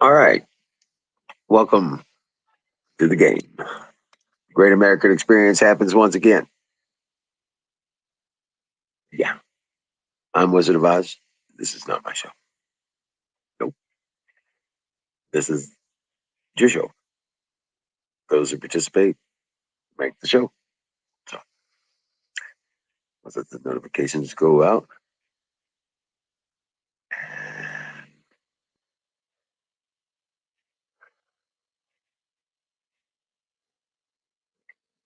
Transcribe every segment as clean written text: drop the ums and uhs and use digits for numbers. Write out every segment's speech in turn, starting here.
All right. Welcome to the game. Great American experience happens once again. Yeah. I'm Wizard of Oz. This is not my show. Nope. This is your show. Those who participate make the show. So let's let the notifications go out.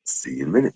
See you in a minute.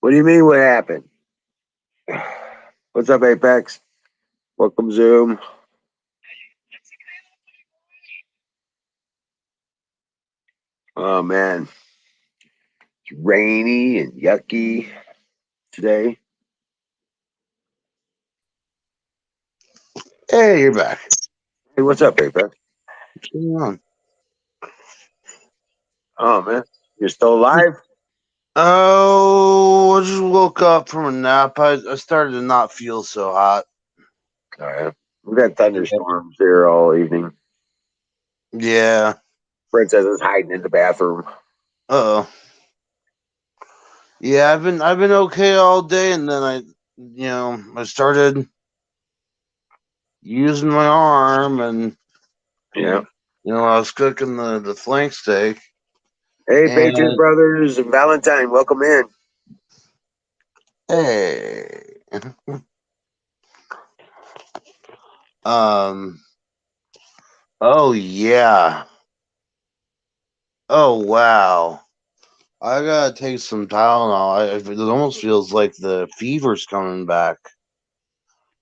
What do you mean? What happened? What's up, Apex? Welcome, Zoom. Oh, man. It's rainy and yucky today. Hey, you're back. Hey, what's up, Apex? What's going on? Oh, man. You're still alive? Oh, I just woke up from a nap. I started to not feel so hot. All right. We've had thunderstorms here all evening. Yeah. Princess is hiding in the bathroom. Oh. Yeah, I've been okay all day, and then I started using my arm, and Yeah. I was cooking the flank steak, Hey, Patriot and Brothers and Valentine, welcome in. hey, um, oh yeah, oh wow. I gotta take some Tylenol. It almost feels like the fever's coming back.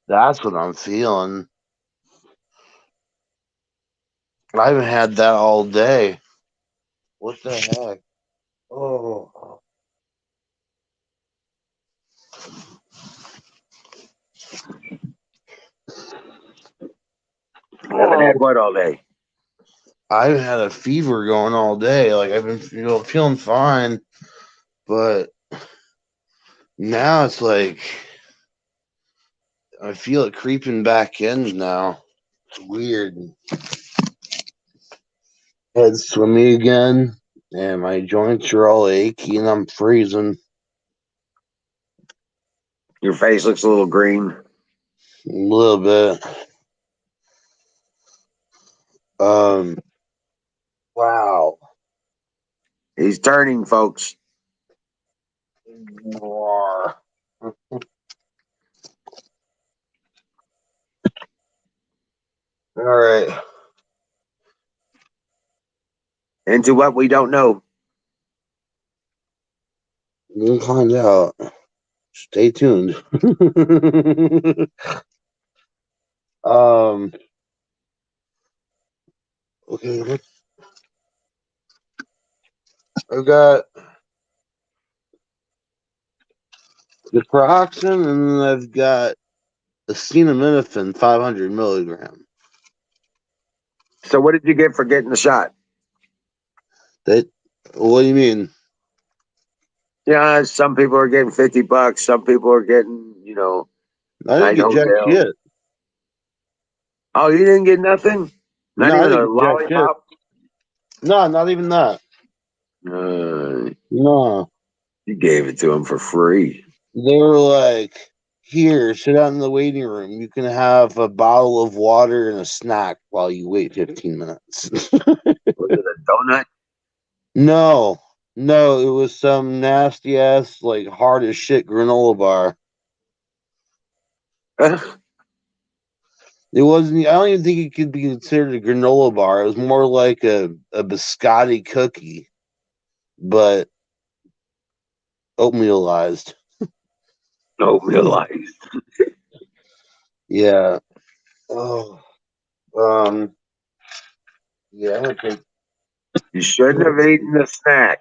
That's what I'm feeling. I haven't had that all day. What the heck? Oh. Haven't had what all day? I've had a fever going all day. Like I've been feeling fine, but now it's like I feel it creeping back in now. It's weird. Head swimming again, and my joints are all achy, and I'm freezing Your face looks a little green. a little bit. Wow. He's turning, folks. All right. Into what we don't know. We'll find out. Stay tuned. um. Okay. I've got naproxen, and then I've got acetaminophen, 500 milligram. So what did you get for getting the shot? That. What do you mean? Yeah, some people are getting $50. Some people are getting, I didn't night get jack hotel. shit. Oh, you didn't get nothing? Not No, I even a didn't get jack shit. lollipop? No, not even that. Uh, No. you gave it to him for free. They were like, here, sit out in the waiting room. You can have a bottle of water and a snack while you wait 15 minutes. Was it a donut? No, no, it was some nasty ass, like hard as shit granola bar. It wasn't, I don't even think it could be considered a granola bar. It was more like a biscotti cookie, but oatmealized. No, realize. Yeah. Oh, um, yeah, I think You shouldn't have eaten the snack.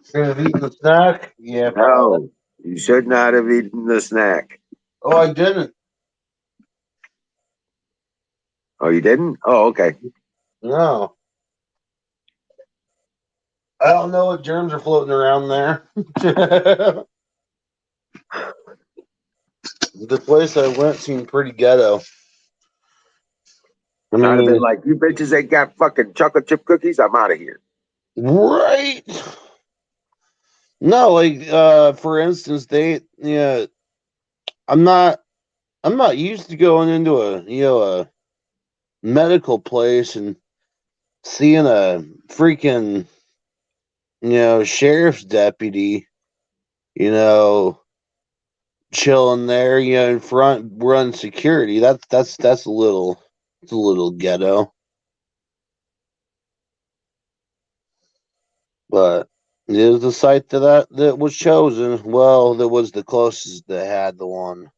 should have eaten the snack. Yeah, probably. No, you should not have eaten the snack. Oh, I didn't. Oh, you didn't? Oh, okay. No. I don't know what germs are floating around there. The place I went seemed pretty ghetto. I I'd have been mean, like, you bitches ain't got fucking chocolate chip cookies? I'm out of here. right? No, like for instance, I'm not I'm not used to going into a medical place and seeing a freaking sheriff's deputy, you know, chilling there, in front run security. That's a little it's a little ghetto. But it was the site that was chosen. Well, that was the closest that had the one.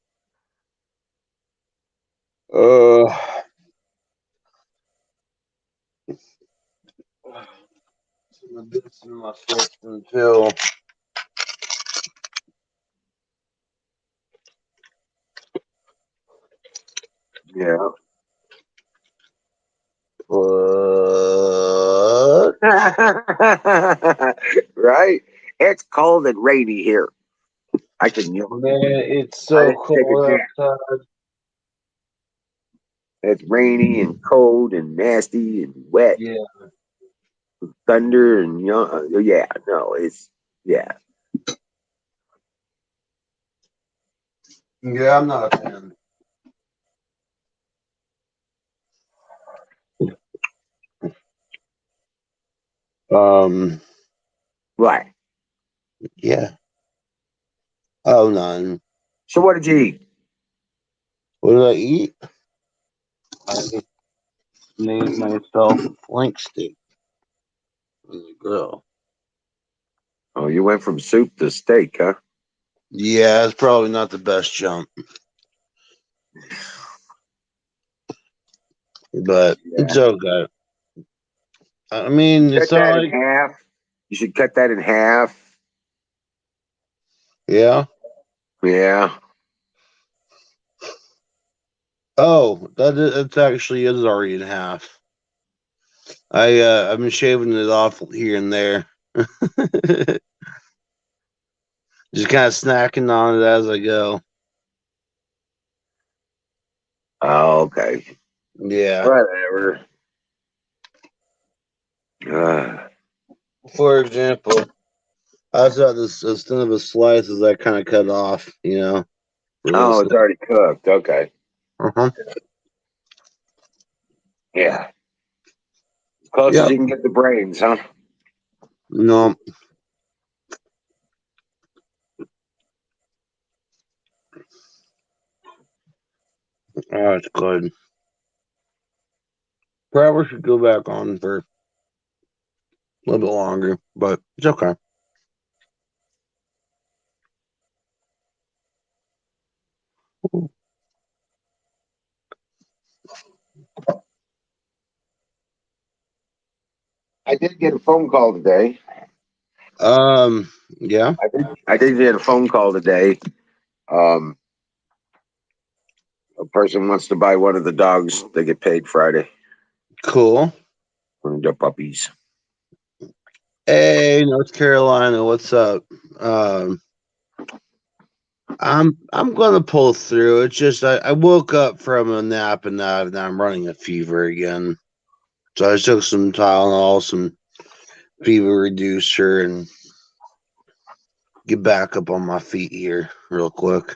Uh, bits in my system too. Yeah. What? Right? It's cold and rainy here. I can yawn. Man, it's I so didn't take a cold nap. outside. It's rainy and cold and nasty and wet, Yeah, thunder and yeah, no, it's yeah. yeah, I'm not a fan. Um, Right. yeah. Oh, none. So what did you eat? What did I eat? I made myself a flank steak on the grill. Oh, you went from soup to steak, huh? Yeah, it's probably not the best jump, but Yeah. it's okay. I mean, it's Cut not that in like half. You should cut that in half. Yeah. Yeah. Oh, it actually is already in half. I've been shaving it off here and there. Just kind of snacking on it as I go. Oh, okay. Yeah. Whatever. Uh, For example, I also had this thin of a slice as I kind of cut off, for oh, this. it's already cooked. Okay. Uh-huh. Yeah. As close as Yep. you can get the brains, huh? No. Oh, it's good. Probably should go back on for a little bit longer, but it's okay. I did get a phone call today. Yeah, I did get a phone call today. Um, a person wants to buy one of the dogs. They get paid Friday cool. for their puppies. Hey, North Carolina, what's up? Um, I'm gonna pull through. It's just I woke up from a nap and now I'm running a fever again. So I took some Tylenol, some fever reducer, and get back up on my feet here real quick.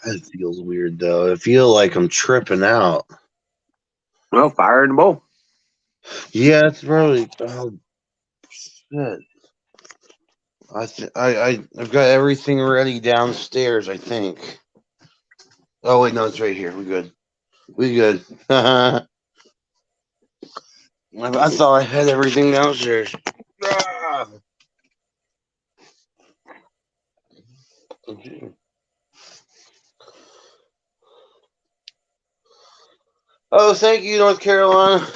It feels weird though. I feel like I'm tripping out. Well, fire in the bowl. Yeah, it's really oh shit. I've got everything ready downstairs, I think. Oh wait, no, it's right here. We're good. We good. I thought I had everything downstairs. Ah! Oh, thank you, North Carolina.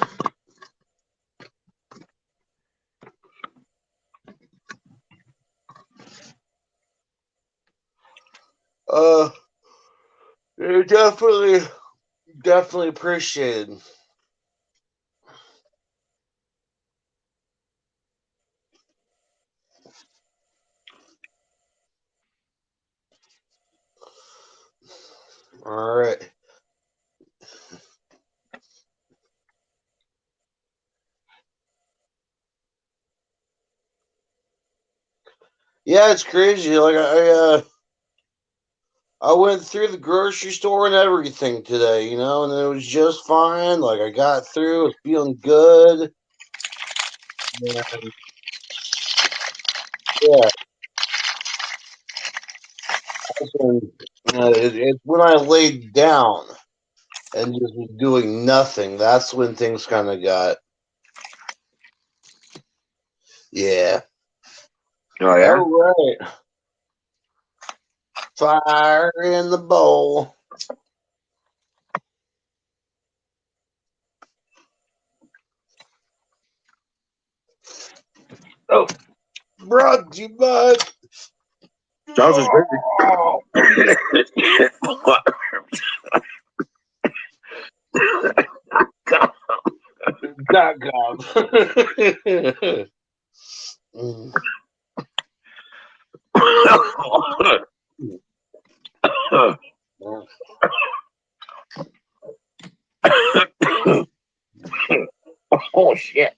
Uh, definitely appreciated. All right. Yeah, it's crazy. Like I went through the grocery store and everything today, and it was just fine. Like I got through, was feeling good. And, yeah, it's when I laid down and just was doing nothing. That's when things kind of got, yeah. Oh yeah. All right, fire in the bowl. Oh, brought to you by. Charles is busy. Oh, .com. oh shit.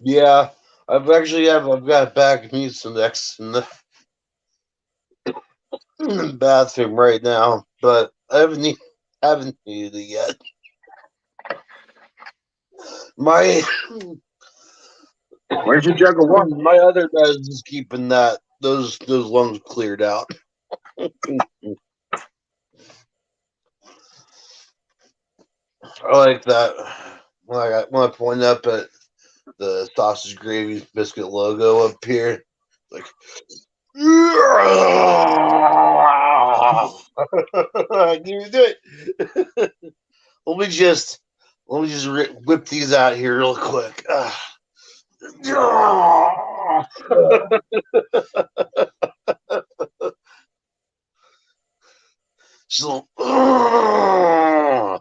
Yeah, I've got back me some X in the bathroom right now, but I haven't needed it yet. My Where's your jug of water? my other meds is keeping those lungs cleared out. I like that when I point up at the sausage gravy biscuit logo up here, like I can even do it. let me just whip these out here real quick. So, oh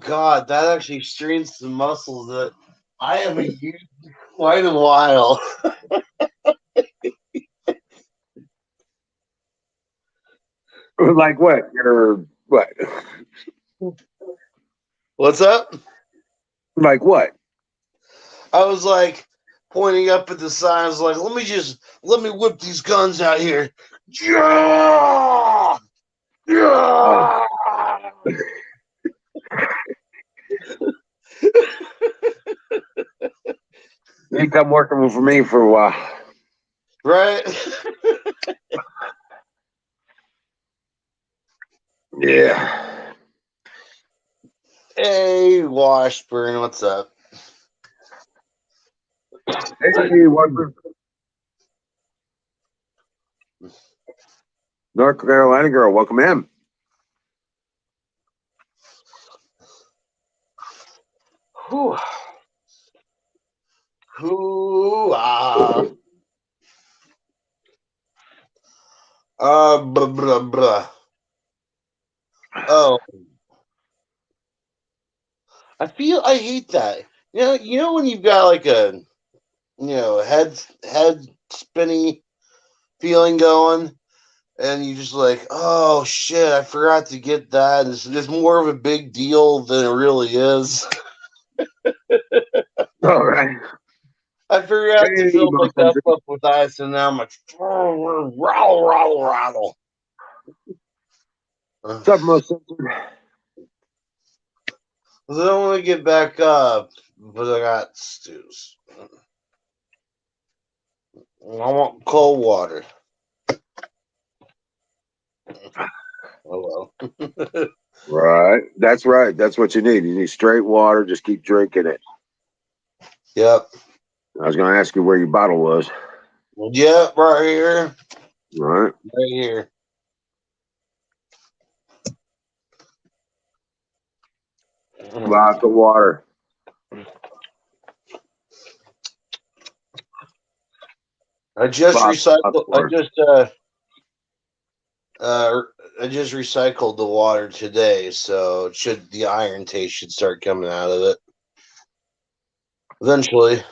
God, that actually strains the muscles that I haven't used in quite a while. Like what? You're what? What's up? Like what? I was like pointing up at the sign. I was like, let me whip these guns out here. Yeah! Oh, Yeah! you come working for me for a while. Right? Yeah. Hey, Washburn, what's up? Hey, Walker. North Carolina girl, welcome in. Whew. Whew, blah, blah, blah. Oh, I hate that. You know when you've got like a head spinny feeling going, and you just like, oh shit, I forgot to get that. It's more of a big deal than it really is. All right. I forgot to Hey, fill my cup Monson. up with ice, and now I'm like, rattle, rattle, rattle. What's up, Monson? I don't want to get back up, but I got stews. I want cold water. Oh well. Right. That's right. That's what you need. You need straight water. Just keep drinking it. Yep. I was going to ask you where your bottle was. Yep, right here. All right. Right here. Lots of water. I just Lots of recycled. water. Uh, I just recycled the water today, so the iron taste should start coming out of it eventually.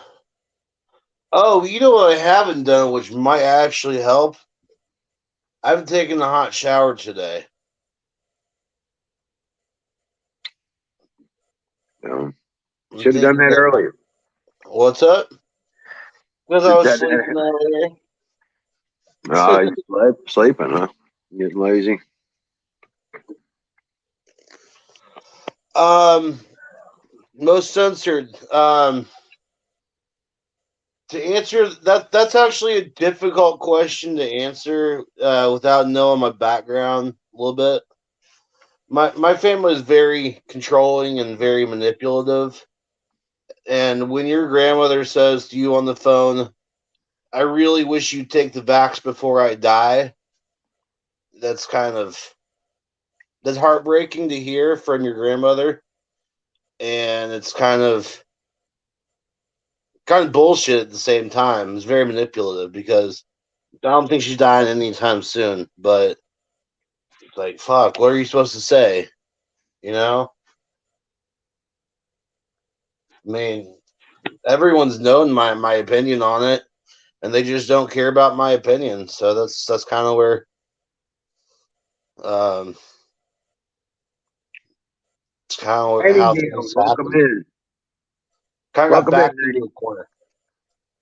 Oh, you know what I haven't done, which might actually help? I haven't taken a hot shower today. You know, I'm should have done thinking that that. earlier. What's up? Because I Should was have done sleeping earlier. You sleeping, huh? You getting lazy? Most censored. To answer that's actually a difficult question to answer without knowing my background a little bit. My family is very controlling and very manipulative. And when your grandmother says to you on the phone, I really wish you'd take the vax before I die, that's that's heartbreaking to hear from your grandmother. And it's kind of bullshit at the same time. It's very manipulative because I don't think she's dying anytime soon, but it's like, fuck, what are you supposed to say? You know? I mean, everyone's known my opinion on it, and they just don't care about my opinion. So that's kind of where um it's kind of how Nightingale, things welcome happen. in. Kind of got Welcome in, backed into Nightingale. a corner.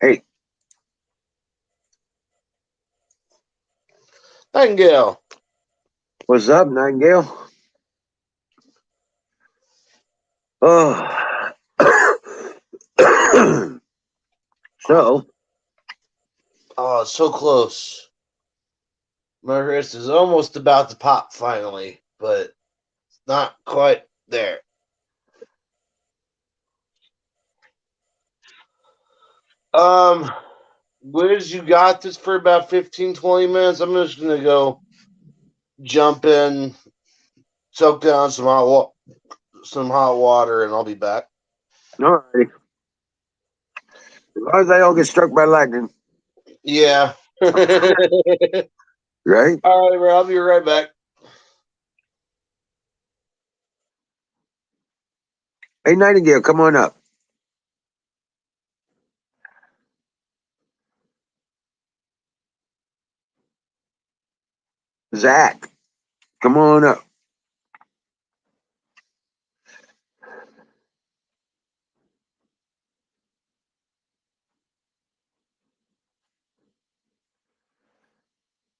Hey, Nightingale. what's up, Nightingale? Oh. So, Oh, so close. My wrist is almost about to pop finally, but not quite there. Um, Wiz, you got this for about 15, 20 minutes. I'm just going to go jump in, soak down some hot water, and I'll be back. All right. As long as I don't get struck by lightning, Yeah. All right? right, bro. I'll be right back. Hey, Nightingale, come on up. Zach, come on up.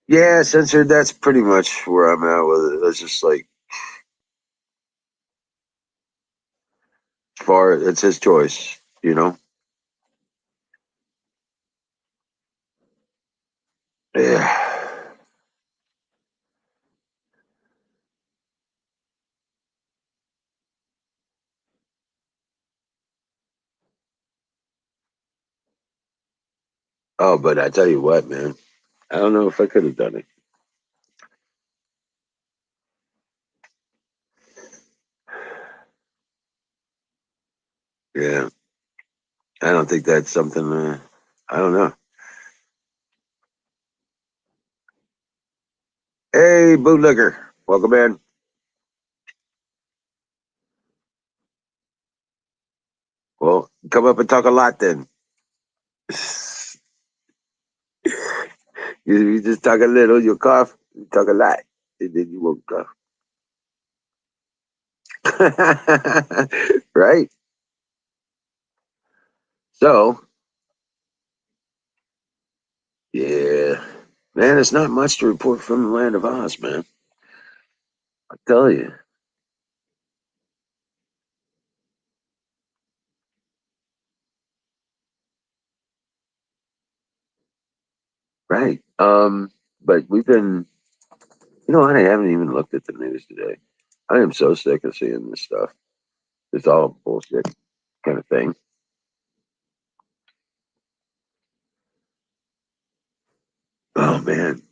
Yeah, censored. That's pretty much where I'm at with it. That's just like, as far it's his choice, you know? Yeah. Oh, but I tell you what, man. I don't know if I could have done it. Yeah. I don't think that's something, I don't know. Hey, bootlegger. Welcome in. Well, come up and talk a lot then. You just talk a little, you cough, you talk a lot, and then you won't cough. Right? So, yeah. Man, it's not much to report from the land of Oz, man. I tell you. Right. But we've been, I haven't even looked at the news today. I am so sick of seeing this stuff. It's all bullshit kind of thing. Oh man.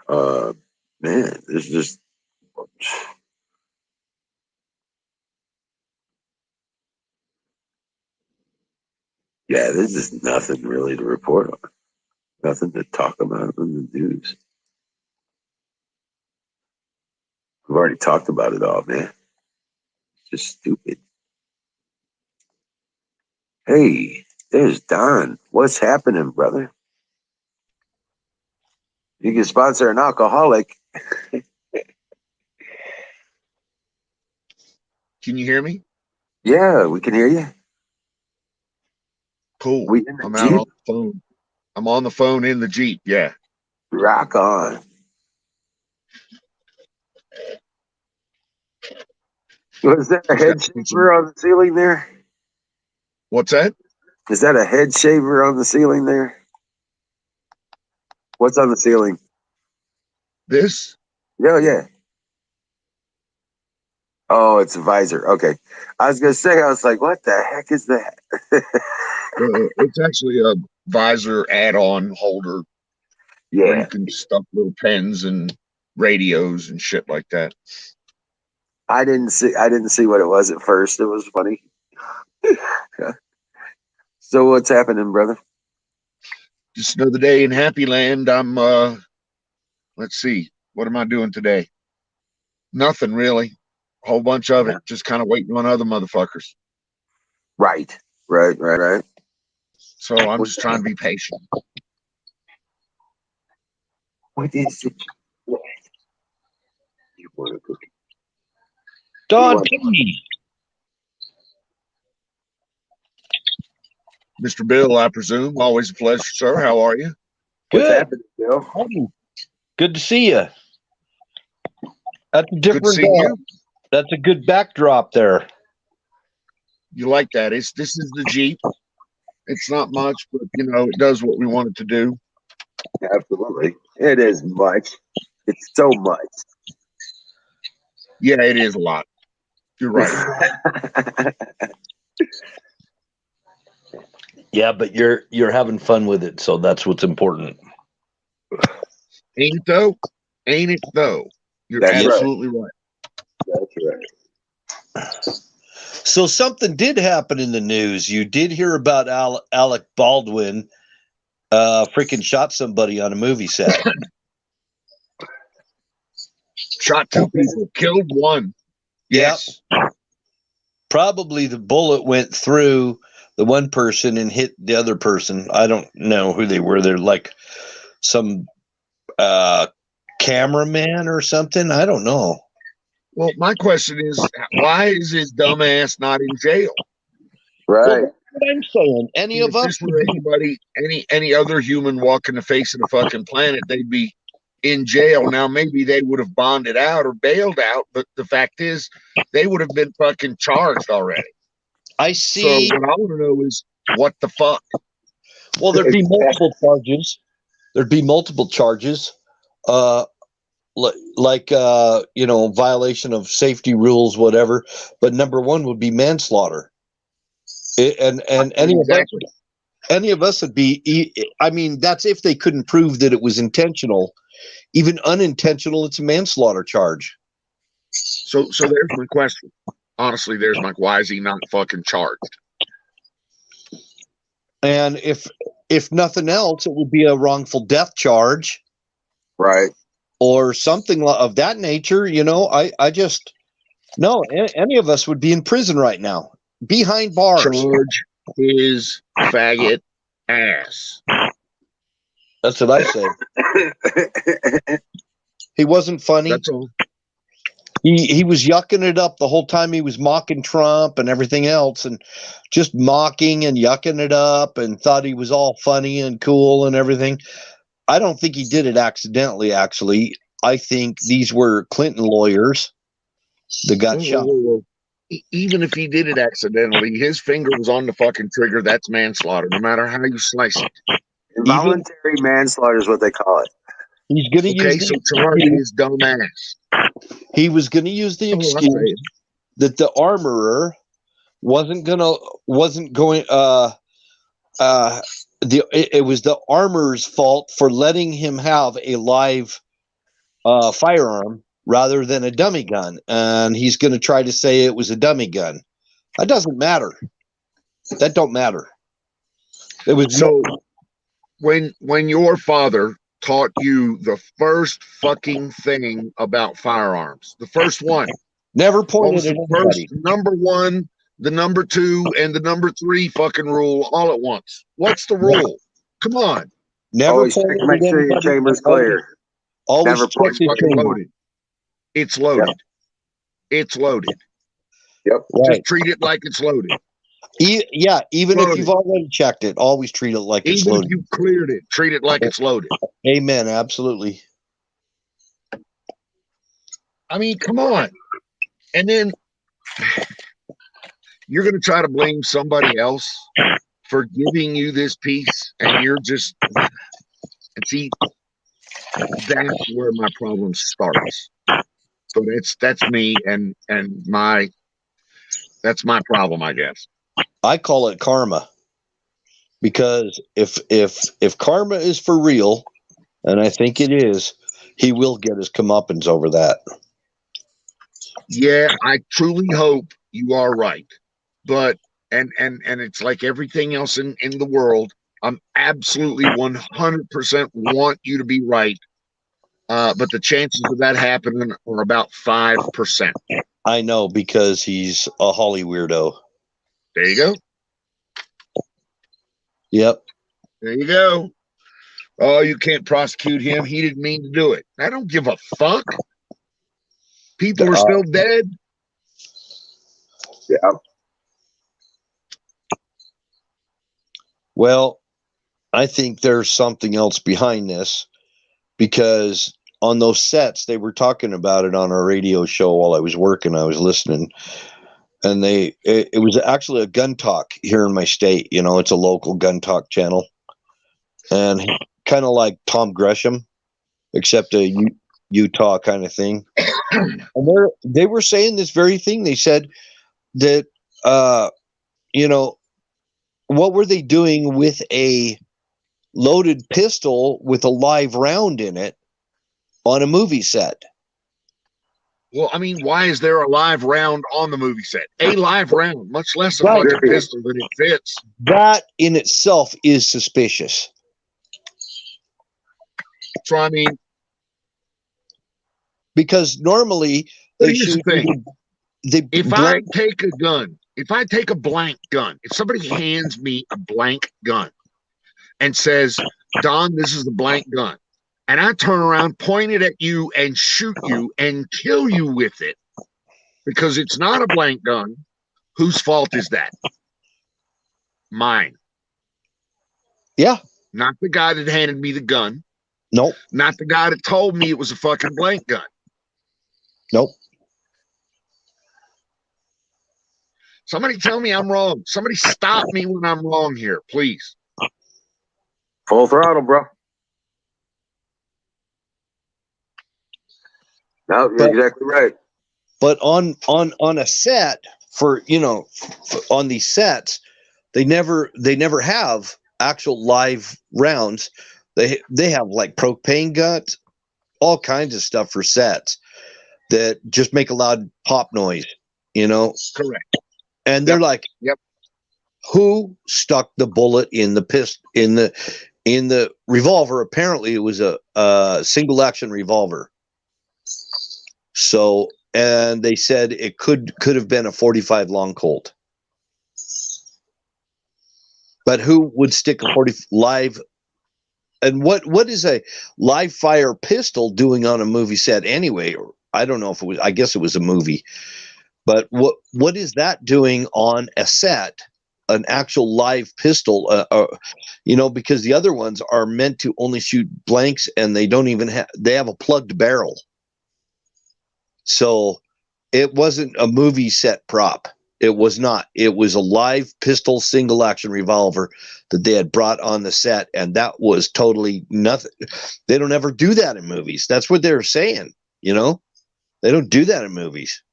Uh man, this is just yeah, this is nothing really to report on. Nothing to talk about in the news. We've already talked about it all, man. It's just stupid. Hey, there's Don. What's happening, brother? You can sponsor an alcoholic. Can you hear me? Yeah, we can hear you. Cool. We in the I'm out Jeep? on the phone. I'm on the phone in the Jeep. Yeah. Rock on. Was that a Just got head some. shaver on the ceiling there? What's that? Is that a head shaver on the ceiling there? What's on the ceiling? This? Oh, yeah. Oh, it's a visor. Okay. I was going to say, I was like, what the heck is that? It's actually a visor add-on holder where you Yeah. can stuff little pens and radios and shit like that. I didn't see what it was at first. It was funny. So what's happening, brother? Just another day in Happy Land. Let's see. What am I doing today? Nothing really. A whole bunch of it. Just kind of waiting on other motherfuckers. Right. Right. So I'm What, just trying to be patient. what is it? What you want to cook? Don What? P. Mr. Bill, I presume. Always a pleasure, sir. How are you? What's Good. happening, Bill? Oh, good to see you. That's a Good to different. see you. That's a good backdrop there. You like that? This is the Jeep. It's not much, but it does what we want it to do. Absolutely. It is much. It's so much. Yeah, it is a lot. You're right. Yeah, but you're having fun with it, so that's what's important. Ain't it though? Ain't it though? You're That's absolutely right. That's right. So something did happen in the news. You did hear about Alec Baldwin freaking shot somebody on a movie set. Shot 2 people, killed 1. Yes. Yep. Probably the bullet went through the one person and hit the other person. I don't know who they were. They're like some cameraman or something. I don't know. Well, my question is, why is his dumb ass not in jail? Right. Well, that's what I'm saying. Any If of us this were anybody, any other human walking the face of the fucking planet, they'd be in jail. Now maybe they would have bonded out or bailed out, but the fact is they would have been fucking charged already. I see. So what I want to know is what the fuck? Well, there'd be multiple charges. There'd be multiple charges. Like violation of safety rules, whatever. But number one would be manslaughter. And Exactly. any of us would be. I mean, that's if they couldn't prove that it was intentional. Even unintentional, it's a manslaughter charge. So there's my question. Honestly, there's my why is he not fucking charged? And if nothing else, it would be a wrongful death charge. Right. Or something of that nature. I just no. Any of us would be in prison right now, behind bars. Charge his faggot ass. That's what I say. He wasn't funny. That's all. He was yucking it up the whole time. He was mocking Trump and everything else, and just mocking and yucking it up, and thought he was all funny and cool and everything. I don't think he did it accidentally, actually. I think these were Clinton lawyers that got shot. Whoa. Even if he did it accidentally, his finger was on the fucking trigger. That's manslaughter, no matter how you slice it. Involuntary manslaughter is what they call it. He's going to use charge his dumb ass. He was going to use the excuse that the armorer wasn't going. It was the armorer's fault for letting him have a live firearm rather than a dummy gun, and he's going to try to say it was a dummy gun. That doesn't matter. That don't matter. It was so when your father taught you the first fucking thing about firearms, the first one, never pointed at anybody. Number 1, the number 2, and the number 3 fucking rule all at once. What's the rule? Come on. Never always check, make sure your chamber's clear. Always never check your chamber. Loaded. It's loaded. Yep. It's loaded. Yep. Right. Just treat it like it's loaded. Even loaded. If you've already checked it, always treat it like it's loaded. Even if you cleared it, treat it like it's loaded. Amen. Absolutely. I mean, come on. And then you're going to try to blame somebody else for giving you this piece, and you're just, and see, that's where my problem starts. So that's me and that's my problem, I guess. I call it karma, because if karma is for real, and I think it is, he will get his comeuppance over that. Yeah, I truly hope you are right. But and it's like everything else in the world, I'm absolutely 100% want you to be right. But the chances of that happening are about 5%. I know, because he's a Holly weirdo. There you go. Yep. There you go. Oh, you can't prosecute him. He didn't mean to do it. I don't give a fuck. People are still dead. Yeah. Well, I think there's something else behind this, because on those sets, they were talking about it on our radio show while I was working. I was listening, and it was actually a gun talk here in my state. It's a local gun talk channel, and kind of like Tom Gresham. except a Utah kind of thing. And they were saying this very thing. They said that, you know, what were they doing with a loaded pistol with a live round in it on a movie set? Well, I mean, why is there a live round on the movie set? A live round, much less a Right. fucking pistol that it fits. That in itself is suspicious. So, I mean, Because normally but they here's the shoot. thing. They If I take a gun, if I take a blank gun, if somebody hands me a blank gun and says, Don, this is the blank gun, and I turn around, point it at you, and shoot you and kill you with it because it's not a blank gun, whose fault is that? Mine. Yeah. Not the guy that handed me the gun. Nope. Not the guy that told me it was a fucking blank gun. Nope. Somebody tell me I'm wrong. Somebody stop me when I'm wrong here, please. Full throttle, bro. No, you're exactly right. But on a set for, you know, on these sets, they never have actual live rounds. They have like propane guns, all kinds of stuff for sets that just make a loud pop noise, you know. Correct. And they're like, yep. Who stuck the bullet in the in the revolver? Apparently, it was a single action revolver. So, and they said it could have been a 45 long Colt. But who would stick a 40 live? And what is a live fire pistol doing on a movie set anyway? I don't know if it was. I guess it was a movie. But what is that doing on a set? An actual live pistol, you know, because the other ones are meant to only shoot blanks, and they don't even they have a plugged barrel. So it wasn't a movie set prop. It was not. It was a live pistol single action revolver that they had brought on the set, and that was totally nothing. They don't ever do that in movies. That's what they're saying, you know? They don't do that in movies.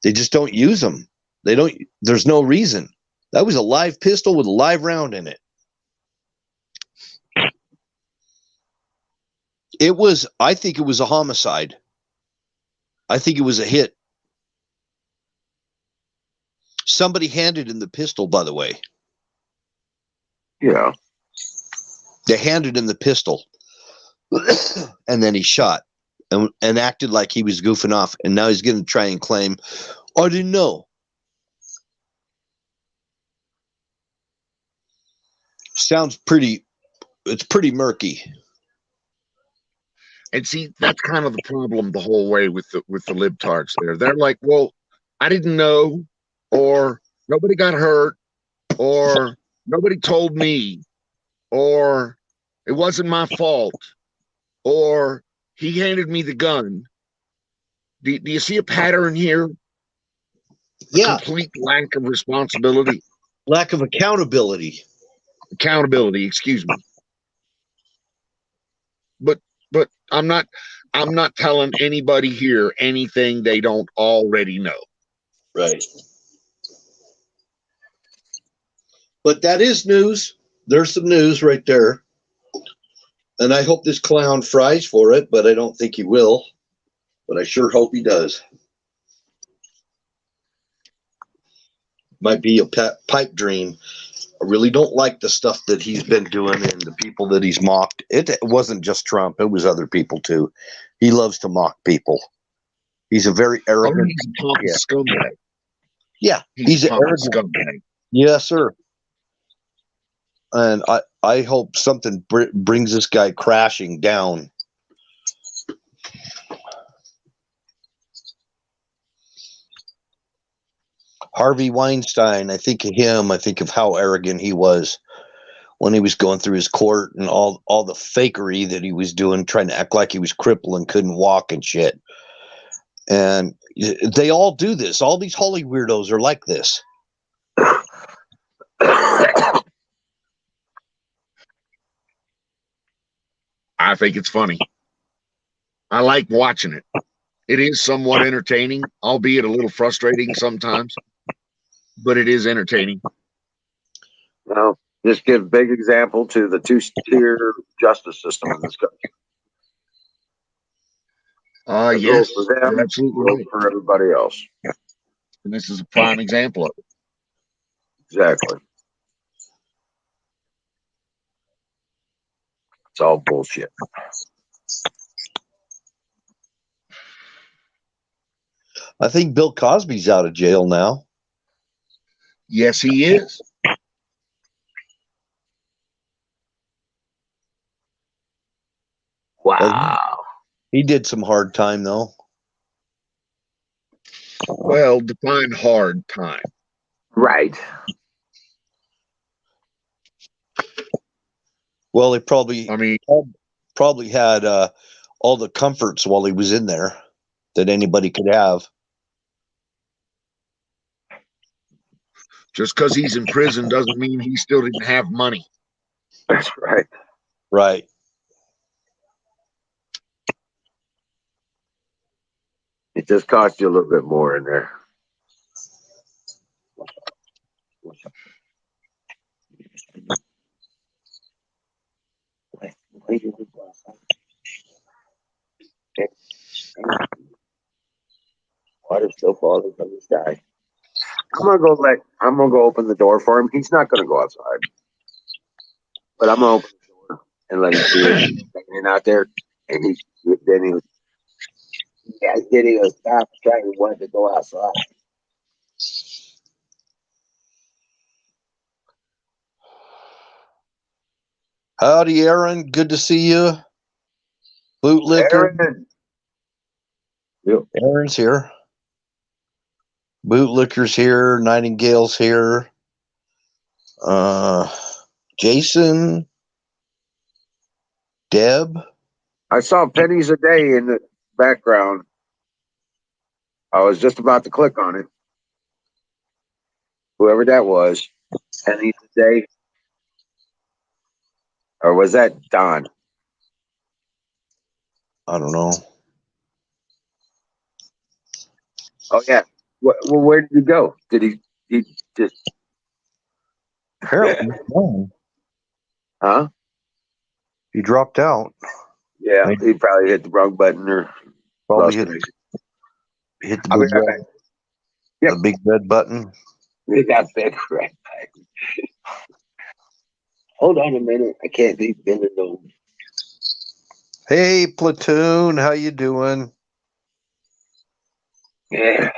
They just don't use them. They don't. There's no reason. That was a live pistol with a live round in it. It was. I think it was a homicide. I think it was a hit. Somebody handed him the pistol, by the way. Yeah. They handed him the pistol, and then he shot and acted like he was goofing off. And now he's going to try and claim, I didn't know. Sounds pretty. It's pretty murky. And see, that's kind of the problem the whole way with the libtards there. They're like, well, I didn't know, or nobody got hurt, or nobody told me, or it wasn't my fault, or he handed me the gun. Do you see a pattern here? Yeah. Complete lack of responsibility. Lack of accountability. Accountability, excuse me. But I'm not telling anybody here anything they don't already know. Right. But that is news. There's some news right there. And I hope this clown fries for it, but I don't think he will. But I sure hope he does. Might be a pipe dream. I really don't like the stuff that he's been doing and the people that he's mocked. It wasn't just Trump. It was other people too. He loves to mock people. He's a very arrogant. He's a pompous scumbag. Yeah. He's an pompous arrogant scumbag. Yes, sir. And I hope something brings this guy crashing down. Harvey Weinstein, I think of him. I think of how arrogant he was when he was going through his court and all the fakery that he was doing, trying to act like he was crippled and couldn't walk and shit. And they all do this. All these holy weirdos are like this. I think it's funny. I like watching it. It is somewhat entertaining, albeit a little frustrating sometimes, but it is entertaining. Well, just give a big example to the two-tier justice system in this country. The Yes, rules for them, you're absolutely rules right. for everybody else. And this is a prime example of it. Exactly. It's all bullshit. I think Bill Cosby's out of jail now. Yes, he is. Wow. He did some hard time though. Well, define hard time. Right. Well, he probably I mean, had all the comforts while he was in there that anybody could have. just because he's in prison doesn't mean he still didn't have money. That's right. Right. It just cost you a little bit more in there. Water still falling from the sky. I'm gonna go open the door for him. He's not gonna go outside. But I'm gonna open the door and let him see it hanging out there. And then he was stop trying to want to go outside. Howdy, Aaron. Good to see you. Bootlicker. Aaron. Yep. Aaron's here. Bootlicker's here. Nightingale's here. Jason. Deb. I saw pennies a day in the background. I was just about to click on it. Whoever that was, pennies a day. Or was that Don? I don't know. Oh yeah. Well, where did he go? Did he just Apparently, no. huh? He dropped out. Yeah, he probably hit the wrong button or Probably lost hit the I'll be big, right back. Yep. the big red button. It got big right back. Hold on a minute. I can't be bending over. Hey, Platoon. How you doing? Yeah.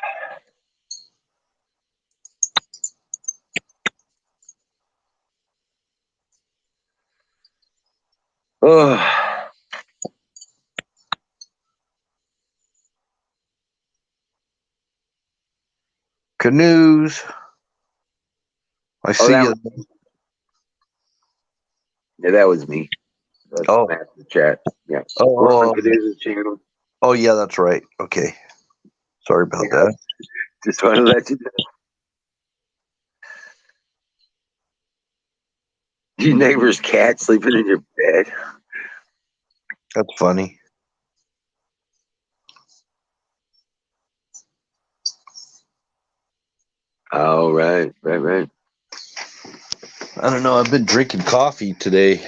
Oh. Canoes. I see you. Yeah, that was me. That's Oh. the chat. Yeah. Oh, Canoes' channel. oh, yeah, that's right. Okay. Sorry about that. Just want to let you know. Your neighbor's cat sleeping in your bed. That's funny. Oh, right. I don't know. I've been drinking coffee today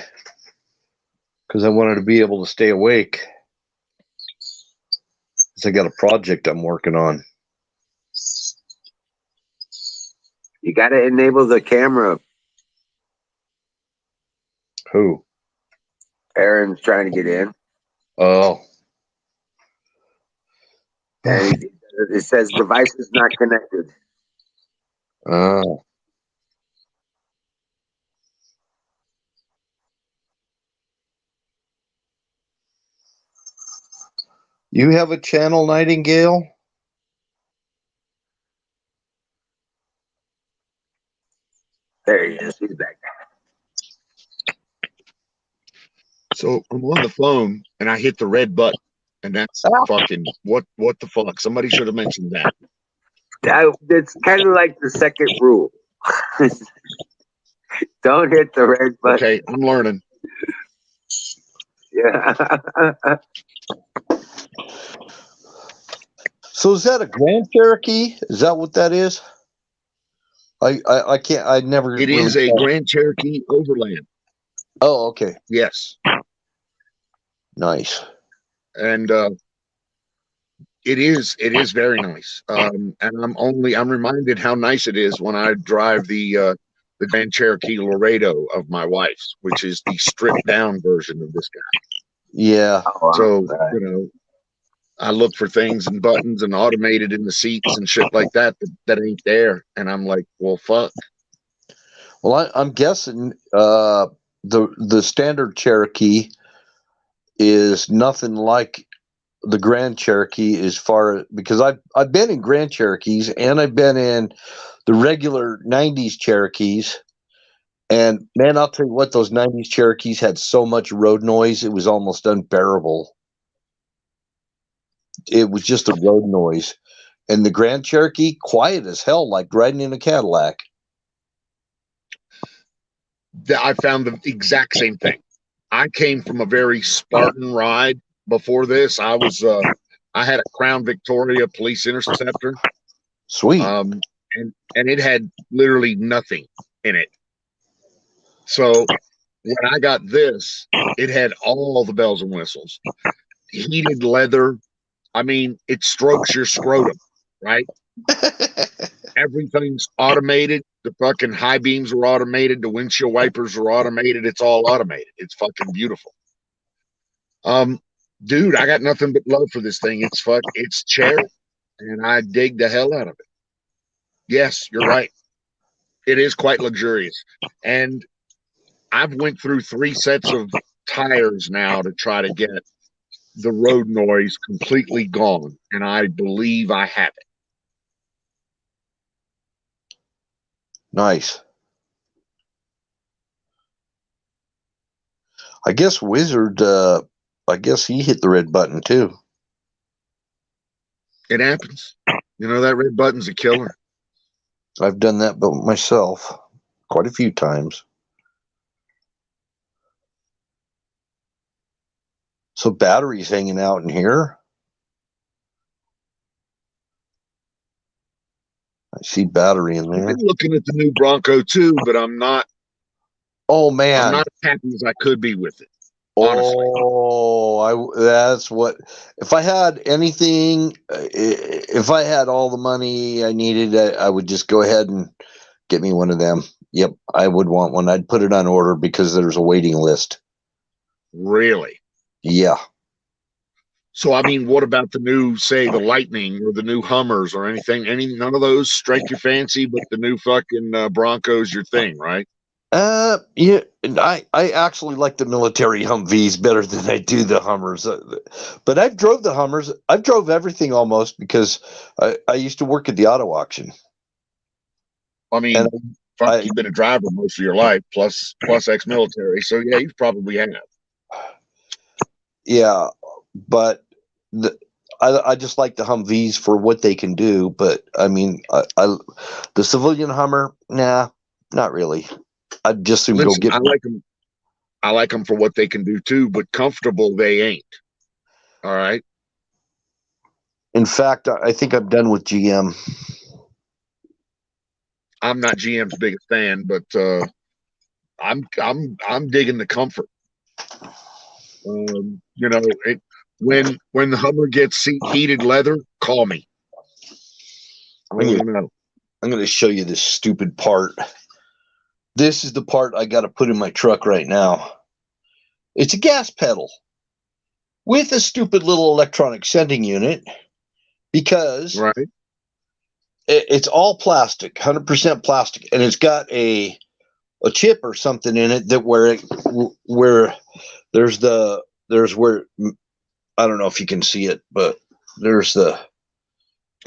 because I wanted to be able to stay awake. Because I got a project I'm working on. You got to enable the camera. Who? Aaron's trying to get in. Oh. And it says device is not connected. Oh. You have a channel, Nightingale? There he is. He's back. So I'm on the phone and I hit the red button, and that's fucking what the fuck? Somebody should have mentioned that. It's kind of like the second rule. Don't hit the red button. Okay, I'm learning. Yeah. So is that a Grand Cherokee? Is that what that is? I can't. I never. It really is a saw- Grand Cherokee Overland. Oh, okay. Yes. Nice. And it is very nice. And I'm reminded how nice it is when I drive the Grand Cherokee Laredo of my wife's, which is the stripped down version of this guy. Yeah. Oh, So, right. you know, I look for things and buttons and automated in the seats and shit like that that ain't there. And I'm like, well, fuck. Well, I'm guessing the standard Cherokee is nothing like the Grand Cherokee as far because I've been in Grand Cherokees and I've been in the regular 90s Cherokees. And man, I'll tell you what, those 90s Cherokees had so much road noise, it was almost unbearable. It was just a road noise. And the Grand Cherokee, quiet as hell, like riding in a Cadillac. I found the exact same thing. I came from a very Spartan ride before this. I had a Crown Victoria Police Interceptor. Sweet. And it had literally nothing in it. So when I got this, it had all the bells and whistles, heated leather. I mean, it strokes your scrotum, right? Everything's automated. The fucking high beams are automated. The windshield wipers are automated. It's all automated. It's fucking beautiful. Dude, I got nothing but love for this thing. It's chair, and I dig the hell out of it. Yes, you're right. It is quite luxurious. And I've went through 3 sets of tires now to try to get the road noise completely gone. And I believe I have it. Nice. I guess Wizard, I guess he hit the red button too. It happens. You know, that red button's a killer. I've done that but myself quite a few times. So batteries hanging out in here. I see battery in I've there. been looking at the new Bronco too, but I'm not Man. I'm not as happy as I could be with it. Honestly. That's what, if I had anything, if I had all the money I needed, I would just go ahead and get me one of them. Yep, I would want one. I'd put it on order because there's a waiting list. Really? Yeah. So, I mean, what about the new, say, the Lightning or the new Hummers or anything? None of those strike your fancy, but the new fucking Bronco's your thing, right? Yeah, and I actually like the military Humvees better than I do the Hummers. But I've drove the Hummers. I've drove everything almost because I used to work at the auto auction. I mean, And fuck, you've been a driver most of your life, plus ex-military. So, yeah, you probably have. Yeah, but I just like the Humvees for what they can do. But I mean, the civilian Hummer, nah, not really. I'd just soon go get. I like them. I like them for what they can do too, but comfortable they ain't. All right. In fact, I think I'm done with GM. I'm not GM's biggest fan, but I'm digging the comfort. You know, when the Hummer gets heated leather, call me. I want to know. I'm going to show you this stupid part. This is the part I got to put in my truck right now. It's a gas pedal with a stupid little electronic sending unit because it's all plastic, 100% plastic, and it's got a chip or something in it that where there's where, I don't know if you can see it, but there's the.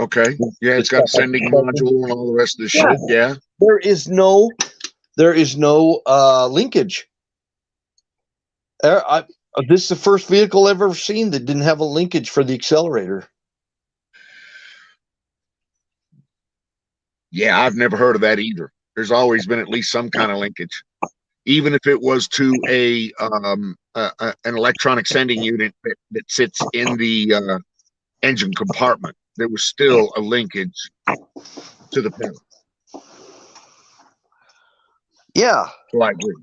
Okay. Yeah, it's got a sending module and all the rest of the shit. Yeah. There is no linkage. This is the first vehicle I've ever seen that didn't have a linkage for the accelerator. Yeah, I've never heard of that either. There's always been at least some kind of linkage, even if it was to an electronic sending unit that sits in the engine compartment. there was still a linkage to the pedal. Yeah. So I agree.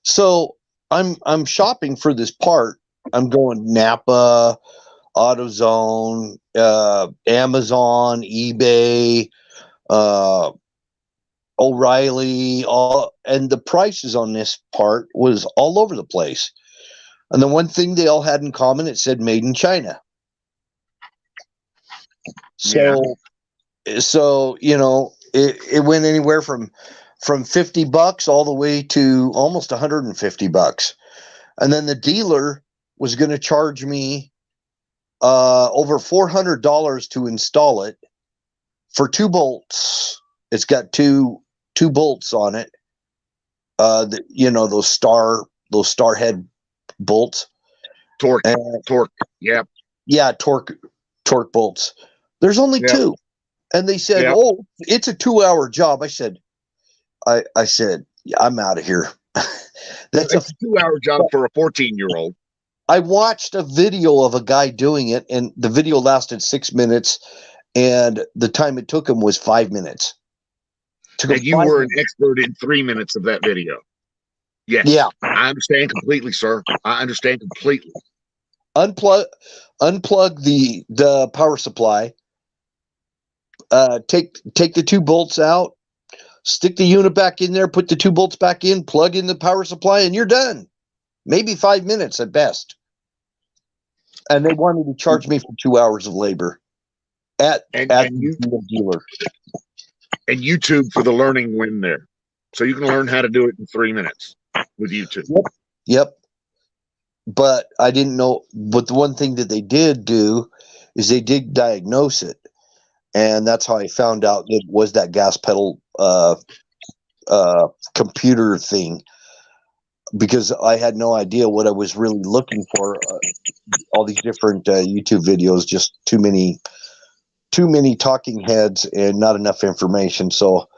So I'm shopping for this part. I'm going Napa, AutoZone, Amazon, eBay, O'Reilly, and the prices on this part was all over the place. And the one thing they all had in common, it said made in China. So, you know, it went anywhere from $50 all the way to almost $150. And then the dealer was going to charge me over $400 to install it for 2 bolts. It's got two bolts on it. You know, those star head bolts. Torque. Yep. Yeah, torque bolts. There's only 2. And they said, "Oh, it's a 2-hour job." I said, yeah, I'm out of here. That's a 2-hour job for a 14-year-old. I watched a video of a guy doing it, and the video lasted 6 minutes, and the time it took him was 5 minutes. And you were an expert in 3 minutes of that video. Yes. Yeah. I understand completely, sir. I understand completely. Unplug the power supply. Take the 2 bolts out. Stick the unit back in there. Put the 2 bolts back in. Plug in the power supply, and you're done. Maybe 5 minutes at best. And they wanted to charge me for 2 hours of labor at the dealer. And YouTube for the learning win there. So you can learn how to do it in 3 minutes with YouTube. Yep. But I didn't know. But the one thing that they did do is they did diagnose it. And that's how I found out it was that gas pedal computer thing. Because I had no idea what I was really looking for. All these different YouTube videos, just too many talking heads and not enough information. So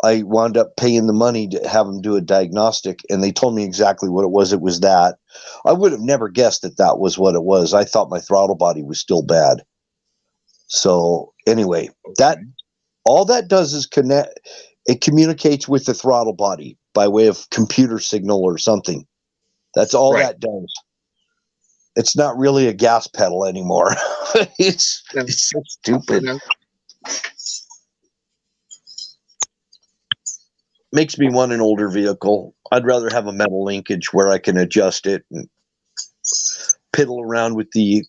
I wound up paying the money to have them do a diagnostic, and they told me exactly what it was. It was that. I would have never guessed that was what it was. I thought my throttle body was still bad. So anyway, that all that does is connect. It communicates with the throttle body by way of computer signal or something. That's all that does. It's not really a gas pedal anymore. It's so stupid. Makes me want an older vehicle. I'd rather have a metal linkage where I can adjust it and piddle around with the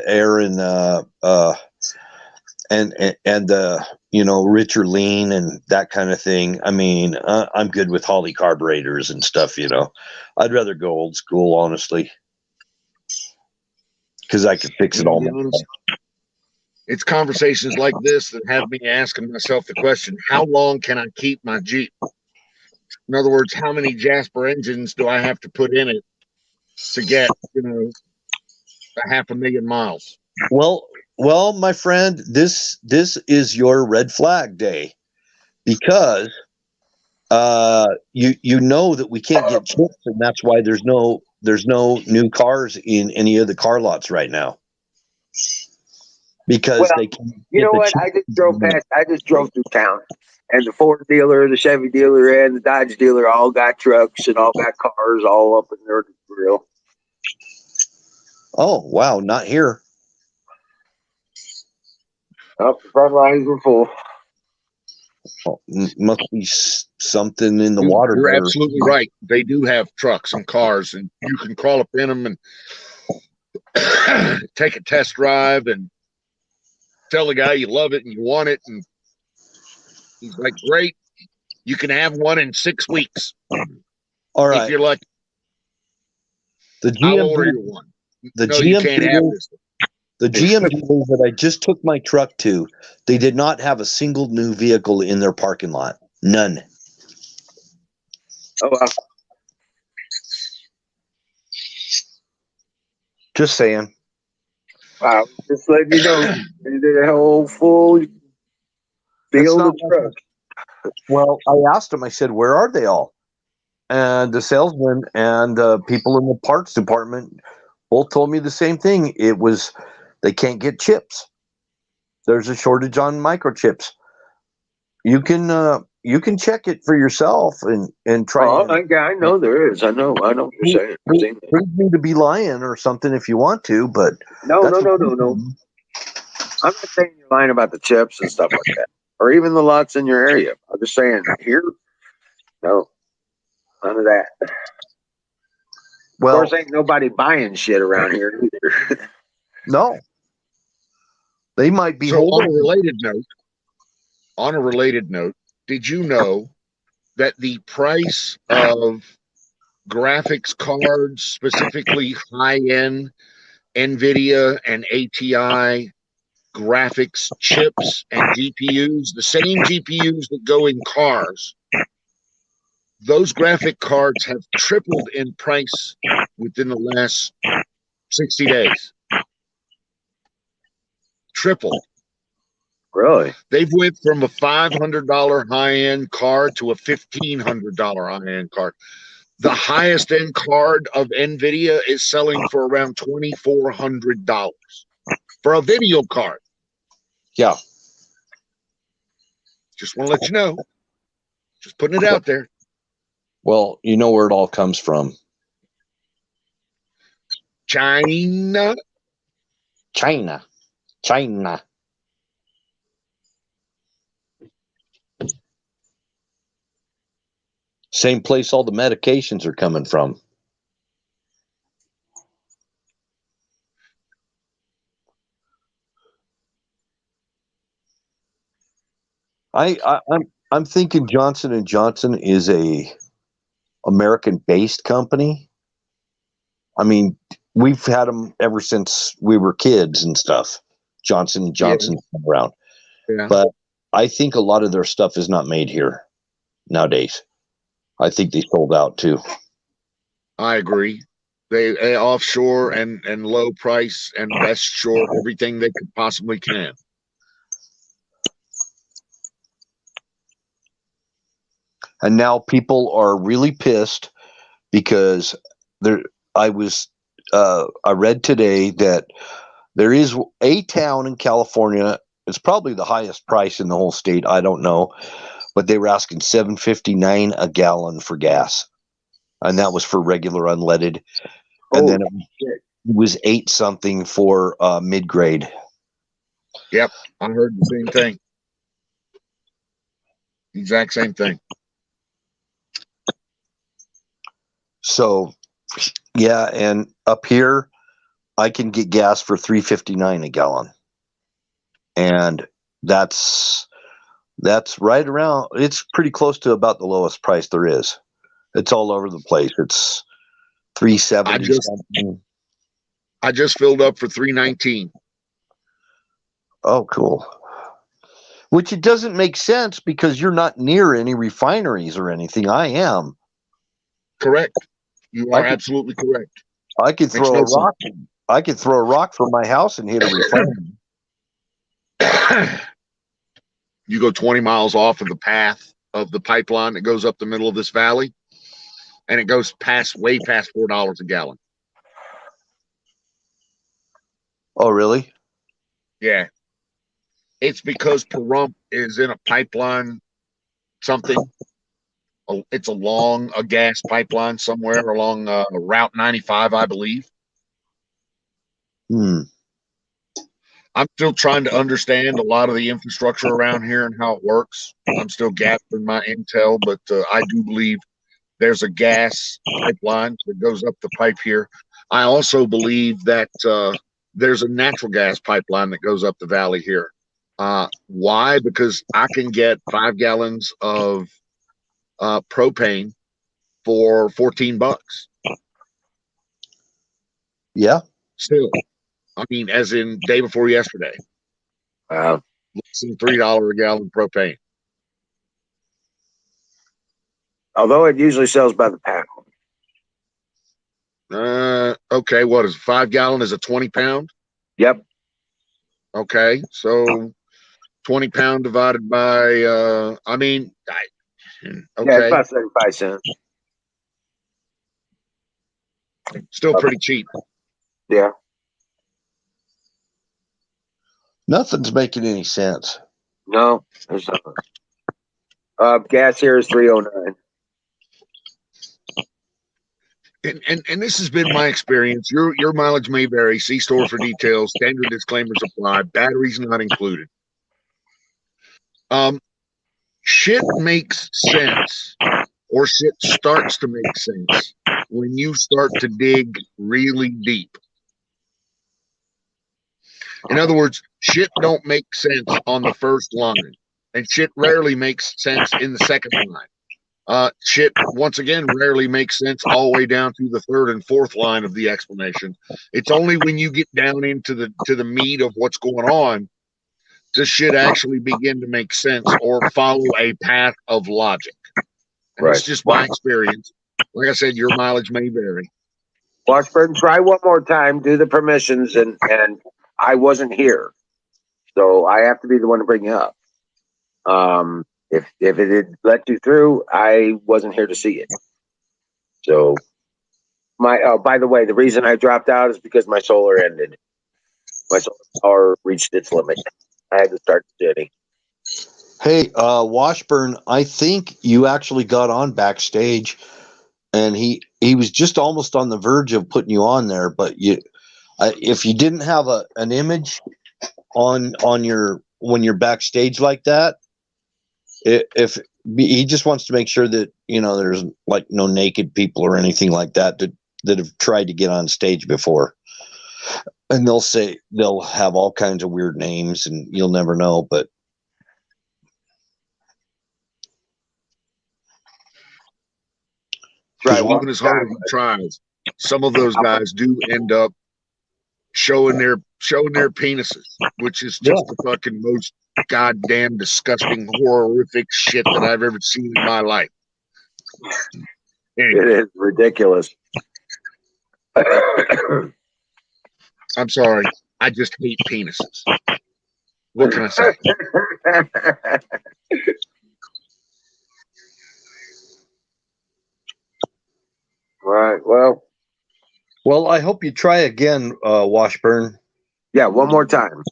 air and the richer lean and that kind of thing. I mean, I'm good with Holley carburetors and stuff. I'd rather go old school, honestly, because I could fix it all myself. It's conversations like this that have me asking myself the question: how long can I keep my Jeep? In other words, how many Jasper engines do I have to put in it to get 500,000 miles? Well, my friend, this is your red flag day, because you know that we can't get chips, and that's why there's no new cars in any of the car lots right now, because they can't. You know what? I just drove through town, and the Ford dealer, the Chevy dealer, and the Dodge dealer all got trucks and all got cars all up in their grill. Oh wow, not here. Oh, the front lines were full. Oh, must be something in the water. You're absolutely right. They do have trucks and cars, and you can crawl up in them and take a test drive and tell the guy you love it and you want it, and he's like, "Great, you can have one in 6 weeks." All right, if you're lucky. I'll order you one. You can't have this. The GM dealers that I just took my truck to, they did not have a single new vehicle in their parking lot. None. Oh, wow. Just saying. Wow. Just letting you know, they did a whole full field of trucks. Well, I asked them, I said, where are they all? And the salesman and people in the parts department both told me the same thing. It was They can't get chips. There's a shortage on microchips. You can check it for yourself and try. Oh, I know there is. I know what you're saying. I've seen that. Prove me to be lying or something if you want to, but No. that's I'm not saying you're lying about the chips and stuff like that, or even the lots in your area. I'm just saying here, no, none of that. Well, Of course, ain't nobody buying shit around here either. no. They might be So holding. on a related note, did you know that the price of graphics cards, specifically high-end NVIDIA and ATI graphics chips and GPUs, the same GPUs that go in cars, those graphic cards have tripled in price within the last 60 days. Tripled. Really? They've went from a $500 high-end card to a $1,500 high-end card. The highest end card of NVIDIA is selling for around $2,400 for a video card. Yeah. Just want to let you know. Just putting it out there. Well, you know where it all comes from. China. Same place all the medications are coming from. I'm thinking Johnson and Johnson is a American-based company. I mean, we've had them ever since we were kids and stuff. Johnson and Johnson around, Yeah. but I think a lot of their stuff is not made here nowadays. I think they sold out too. I agree. They offshore and low price and west shore everything they could possibly can. And now people are really pissed because I read today that there is a town in California. It's probably the highest price in the whole state. I don't know, but they were asking $7.59 a gallon for gas, and that was for regular unleaded. And then it was 8 something for mid grade. Yep, I heard the same thing. Exact same thing. So, yeah, and up here, I can get gas for $3.59 a gallon, and that's right around. It's pretty close to about the lowest price there is. It's all over the place. It's $3.70 something. I just filled up for $3.19. Oh, cool. Which it doesn't make sense because you're not near any refineries or anything. I am. Correct. You are absolutely correct. I could throw a rock. I could throw a rock from my house and hit a refinery. You go 20 miles off of the path of the pipeline that goes up the middle of this valley, and it goes way past $4 a gallon. Oh, really? Yeah. It's because Pahrump is in a pipeline, something. It's along a gas pipeline somewhere along Route 95, I believe. I'm still trying to understand a lot of the infrastructure around here and how it works. I'm still gathering my intel, but I do believe there's a gas pipeline that goes up the pipe here. I also believe that there's a natural gas pipeline that goes up the valley here. Why? Because I can get 5 gallons of propane for $14. Yeah. Still, I mean, as in day before yesterday. Wow. Less than $3 a gallon propane. Although it usually sells by the pound. Okay, what is 5 gallon? Is a 20 pound? Yep. Okay, so 20 pound divided by okay. Yeah, it's about 75 cents. Still pretty cheap. Yeah. Nothing's making any sense. No, there's nothing. Gas here is 309. And this has been my experience. Your mileage may vary. See store for details. Standard disclaimers apply. Batteries not included. Shit makes sense, or shit starts to make sense when you start to dig really deep. In other words, shit don't make sense on the first line, and shit rarely makes sense in the second line. Shit, once again, rarely makes sense all the way down through the third and fourth line of the explanation. It's only when you get down into the meat of what's going on does shit actually begin to make sense or follow a path of logic. And Right. it's just my experience. Like I said, your mileage may vary. Washburn, try one more time. Do the permissions, and I wasn't here, so I have to be the one to bring you up. If it had let you through, I wasn't here to see it. So by the way, the reason I dropped out is because my solar ended. My solar power reached its limit. I had to start the journey. Hey, Washburn, I think you actually got on backstage, and he was just almost on the verge of putting you on there. But if you didn't have an image on your when you're backstage like that, if he just wants to make sure that there's like no naked people or anything like that that have tried to get on stage before, and they'll have all kinds of weird names, and you'll never know, but. Because even as hard as he tries, some of those guys do end up showing their penises, which is just the fucking most goddamn disgusting, horrific shit that I've ever seen in my life. Anyway. It is ridiculous. I'm sorry. I just hate penises. What can I say? Right. Well, I hope you try again, Washburn. Yeah, one more time.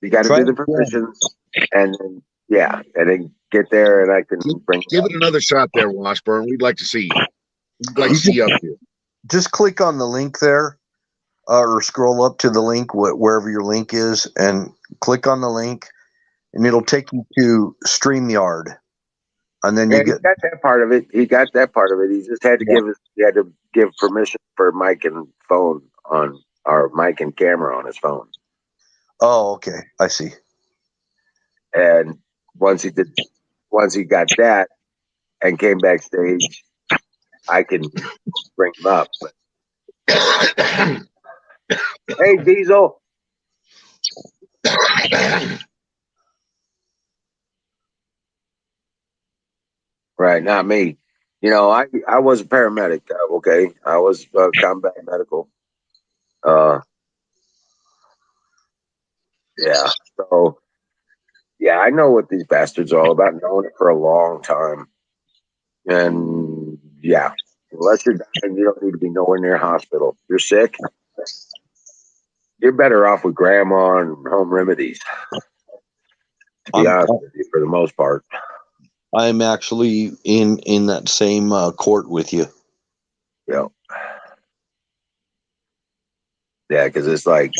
You got to do the permissions, and then get there, and I can give it another shot there, Washburn. We'd like to see you. We'd like to see you up here. Just click on the link there, or scroll up to the link wherever your link is, and click on the link, and it'll take you to StreamYard. And then he got that part of it. He got that part of it. He just had to give permission for mic and phone on our mic and camera on his phone. Oh, okay. I see. And once he got that and came backstage, I can bring him up. But hey, Diesel. Right, not me. I was a paramedic. Okay, I was combat medical. Yeah. So, yeah, I know what these bastards are all about. Knowing it for a long time, and yeah, unless you're dying, you don't need to be nowhere near a hospital. If you're sick, you're better off with grandma and home remedies. To be honest with you, for the most part. I'm actually in that same court with you. Yeah. Yeah, because it's like,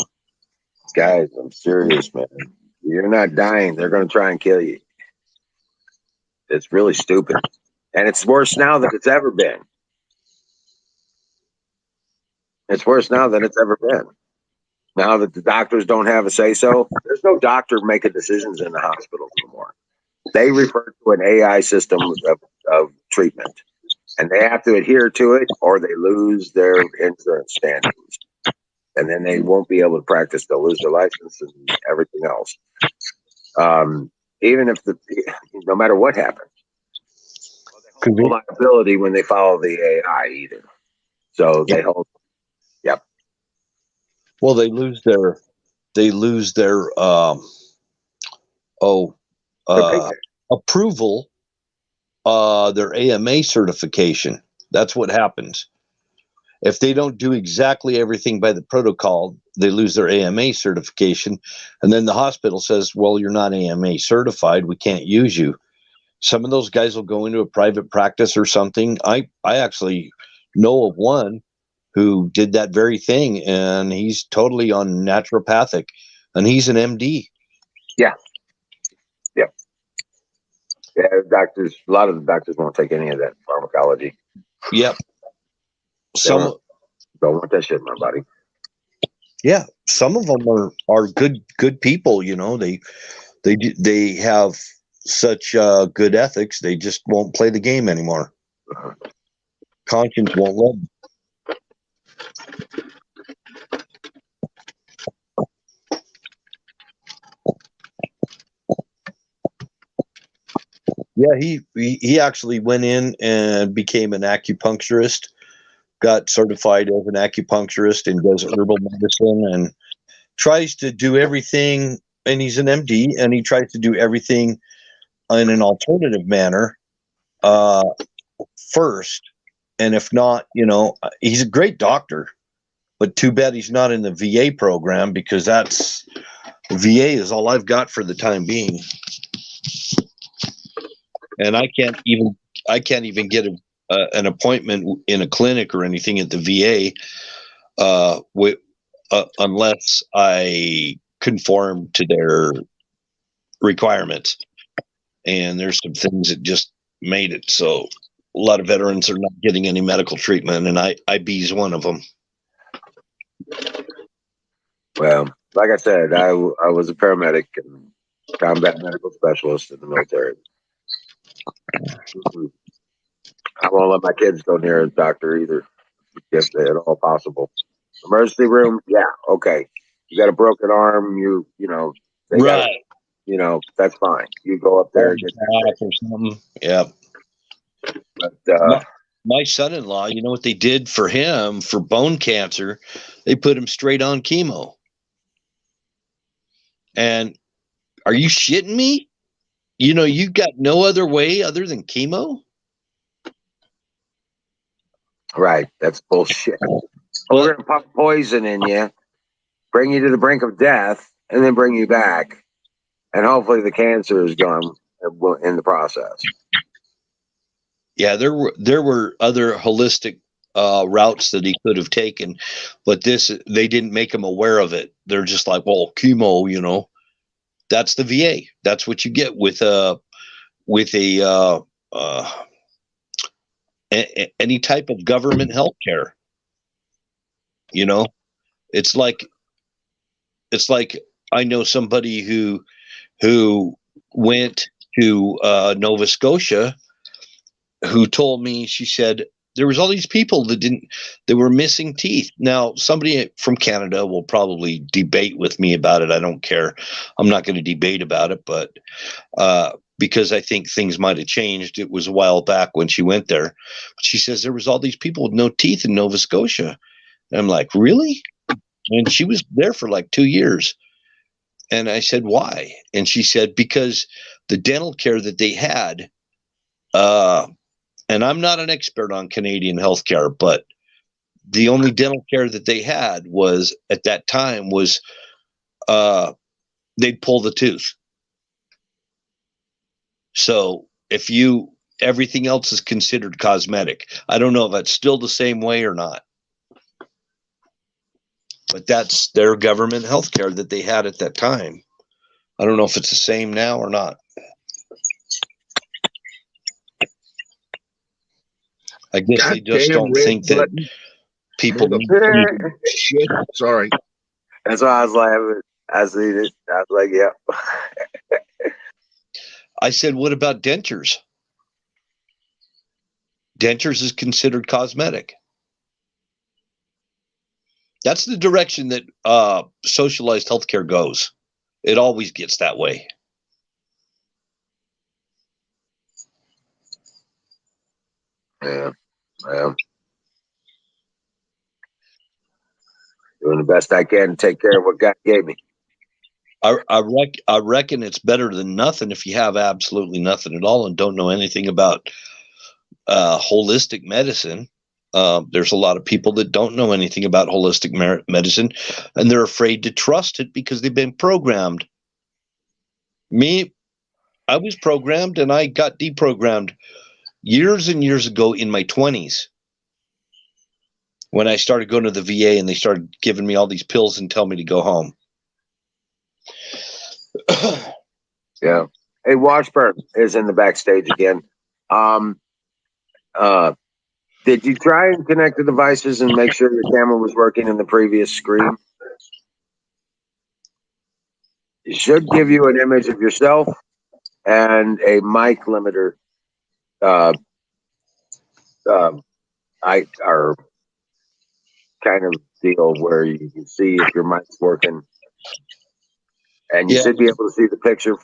guys, I'm serious, man. You're not dying. They're going to try and kill you. It's really stupid. And it's worse now than it's ever been. It's worse now than it's ever been. Now that the doctors don't have a say-so, there's no doctor making decisions in the hospital anymore. They refer to an AI system of treatment, and they have to adhere to it or they lose their insurance standings. And then they won't be able to practice. They'll lose their license and everything else. Even if no matter what happens, they hold no liability when they follow the AI either. So they hold. Yep. Well, they lose their approval, their AMA certification. That's what happens. If they don't do exactly everything by the protocol, they lose their AMA certification. And then the hospital says, well, you're not AMA certified. We can't use you. Some of those guys will go into a private practice or something. I actually know of one who did that very thing, and he's totally on naturopathic, and he's an MD. Yeah. Doctors. A lot of the doctors won't take any of that pharmacology. Yep. Don't want that shit in my body. Yeah, some of them are good people. You know, they have such good ethics. They just won't play the game anymore. Conscience won't let them. Yeah, he actually went in and became an acupuncturist, got certified as an acupuncturist, and does herbal medicine and tries to do everything. And he's an MD, and he tries to do everything in an alternative manner first. And if not, you know, he's a great doctor, but too bad he's not in the VA program, because that's VA is all I've got for the time being. And I can't even get an appointment in a clinic or anything at the VA unless I conform to their requirements. And there's some things that just made it so a lot of veterans are not getting any medical treatment, and IB is one of them. Well, like I said, I was a paramedic and combat medical specialist in the military. I won't let my kids go near a doctor either, if at all possible. Emergency room, yeah, okay. You got a broken arm, you know, they got, you know, that's fine. You go up there and get or something. Yeah. But my son-in-law, you know what they did for him for bone cancer? They put him straight on chemo. And are you shitting me? You know, you got no other way other than chemo? Right. That's bullshit. We're going to pump poison in you, bring you to the brink of death, and then bring you back. And hopefully the cancer is gone in the process. Yeah, there were other holistic routes that he could have taken, but they didn't make him aware of it. They're just like, well, chemo, you know, that's the VA. That's what you get with any type of government health care. You know, it's like I know somebody who went to Nova Scotia, who told me, she said, there was all these people that were missing teeth. Now, somebody from Canada will probably debate with me about it. I don't care. I'm not going to debate about it, but because I think things might have changed. It was a while back when she went there. But she says there was all these people with no teeth in Nova Scotia. And I'm like, really? And she was there for like 2 years. And I said, why? And she said, because the dental care that they had, and I'm not an expert on Canadian healthcare, but the only dental care that they had was at that time was they'd pull the tooth. So everything else is considered cosmetic. I don't know if that's still the same way or not, but that's their government healthcare that they had at that time. I don't know if it's the same now or not. I guess they just don't think that people need shit. Sorry. That's why I was laughing. I was like, yeah. I said, what about dentures? Dentures is considered cosmetic. That's the direction that socialized healthcare goes. It always gets that way. Yeah. Well, doing the best I can to take care of what God gave me. I reckon it's better than nothing if you have absolutely nothing at all and don't know anything about holistic medicine. There's a lot of people that don't know anything about holistic medicine, and they're afraid to trust it because they've been programmed. Me, I was programmed, and I got deprogrammed years and years ago in my 20s when I started going to the VA and they started giving me all these pills and telling me to go home. Yeah. Hey, Washburn is in the backstage again. Did you try and connect the devices and make sure your camera was working in the previous screen? It should give you an image of yourself and a mic limiter, or kind of deal where you can see if your mic's working, and you Yeah. should be able to see the picture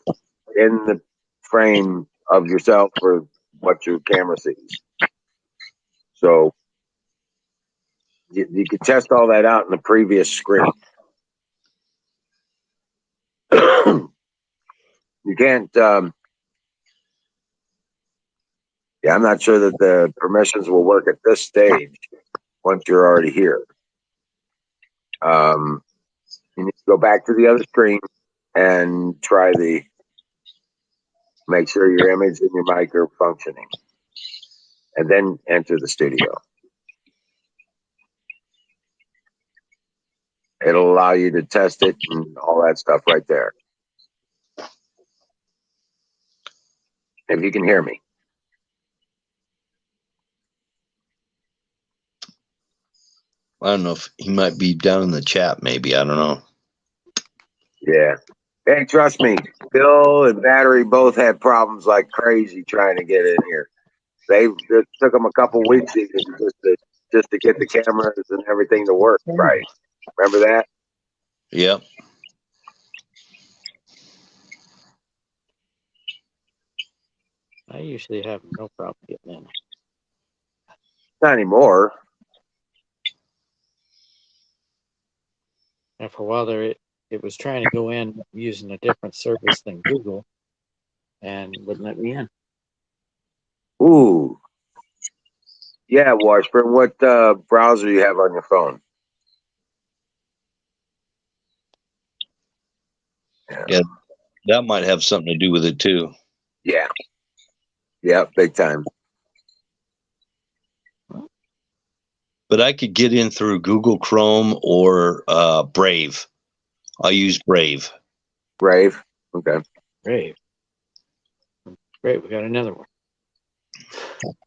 in the frame of yourself or what your camera sees. So you could test all that out in the previous screen. You can't. Yeah, I'm not sure that the permissions will work at this stage once you're already here. You need to go back to the other screen and try make sure your image and your mic are functioning, and then enter the studio. It'll allow you to test it and all that stuff right there. If you can hear me. I don't know if he might be down in the chat, maybe. I don't know. Yeah. Hey, trust me, Bill and Battery both had problems like crazy trying to get in here. It took them a couple weeks even just to get the cameras and everything to work right. Remember that? Yep. I usually have no problem getting in. Not anymore. And for a while there, it was trying to go in using a different service than Google and wouldn't let me in. Ooh. Yeah, Washburn, what browser do you have on your phone? Yeah, that might have something to do with it too. Yeah. Yeah, big time. But I could get in through Google Chrome or Brave. I use Brave. Brave. Okay. Great. Great, we got another one.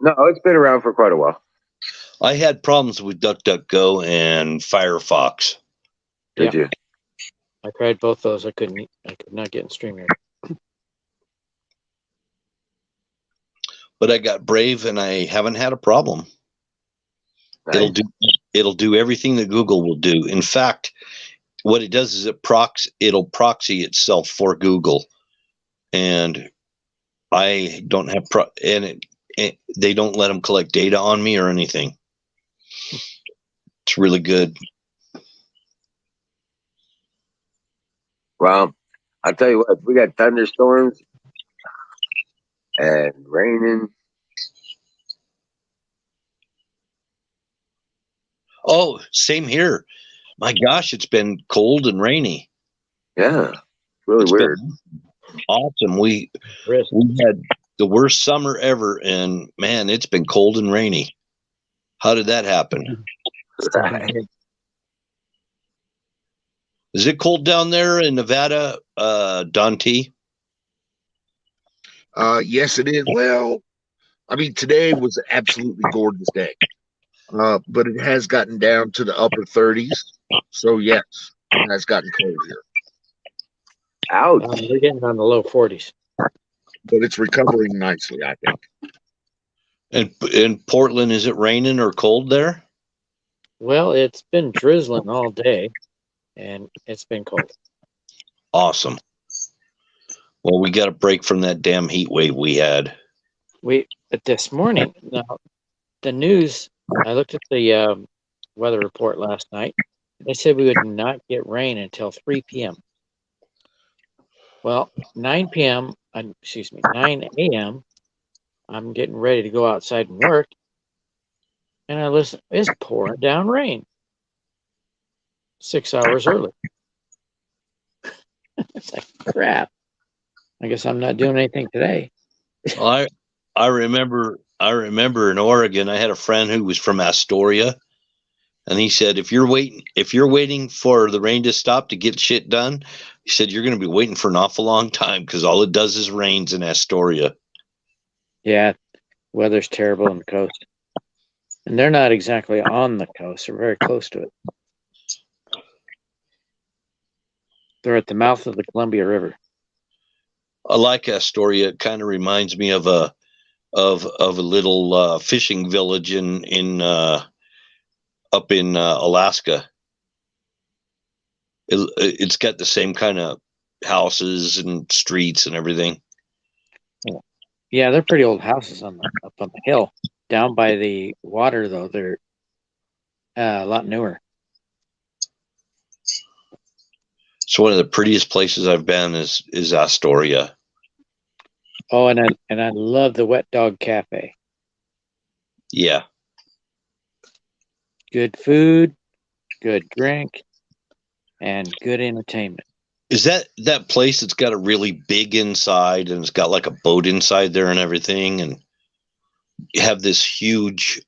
No, it's been around for quite a while. I had problems with DuckDuckGo and Firefox. Did you? I tried both those. I could not get in StreamYard. But I got Brave and I haven't had a problem. Nice. It'll do everything that Google will do. In fact, what it does is it'll proxy itself for Google, and I don't have they don't let them collect data on me or anything. It's really good. Well, I'll tell you what, we got thunderstorms and raining. Oh, same here. My gosh, it's been cold and rainy. Yeah, really weird. Awesome. We had the worst summer ever, and man, it's been cold and rainy. How did that happen? Right. Is it cold down there in Nevada, Dante? Yes, it is. Well, I mean, today was an absolutely gorgeous day, but it has gotten down to the upper 30s. So yes, it has gotten cold here, Ouch. We're getting on the low 40s. but it's recovering nicely, I think. And in Portland, is it raining or cold there? Well, it's been drizzling all day, and it's been cold. Awesome. Well, we got a break from that damn heat wave we had. This morning, now the news, I looked at the weather report last night. They said we would not get rain until 3 p.m. Well, 9 p.m., 9 a.m., I'm getting ready to go outside and work. And I listen, it's pouring down rain 6 hours early. It's like, crap. I guess I'm not doing anything today. I remember in Oregon, I had a friend who was from Astoria, and he said, if you're waiting for the rain to stop to get shit done, he said you're going to be waiting for an awful long time because all it does is rains in Astoria. Yeah, weather's terrible on the coast. And they're not exactly on the coast. They're very close to it. They're at the mouth of the Columbia River. I like Astoria. It kind of reminds me of a little fishing village up in Alaska. It's got the same kind of houses and streets and everything. Yeah, they're pretty old houses up on the hill. Down by the water, though, they're a lot newer. It's one of the prettiest places I've been is Astoria. Oh, and I love the Wet Dog Cafe. Yeah. Good food, good drink, and good entertainment. Is that place that's got a really big inside and it's got like a boat inside there and everything, and you have this huge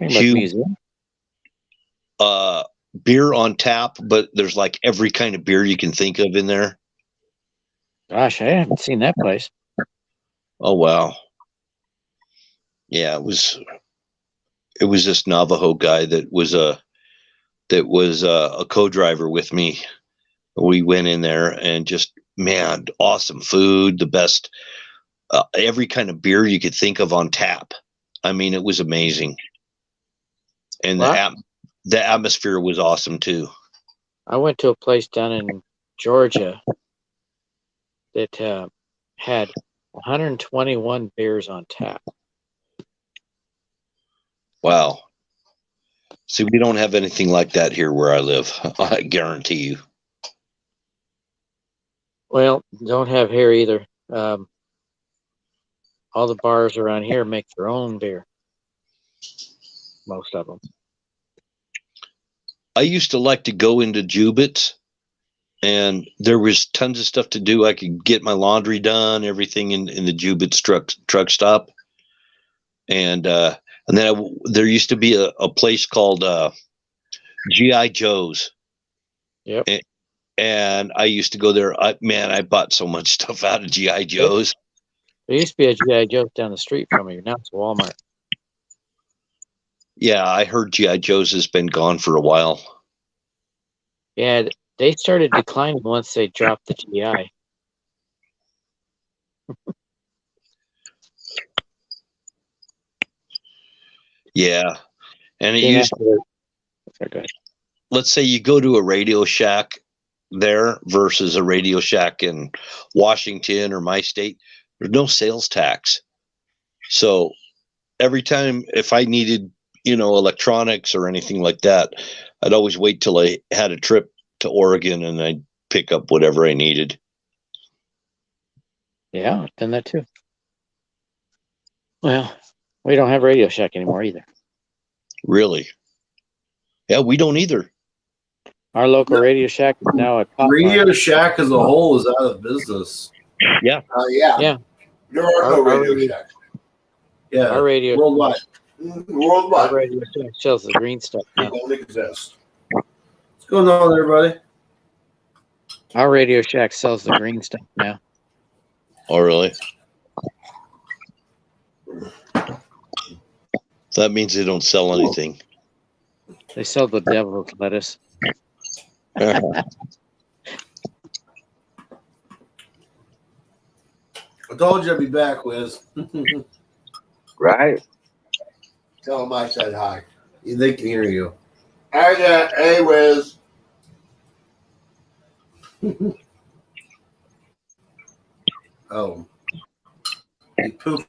Museum? beer on tap, but there's like every kind of beer you can think of in there. Gosh, I haven't seen that place. Oh wow. Yeah, it was this Navajo guy that was a co-driver with me. We went in there and just, man, awesome food, the best, every kind of beer you could think of on tap. I mean, it was amazing. And the atmosphere was awesome too. I went to a place down in Georgia that had 121 beers on tap. Wow. See, we don't have anything like that here where I live. I guarantee you. Well, don't have here either. All the bars around here make their own beer. Most of them. I used to like to go into Jubit's, and there was tons of stuff to do. I could get my laundry done, everything in the Jubit's truck stop. And then there used to be a place called G.I. Joe's. Yep. And I used to go there. I bought so much stuff out of G.I. Joe's. There used to be a G.I. Joe down the street from me. Now it's Walmart. Yeah, I heard G.I. Joe's has been gone for a while. Yeah, they started declining once they dropped the GI. Yeah. And it used to, let's say you go to a Radio Shack there versus a Radio Shack in Washington or my state, there's no sales tax. So every time if I needed, electronics or anything like that, I'd always wait till I had a trip to Oregon and I'd pick up whatever I needed. Yeah, I've done that too. Well, we don't have Radio Shack anymore either. Really? Yeah, we don't either. Our local Radio Shack is now a Pop Radio Mart. Shack as a whole is out of business. Yeah. Yeah. There are no Our Radio Shacks. Yeah. Our radio Worldwide. Our Worldwide. Radio Shack sells the green stuff They now. don't exist. What's going on, everybody? Our Radio Shack sells the green stuff now. Oh, really? That means they don't sell anything. They sell the devil's lettuce. I told you I'd be back, Wiz. Right? Tell them I said hi. They can hear you. Hey, Wiz. Oh. He pooped.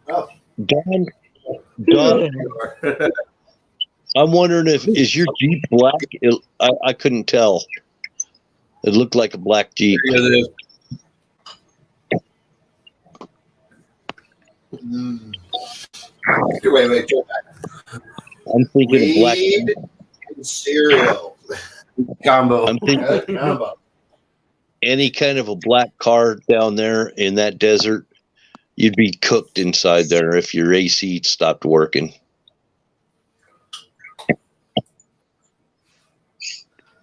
Well, Don, I'm wondering is your Jeep black? I couldn't tell. It looked like a black Jeep. Here it is. Wait. I'm thinking of black. Weed and cereal Combo. I'm thinking Good combo. any kind of a black car down there in that desert, you'd be cooked inside there if your AC stopped working.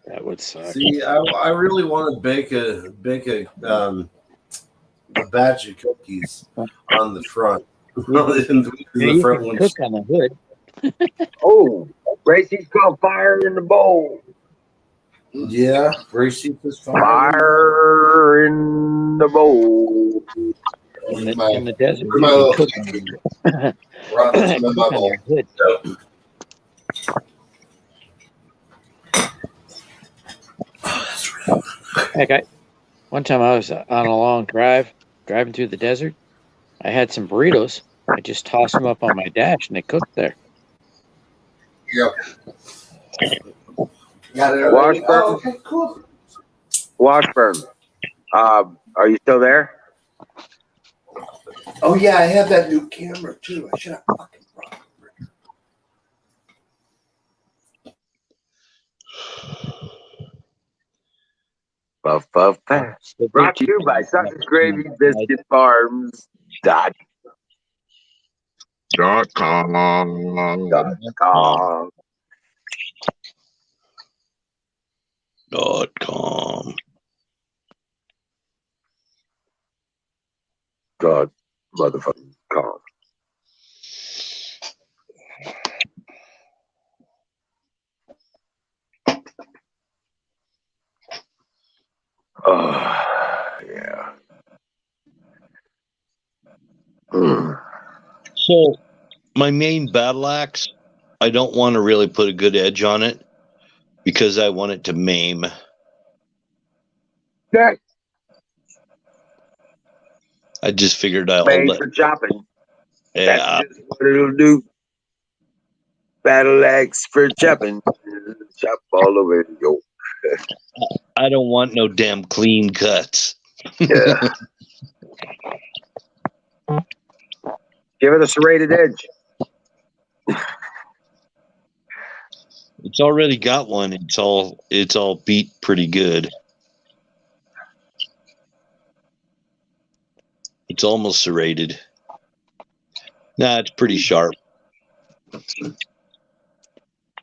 That would suck. See, I really want to bake a batch of cookies on the front. in Yeah, the you front can one. cook on the hood. Oh, Gracie's called fire in the bowl. Yeah, Gracie is fine. Fire in the bowl. In the desert, Where's my you little can cook cookie? on, Brought you some in cook my on bowl. your hood. Heck, one time I was on a long drive, driving through the desert. I had some burritos. I just tossed them up on my dash, and they cooked there. Yep. Got it already? Washburn. Oh, okay, cool. Washburn. Are you still there? Oh yeah, I have that new camera too. I should have fucking brought it. Puff, puff, pass. Brought to you by Sausage Gravy Biscuit Farms. .com. .com. .com. God, motherfucking com. Oh, yeah. So, my main battle axe, I don't want to really put a good edge on it because I want it to maim. Okay. I just figured I'll Made let. for chopping. Yeah, That's just what it'll do. Battle axe for chopping. Chop all over it. Go. I don't want no damn clean cuts. Yeah. Give it a serrated edge. It's already got one. It's all beat pretty good. It's almost serrated. Nah, it's pretty sharp.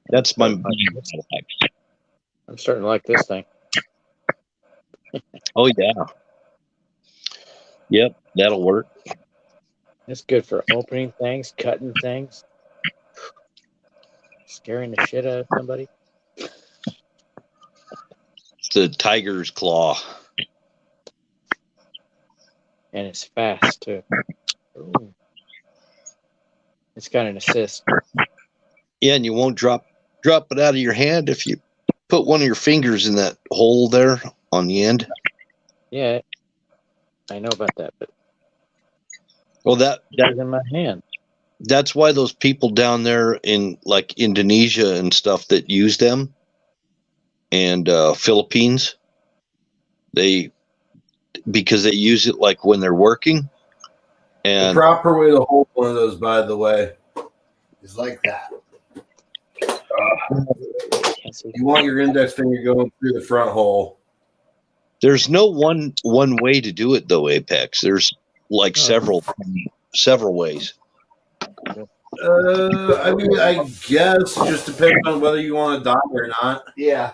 That's my main battle axe. I'm starting to like this thing. Oh yeah. Yep, that'll work. It's good for opening things, cutting things, scaring the shit out of somebody. It's the tiger's claw. And it's fast too. Ooh. It's got an assist. Yeah, and you won't drop it out of your hand if you put one of your fingers in that hole there on the end. Yeah, I know about that, but Well, that it's in my hand. that's why those people down there in like Indonesia and stuff that use them, and Philippines, because they use it like when they're working. The And proper way to hold one of those, by the way, It's like that. Can't see. you want your index finger going through the front hole. there's no one way to do it though, Apex. There's like several ways. I mean, I guess it just depends on whether you want to die or not. Yeah.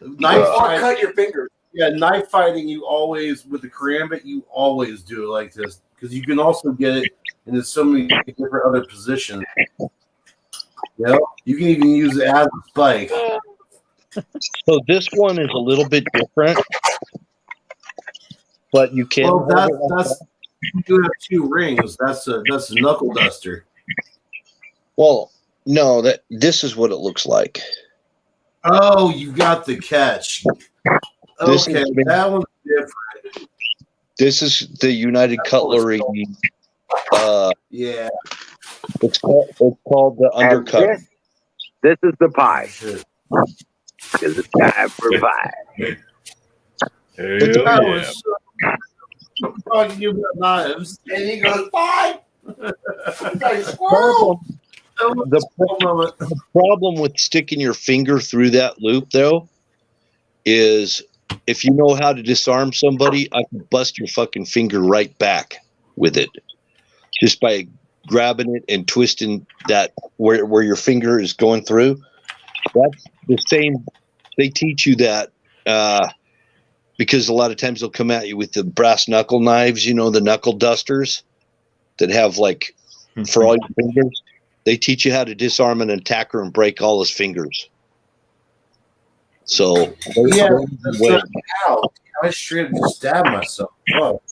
Knife Or fighting, cut your fingers. knife fighting, you always, with the karambit, you always do it like this. Because you can also get it into so many different other positions. You can even use it as a spike. So this one is a little bit different, but you can. Well, that's you do have two rings. That's a knuckle duster. Well, no, this is what it looks like. Oh, you got the catch. This Okay, is- that one's different. This is the United Cutlery. Yeah. It's called the And undercut. this is the pie. Because it's time for pie. That was so talking to you about knives. And he goes, fine. Like, squirrel. The problem with sticking your finger through that loop, though, is if you know how to disarm somebody, I can bust your fucking finger right back with it just by grabbing it and twisting that where your finger is going through. That's the same. They teach you that because a lot of times they'll come at you with the brass knuckle knives, you know, the knuckle dusters that have like for all your fingers. They teach you how to disarm an attacker and break all his fingers. So that's not how. I straight up just stabbed myself. Fuck.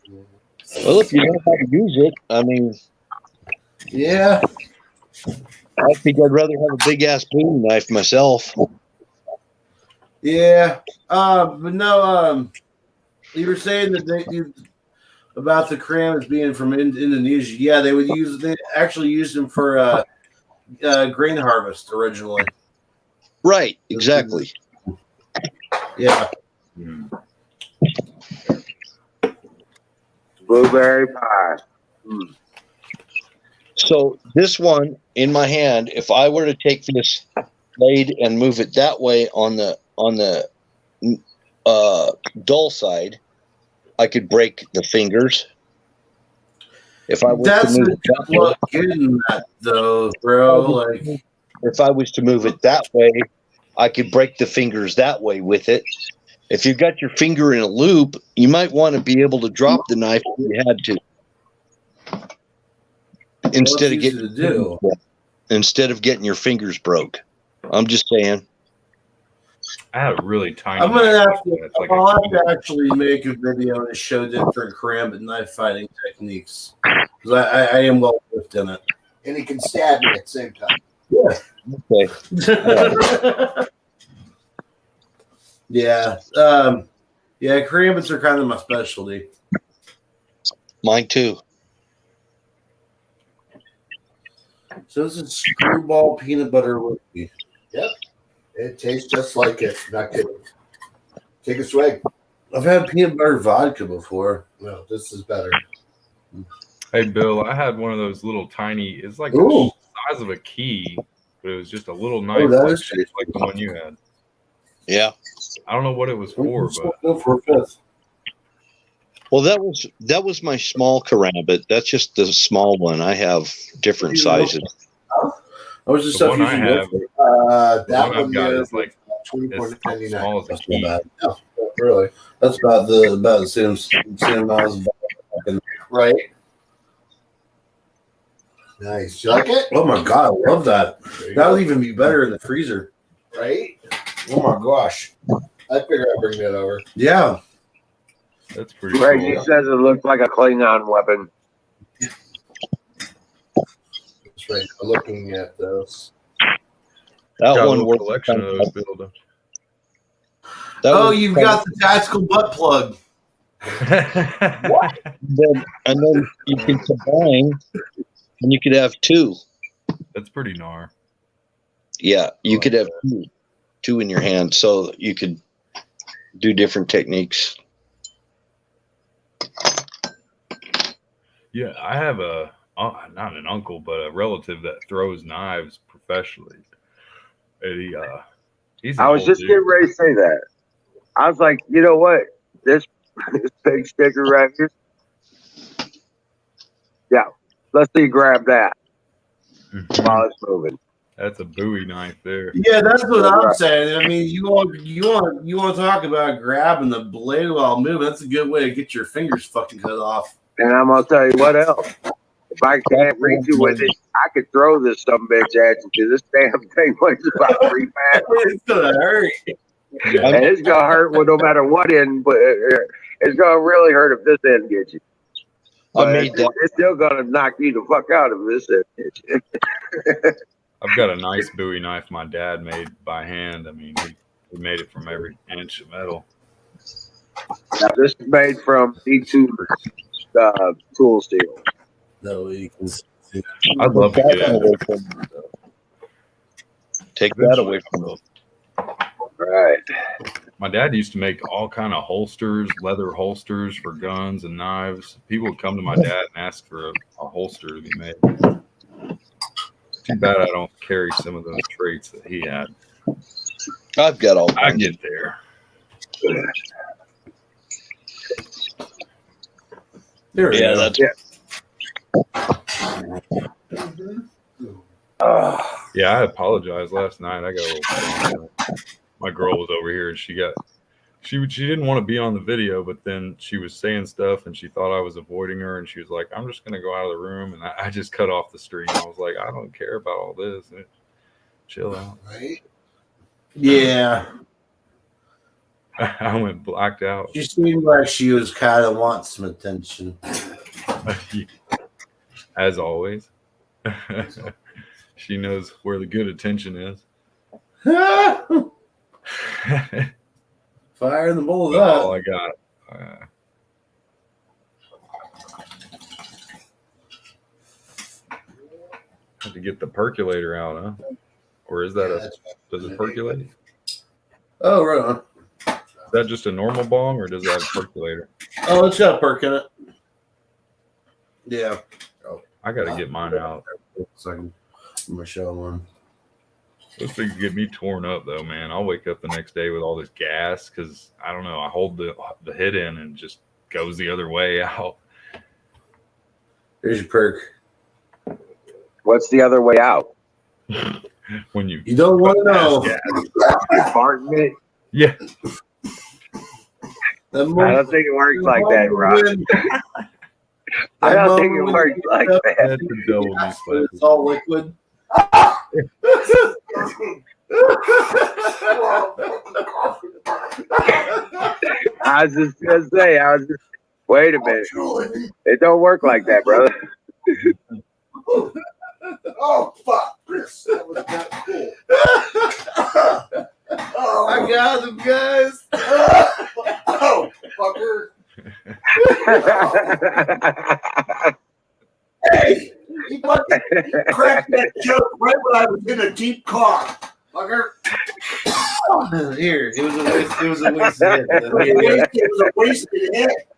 Well, if you know how to use it, I mean, yeah. I think I'd rather have a big ass bowie knife myself. Yeah. But no. You were saying that about the crayons being from Indonesia. Yeah, they actually used them for grain harvest originally. Right. Exactly. Yeah. Blueberry pie. So this one in my hand, if I were to take this blade and move it that way on the dull side, I could break the fingers. If I was to move it that way, getting that though, bro. If I was to move it that way, I could break the fingers that way with it. If you got your finger in a loop, you might want to be able to drop the knife if you had to. Instead of getting your fingers broke. I'm just saying. I have a really tiny. I'm gonna have to. I'll have to actually make a video and show different karambit knife fighting techniques because I am well versed in it. And he can stab me at the same time. Yeah. Okay. Yeah. Yeah. Karambits are kind of my specialty. Mine too. So this is screwball peanut butter whiskey. Yep. It tastes just like it. Not kidding. Take a swig. I've had peanut butter vodka before. No, this is better. Hey, Bill, I had one of those little tiny, it's like the size of a key, but it was just a little knife like the one you had. Yeah. I don't know what it was for, but go for a fifth. Well, that was my small karambit. That's just the small one. I have different sizes. I was just the one I have. That one one I've got is like $24.99. as small as a key. No, not really. That's about the same amount as right. Nice. You like it? Oh my god, I love that. That would even be better in the freezer. Right? Oh my gosh. I figure I'd bring that over. Yeah. That's pretty Greg, cool. he says it looks like a Klingon weapon. That's right. I'm looking at those. That Got a one little works. collection of those, Bill. Oh, you've got the tactical butt plug. What? And then you can combine, and you could have two. That's pretty gnar. Yeah, you could have two in your hand, so you could do different techniques. Yeah, I have not an uncle, but a relative that throws knives professionally. And he's I was just getting ready to say that. I was like, you know what? This big sticker right here. Yeah, let's see. Grab that while it's moving. That's a Bowie knife there. Yeah, that's what I'm saying. I mean, you want to talk about grabbing the blade while moving? That's a good way to get your fingers fucking cut off. And I'm gonna tell you what else. If I can't reach you with it, I could throw this sumbitch at you. This damn thing weighs about 3 pounds. It's gonna hurt. And it's gonna hurt no matter what end, but it's gonna really hurt if this end gets you. But it's still gonna knock you the fuck out if this end gets you. I've got a nice Bowie knife my dad made by hand. I mean, he made it from every inch of metal. Now, this is made from E2 tool steel. No, you can see. I'd love to get it. Take that away from them. Right. My dad used to make all kind of holsters, leather holsters for guns and knives. People would come to my dad and ask for a holster to be made. too bad I don't carry some of those traits that he had. I've got all. I get there. There we Yeah, go. that's Yeah, I apologized last night. I got a little. My girl was over here, and she didn't want to be on the video, but then she was saying stuff, and she thought I was avoiding her, and she was like, "I'm just gonna go out of the room," and I just cut off the stream. I was like, "I don't care about all this. Chill out." Right? Yeah. I went blacked out. She seemed like she was kind of wanting some attention. As always. She knows where the good attention is. Fire in the bowl of That's that. all I got. Have to get the percolator out, huh? Or is that does it percolate? Oh, right on. Is that just a normal bong, or does that have a percolator? Oh, it's got a perk in it. Yeah. I got to get mine out. Second. I'm going to show one. Those things get me torn up, though, man. I'll wake up the next day with all this gas because, I don't know, I hold the hit in and just goes the other way out. Here's your perk. What's the other way out? When You don't want to know. You're farting it? Yeah. I don't think it works like that, Rob. I don't think it works like that. That's a double knee slap. It's all liquid. I was just going to say, wait a minute. It don't work like that, brother. Oh, fuck, Chris. That was not cool. Oh, I got them, guys. oh, fucker. Hey, he fucking cracked that joke right when I was in a deep car. Fucker. Here, it was a waste. It was a wasted hit. It was a wasted hit.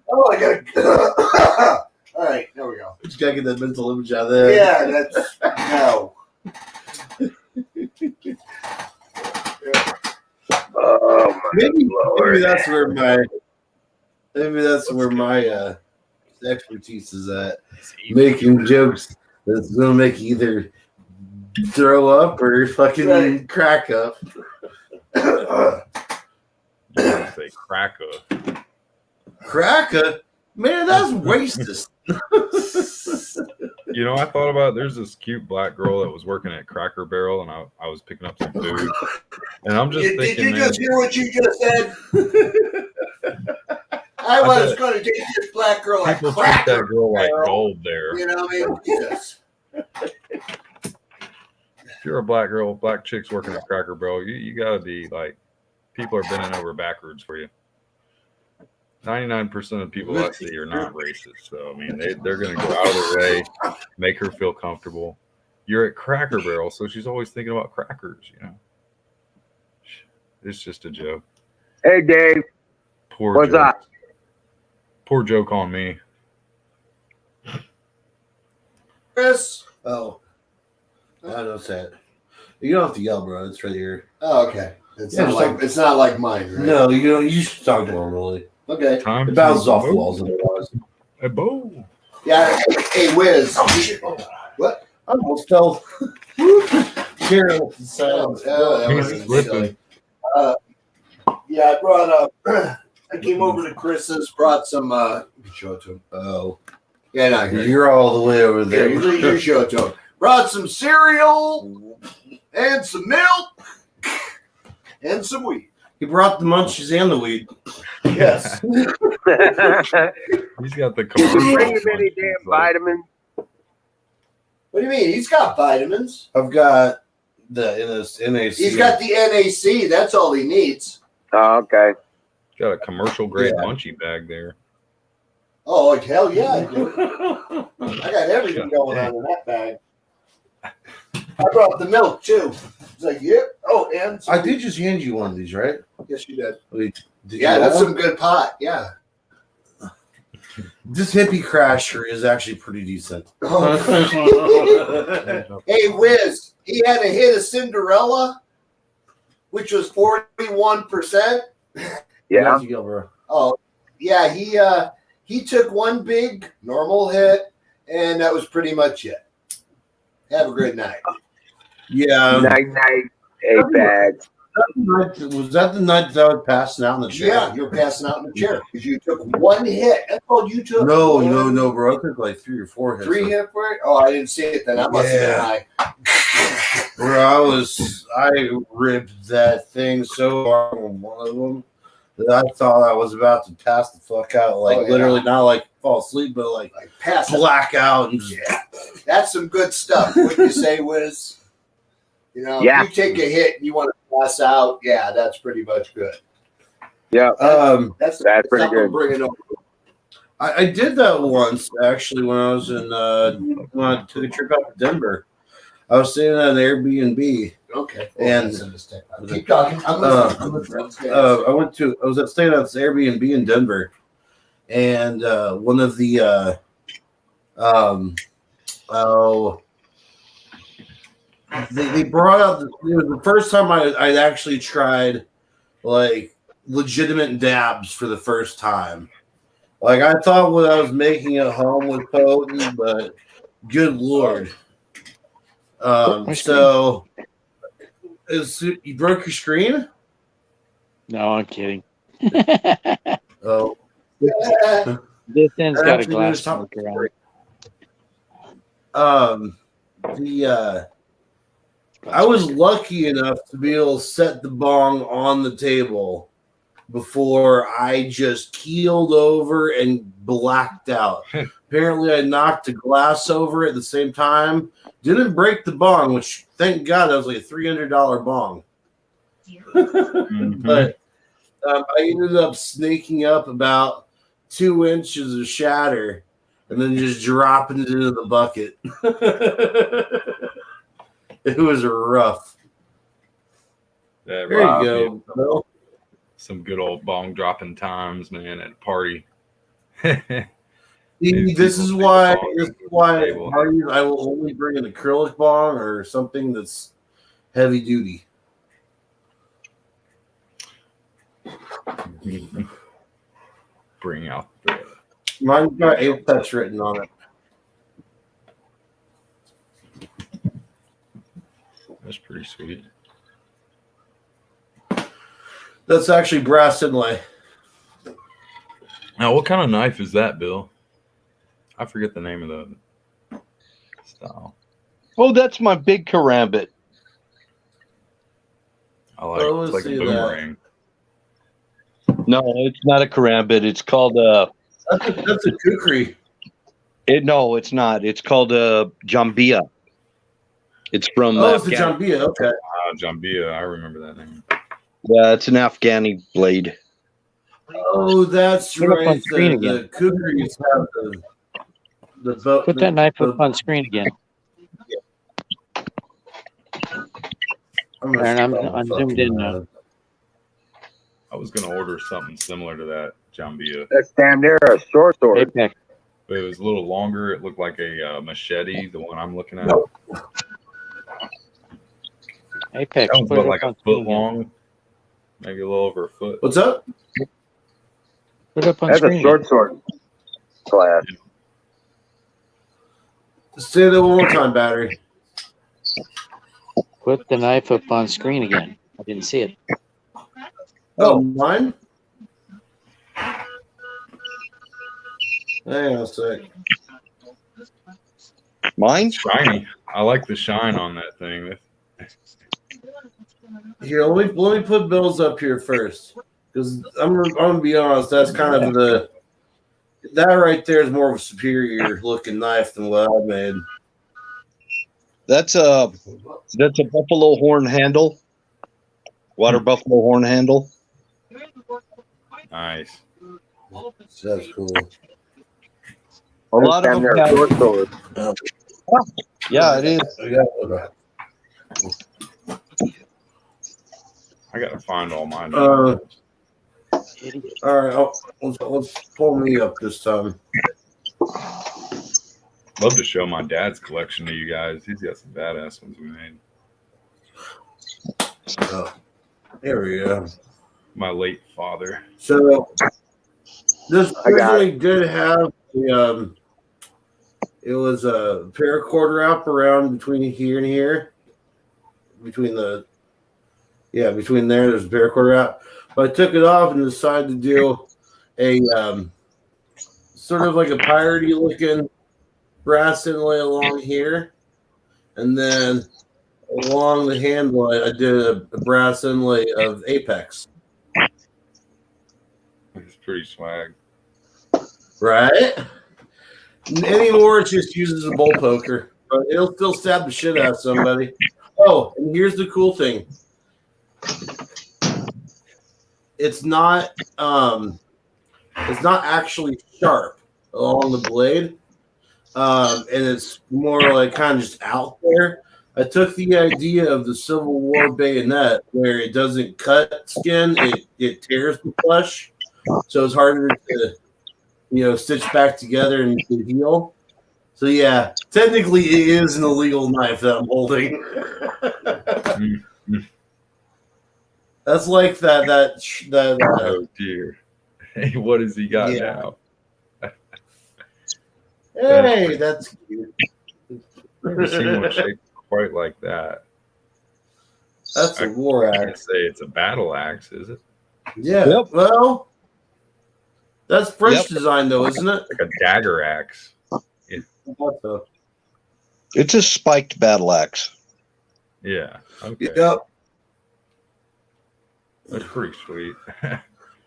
Oh, I gotta. All right, there we go. Just gotta get that mental image out of there. Yeah, that's no. Oh, my Maybe Lord. that's where my expertise is at. Making jokes that's gonna make you either throw up or fucking crack up. You gotta say cracker. Cracker? Man, that's racist. You know, I thought about there's this cute black girl that was working at Cracker Barrel, and I was picking up some food, and I'm just Did thinking, you man, just hear what you just said? I was going to date this black girl like people treat that Cracker girl like Barrel. gold there. You know what I mean? Jesus. If you're a black girl, black chick's working at Cracker Barrel, you gotta be like, people are bending over backwards for you. 99% of people I see are not racist. So, I mean, they're going to go out of their way, make her feel comfortable. You're at Cracker Barrel, so she's always thinking about crackers, you know. It's just a joke. Hey, Dave. Poor What's joke. up? Poor joke on me. Chris. Oh. I don't say it. You don't have to yell, bro. It's right here. Oh, okay. It's Yeah, not like mine, right? No, you don't. You should talk normally. Okay. Time It bounces to off the vote. walls otherwise. Hey, Bo. Yeah. Hey, Wiz. What? I almost fell. Carol sounds. He's slipping. Yeah, I brought up. I came over to Chris's, brought some. You can show it to him. Oh, Yeah, no, here. you're all the way over There, there. you show it to him. Brought some cereal and some milk and some wheat. He brought the munchies and the weed. Yes. He's got the commercial. Bring him any damn vitamins. What do you mean? He's got vitamins. I've got the NAC. He's got the NAC. That's all he needs. Oh, okay. Got a commercial grade Yeah. munchie bag there. Oh, like hell yeah, I do. I got everything going on in that bag. I brought the milk too. He's like, yep. Oh, and I did just hand you one of these, right? yes, you did. Wait, did Yeah, you that's want some good pot. Yeah. This hippie crasher is actually pretty decent. Hey, Wiz, he had a hit of Cinderella, which was 41%. Yeah. You go, bro. Oh, yeah, he took one big normal hit, and that was pretty much it. Have a good night. Yeah. Night, a bag. Was that the night that I was passing out in the chair? Yeah, you're passing out in the chair because you took one hit. That's all you took. No, bro. I took like 3 or 4 hits. 3 hit for it? Oh, I didn't see it then. That must have been high. Bro, I ripped that thing so hard on one of them that I thought I was about to pass the fuck out. Like, literally, not like fall asleep, but like pass black out. And yeah, that's some good stuff. Wouldn't you say, Wiz? You know, Yeah. if you take a hit and you want to pass out, yeah, that's pretty much good. Yeah. That's pretty good. Bringing over. I did that once actually when I was in when I took a trip out to Denver. I was staying at an Airbnb. Okay. And keep talking. I'm listening. I was staying at this Airbnb in Denver, and one of the they brought out it was the first time I'd actually tried like legitimate dabs for the first time. Like I thought what I was making at home was potent, but good lord. So you broke your screen? No, I'm kidding. Oh. This end's got a glass smoker on it. I was lucky enough to be able to set the bong on the table before I just keeled over and blacked out. Apparently, I knocked a glass over at the same time. Didn't break the bong, which thank God that was like a $300 bong. But I ended up snaking up about 2 inches of shatter and then just dropping it into the bucket. It was rough. There you go, Bill. Some good old bong dropping times, man, at a party. This is why I will only bring an acrylic bong or something that's heavy duty. Bring out the Mine's got Apex written on it. That's pretty sweet. That's actually brass inlay. Now, what kind of knife is that, Bill? I forget the name of the style. Oh, that's my big karambit. I like it's like a boomerang. No, it's not a karambit. It's called that's a kukri. No, it's not. It's called a jambia. It's from it's a jambia. Okay. Jambia. I remember that name. Yeah, it's an Afghani blade. Oh, that's right. The kukris have the boat. Put that knife up on screen again. Aaron, I'm zoomed in now. I was going to order something similar to that Jambia. That's damn near a short sword. Apex. But it was a little longer. It looked like a machete, the one I'm looking at. Apex. That was like a foot long, maybe a little over a foot. What's up? Put it up on That's screen. a short sword class. Say that one more time, battery. Put the knife up on screen again. I didn't see it. Oh, mine? Hang on a sec. Mine? Shiny. I like the shine on that thing. Here, let me put Bill's up here first, because I'm gonna be honest. That's kind of that right there is more of a superior looking knife than what I made. That's a buffalo horn handle. Water buffalo horn handle. Nice. That's cool. A lot of them have, short sword. yeah, it is. I got to find all mine. All right, let's pull me up this time. Love to show my dad's collection to you guys. He's got some badass ones we made. Oh, there we go. My late father. So this I got originally did have the it was a paracord wrap around between here and here, between there. There's a paracord wrap, but I took it off and decided to do a sort of like a piratey looking brass inlay along here, and then along the handle I did a brass inlay of Apex. It's pretty swag. Right? Anymore, it's just used as a bull poker, but it'll still stab the shit out of somebody. Oh, and here's the cool thing: it's not actually sharp along the blade, and it's more like kind of just out there. I took the idea of the Civil War bayonet, where it doesn't cut skin; it tears the flesh, so it's harder to stitch back together and to heal. So yeah, technically it is an illegal knife that I'm holding. That's like that. Oh dear. Hey, what has he got now? Hey, that's cute. Never seen one shaped quite like that. That's a war I can't axe. say it's a battle axe, is it? Yeah. Yep. Well, that's French design, though, isn't it? Like a dagger axe. It's a spiked battle axe. Yeah. Okay. Yep. That's pretty sweet.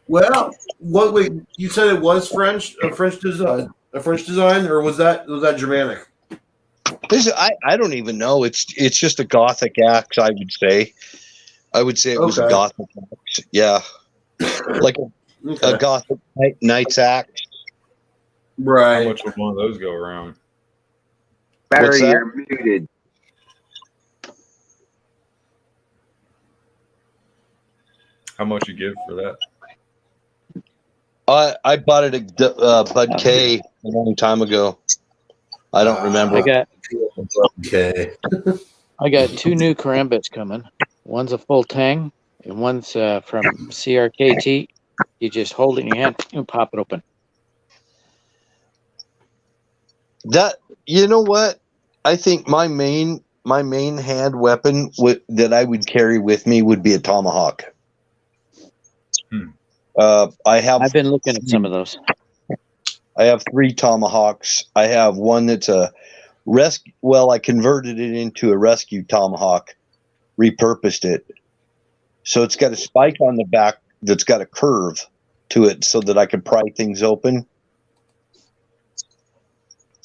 Well, wait, you said it was French, a French design, or was that Germanic? I don't even know. It's just a Gothic axe. I would say it was a Gothic axe. Yeah, like a Gothic knight's axe. Right. How much would one of those go around? Barry, that? you're muted. How much you give for that? I bought it at Bud K a long time ago. I don't remember. I got Okay. I got two new karambits coming. One's a full tang, and one's from CRKT. You just hold it in your hand and pop it open. That, you know what? I think my main hand weapon that I would carry with me would be a tomahawk. I've been looking at some of those. I have 3 tomahawks. I have one that's a rescue. Well, I converted it into a rescue tomahawk, repurposed it. So it's got a spike on the back that's got a curve to it so that I can pry things open.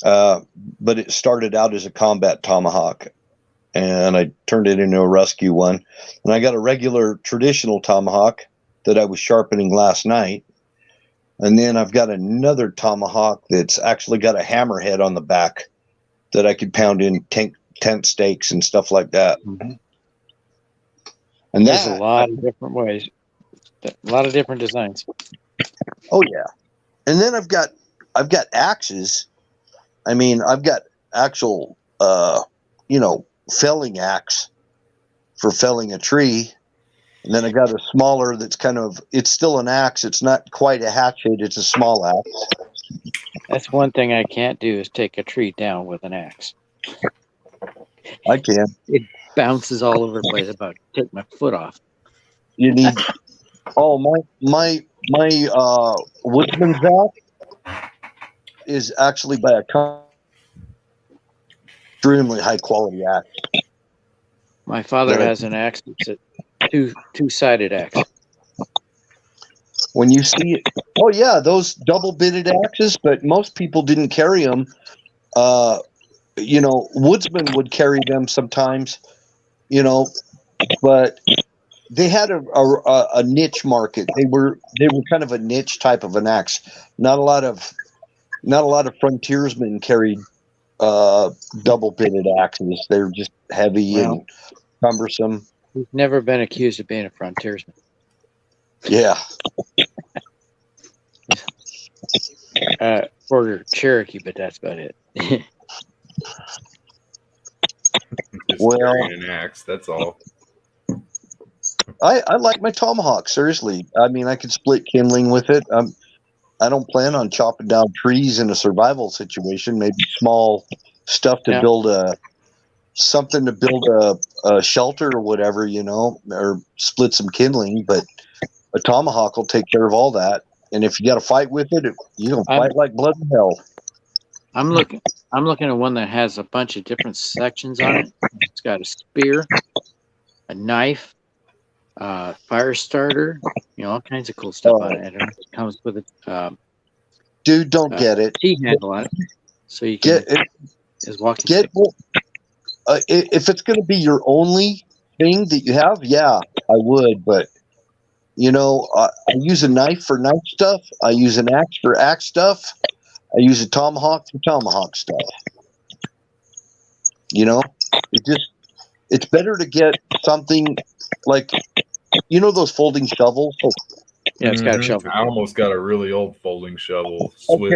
But it started out as a combat tomahawk, and I turned it into a rescue one. And I got a regular traditional tomahawk that I was sharpening last night. And then I've got another tomahawk that's actually got a hammerhead on the back that I could pound in tent stakes and stuff like that. Mm-hmm. And there's a lot of different ways, a lot of different designs. Oh yeah. And then I've got axes. I mean, I've got actual felling axe for felling a tree. And then I got a smaller that's it's still an axe. It's not quite a hatchet. It's a small axe. That's one thing I can't do is take a tree down with an axe. I can. It bounces all over the place. About to take my foot off. You need. Oh, my woodsman's axe is actually by a extremely high quality axe. My father has an axe. It's a two-sided axe. When you see it, oh yeah, those double-bitted axes, but most people didn't carry them. Woodsmen would carry them sometimes, but they had a niche market. They were kind of a niche type of an axe. Not a lot of frontiersmen carried double-bitted axes. They were just heavy and cumbersome. He's never been accused of being a frontiersman. Yeah. For Cherokee, but that's about it. just Well- carrying an axe. That's all. I like my tomahawk. Seriously, I mean, I could split kindling with it. I don't plan on chopping down trees in a survival situation. Maybe small stuff to Yeah. build something to build a shelter or whatever, or split some kindling. But a tomahawk will take care of all that. And if you got to fight with it, you don't I'm- fight like blood and hell. I'm looking at one that has a bunch of different sections on it. It's got a spear, a knife, fire starter, all kinds of cool stuff on it. And it comes with a Dude, don't get it. T-handle on it, so you can Get it. is walking Get stick. if it's going to be your only thing that you have, yeah, I would. But I use a knife for knife stuff. I use an axe for axe stuff. I use a tomahawk for tomahawk stuff. It's better to get something like those folding shovels. Yeah, it's got a Mhm. shovel. I almost got a really old folding shovel. Swiss.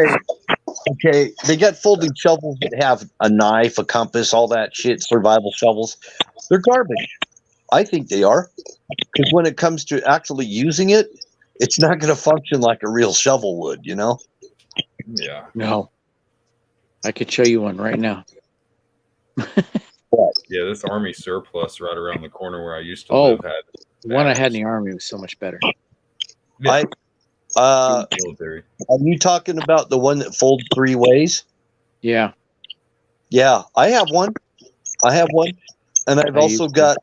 Okay, they got folding shovels that have a knife, a compass, all that shit, survival shovels. They're garbage. I think they are. Because when it comes to actually using it, it's not going to function like a real shovel would, Yeah. No, I could show you one right now. Yeah, this army surplus right around the corner where I used to Oh. live had The one I had in the army was so much better. Yeah, military. Are you talking about the one that folds 3 ways? Yeah, Yeah, I have one. And I've I also used got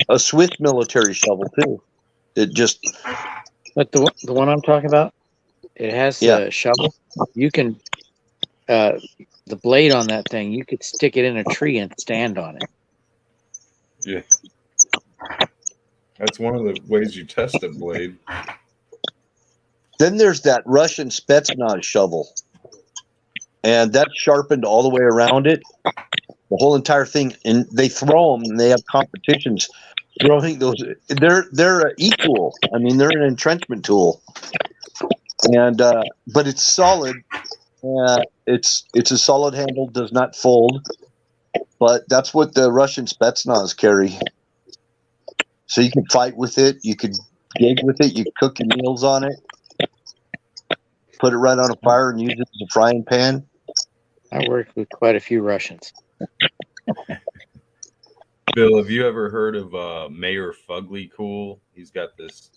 a Swiss military shovel too. It just but the one I'm talking about, it has Yeah. a shovel. You can the blade on that thing, you could stick it in a tree and stand on it. Yeah. That's one of the ways you test a blade. Then there's that Russian Spetsnaz shovel, and that's sharpened all the way around it, the whole entire thing. And they throw them, and they have competitions throwing those. They're equal. I mean, they're an entrenchment tool, and but it's solid. It's a solid handle, does not fold. But that's what the Russian Spetsnaz carry. So you can fight with it. You could dig with it. You cook your meals on it. Put it right on a fire and use it as a frying pan. I worked with quite a few Russians. Bill, have you ever heard of Mayor Fugly Cool? He's got this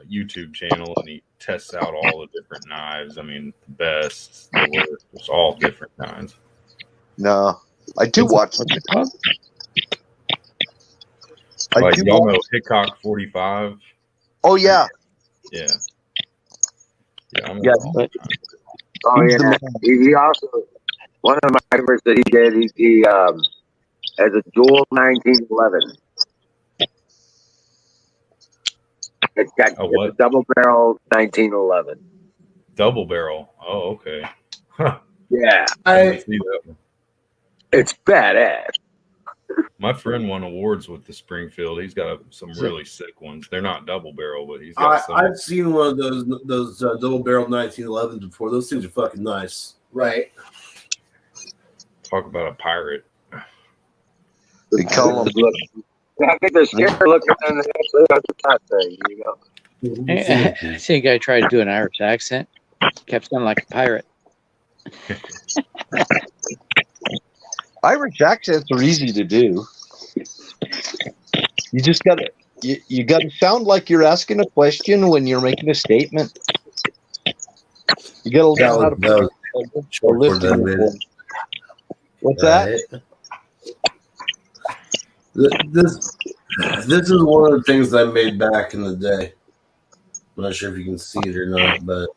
YouTube channel and he tests out all the different knives. I mean, the best, the worst, just all different kinds. No, I do watch. What's it called? Like y'all know Hickok 45? Oh yeah, Yeah. Yeah, I'm Yeah, but- Oh He's yeah. He also one of my favorites that he did. He has a dual 1911. It's got A what? a double barrel 1911. double barrel. Oh, okay. Huh. Yeah, I didn't see that one. it's badass. My friend won awards with the Springfield. He's got some really sick ones. They're not double barrel, but he's got some. I've seen one of those double barrel 1911s before. Those things are fucking nice. Right. Talk about a pirate. they call them. I think they're scared looking than they actually are the top thing, you know. I see a guy try to do an Irish accent. Kept sounding like a pirate. Irish accents are easy to do. You just gotta you gotta sound like you're asking a question when you're making a statement. You gotta learn how to That was short for lift them, your man. voice. What's that? This is one of the things I made back in the day. I'm not sure if you can see it or not, but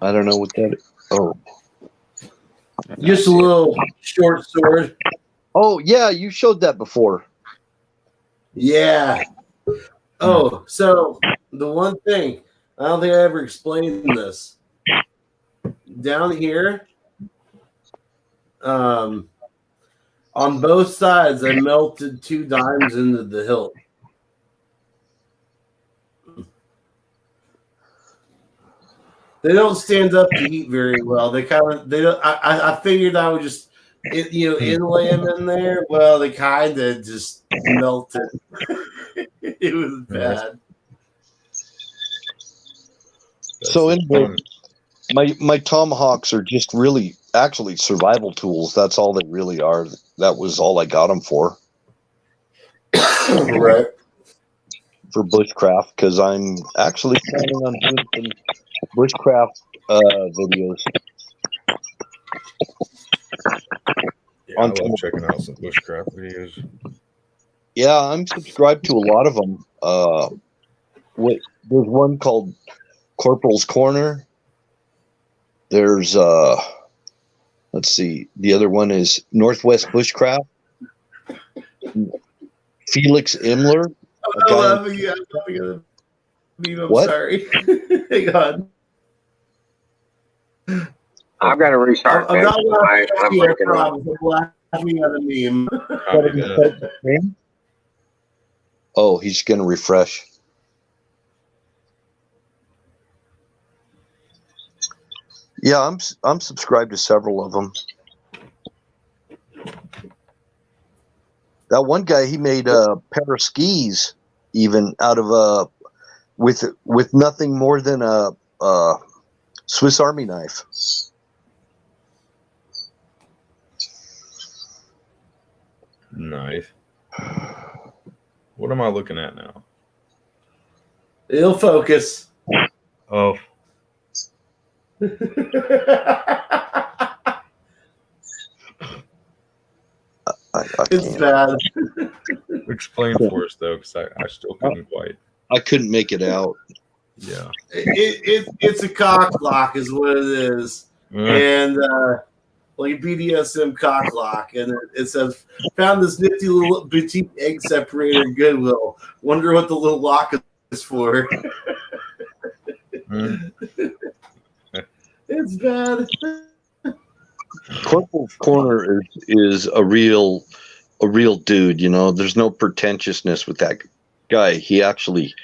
I don't know what that is. Oh. just a little short sword. Oh yeah, you showed that before. Yeah. Oh, so the one thing, I don't think I ever explained this. Down here, on both sides, I melted 2 dimes into the hilt. They don't stand up to heat very well. They don't. I figured I would just inlay them in there. Well, they kind of just melted. It was bad. So anyway, my tomahawks are just really actually survival tools. That's all they really are. That was all I got them for. Right. For bushcraft, because I'm actually planning on doing some bushcraft videos. Yeah, I love checking out some bushcraft videos. Yeah, I'm subscribed to a lot of them. There's one called Corporal's Corner. There's let's see, the other one is Northwest Bushcraft. Felix Imler. I'm What? sorry. Hang on. I've got to restart. I'm man. not laughing I'm at you, I working on it. promise. I'm laughing at a meme. Copy that. Oh, he's going to refresh. Yeah, I'm subscribed to several of them. That one guy, he made a pair of skis even out of with nothing more than a Swiss Army knife. Nice. What am I looking at now? It'll focus. Oh, It's bad. explain for us though, because I still couldn't quite. I couldn't make it out. Yeah. It's a cock lock, is what it is, and like BDSM cock lock, and it says found this nifty little boutique egg separator in Goodwill. Wonder what the little lock is for. It's bad. Corporal's Corner is a real dude. You know, there's no pretentiousness with that guy. He actually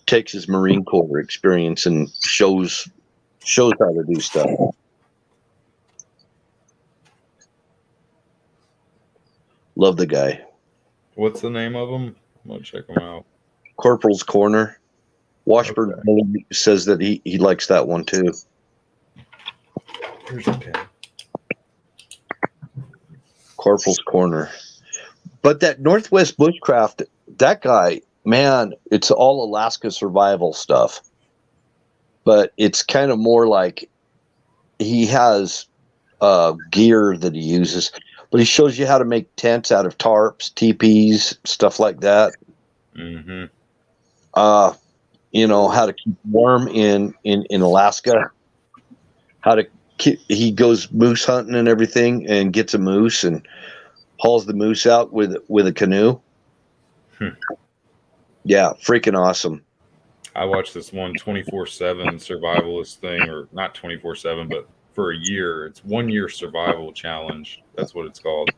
takes his Marine Corps experience and shows how to do stuff. Love the guy. What's the name of them? I'm gonna check them out. Corporal's Corner. Washburn says that he likes that one too. Here's a pen. Corporal's Corner. But that Northwest Bushcraft, that guy, man, it's all Alaska survival stuff. But it's kind of more like he has gear that he uses. But he shows you how to make tents out of tarps, teepees, stuff like that. Mm-hmm. You know, how to keep warm in Alaska. He goes moose hunting and everything and gets a moose and hauls the moose out with a canoe. Yeah, freaking awesome. I watched this one 24/7 survivalist thing, or not 24/7, but for a year. It's 1 year survival challenge. That's what it's called.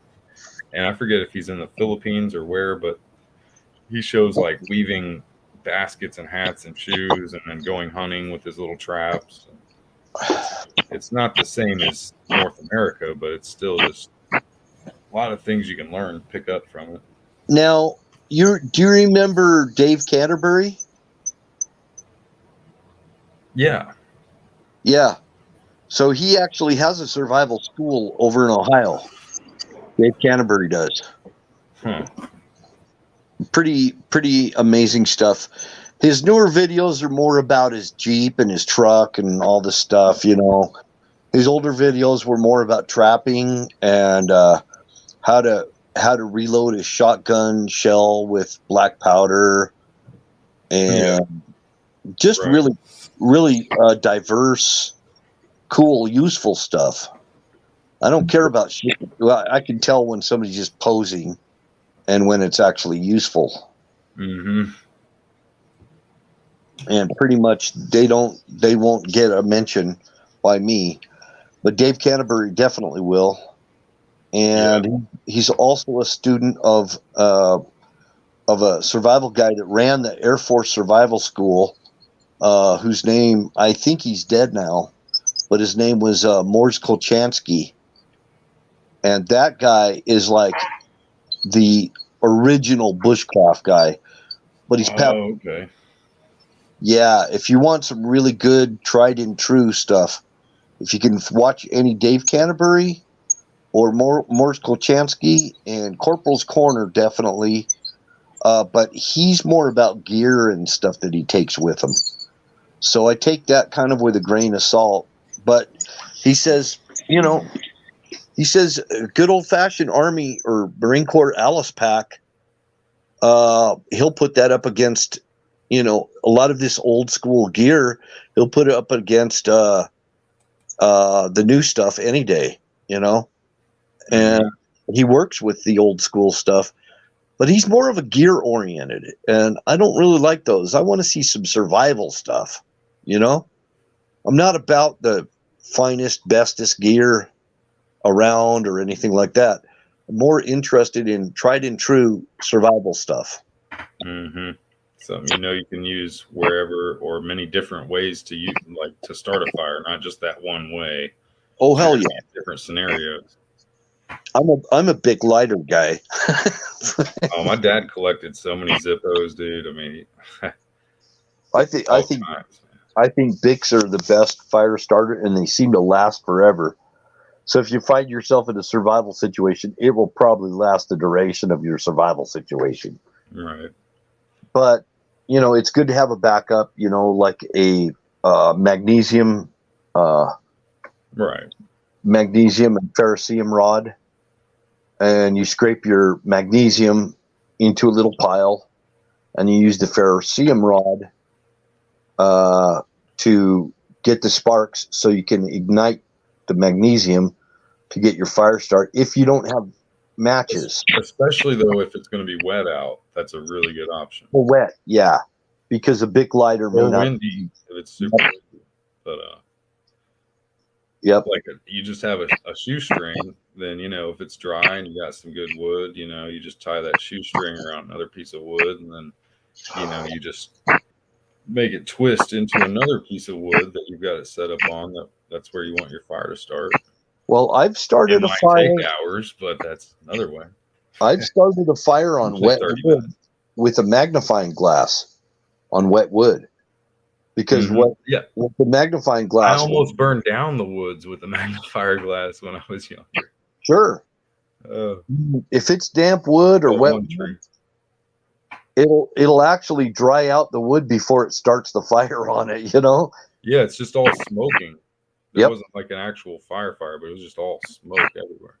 And I forget if he's in the Philippines or where, but he shows like weaving baskets and hats and shoes and then going hunting with his little traps. It's not the same as North America, but it's still just a lot of things you can learn, pick up from it. Now, do you remember Dave Canterbury? Yeah. Yeah. So he actually has a survival school over in Ohio. Dave Canterbury does. Pretty amazing stuff. His newer videos are more about his Jeep and his truck and all this stuff, you know. His older videos were more about trapping and how to reload a shotgun shell with black powder and just really diverse, cool, useful stuff. I don't care about shit. Well, I can tell when somebody's just posing and when it's actually useful. Mm-hmm. And pretty much they won't get a mention by me, but Dave Canterbury definitely will. And he's also a student of a survival guy that ran the Air Force Survival School whose name, I think he's dead now, but his name was Mors Kolchansky. And that guy is like the original bushcraft guy. But he's Oh, okay. Yeah, if you want some really good tried and true stuff, if you can watch any Dave Canterbury or Mors Kolchansky and Corporal's Corner, definitely. But he's more about gear and stuff that he takes with him. So I take that kind of with a grain of salt. But he says, good old fashioned Army or Marine Corps Alice pack. He'll put that up against, a lot of this old school gear. He'll put it up against the new stuff any day, and he works with the old school stuff, but he's more of a gear oriented, and I don't really like those. I want to see some survival stuff, I'm not about the finest, bestest gear around or anything like that. I'm more interested in tried and true survival stuff. Mm-hmm. Something you can use wherever or many different ways to use, like to start a fire, not just that one way. Oh hell yeah! Different scenarios. I'm a big lighter guy. Oh, my dad collected so many Zippos, dude. I mean, I think Bics are the best fire starter, and they seem to last forever. So if you find yourself in a survival situation, it will probably last the duration of your survival situation. Right. But, it's good to have a backup, like a magnesium magnesium and ferrocerium rod. And you scrape your magnesium into a little pile, and you use the ferrocerium rod to get the sparks so you can ignite the magnesium to get your fire start if you don't have matches. Especially though if it's going to be wet out, that's a really good option. Well, wet, yeah, because a big lighter may not windy if it's super windy. But yep, like you just have a shoestring. Then if it's dry and you got some good wood, you just tie that shoestring around another piece of wood, and then you just make it twist into another piece of wood that you've got it set up on. That's where you want your fire to start. Well, I've started a fire. Take hours, but that's another way. I've started a fire on wet wood with a magnifying glass on wet wood, because with the magnifying glass, I almost burned down the woods with a magnifier glass when I was younger. Sure. If it's damp wood or wet wood, it'll actually dry out the wood before it starts the fire on it. Yeah, it's just all smoking. It wasn't like an actual fire, but it was just all smoke everywhere.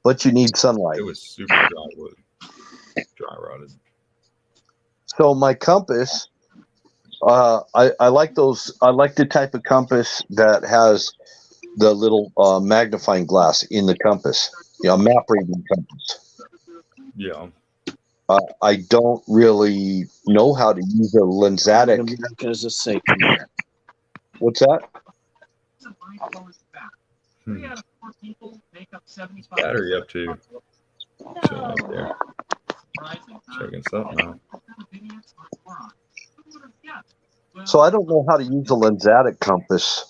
But you need sunlight. It was super dry wood, dry rotted. So my compass, I like those. I like the type of compass that has the little magnifying glass in the compass. Map reading compass. Yeah. I don't really know how to use a lensatic. Because it's safe. What's that? Battery up to chilling up there. Checking something out. So I don't know how to use a lensatic compass,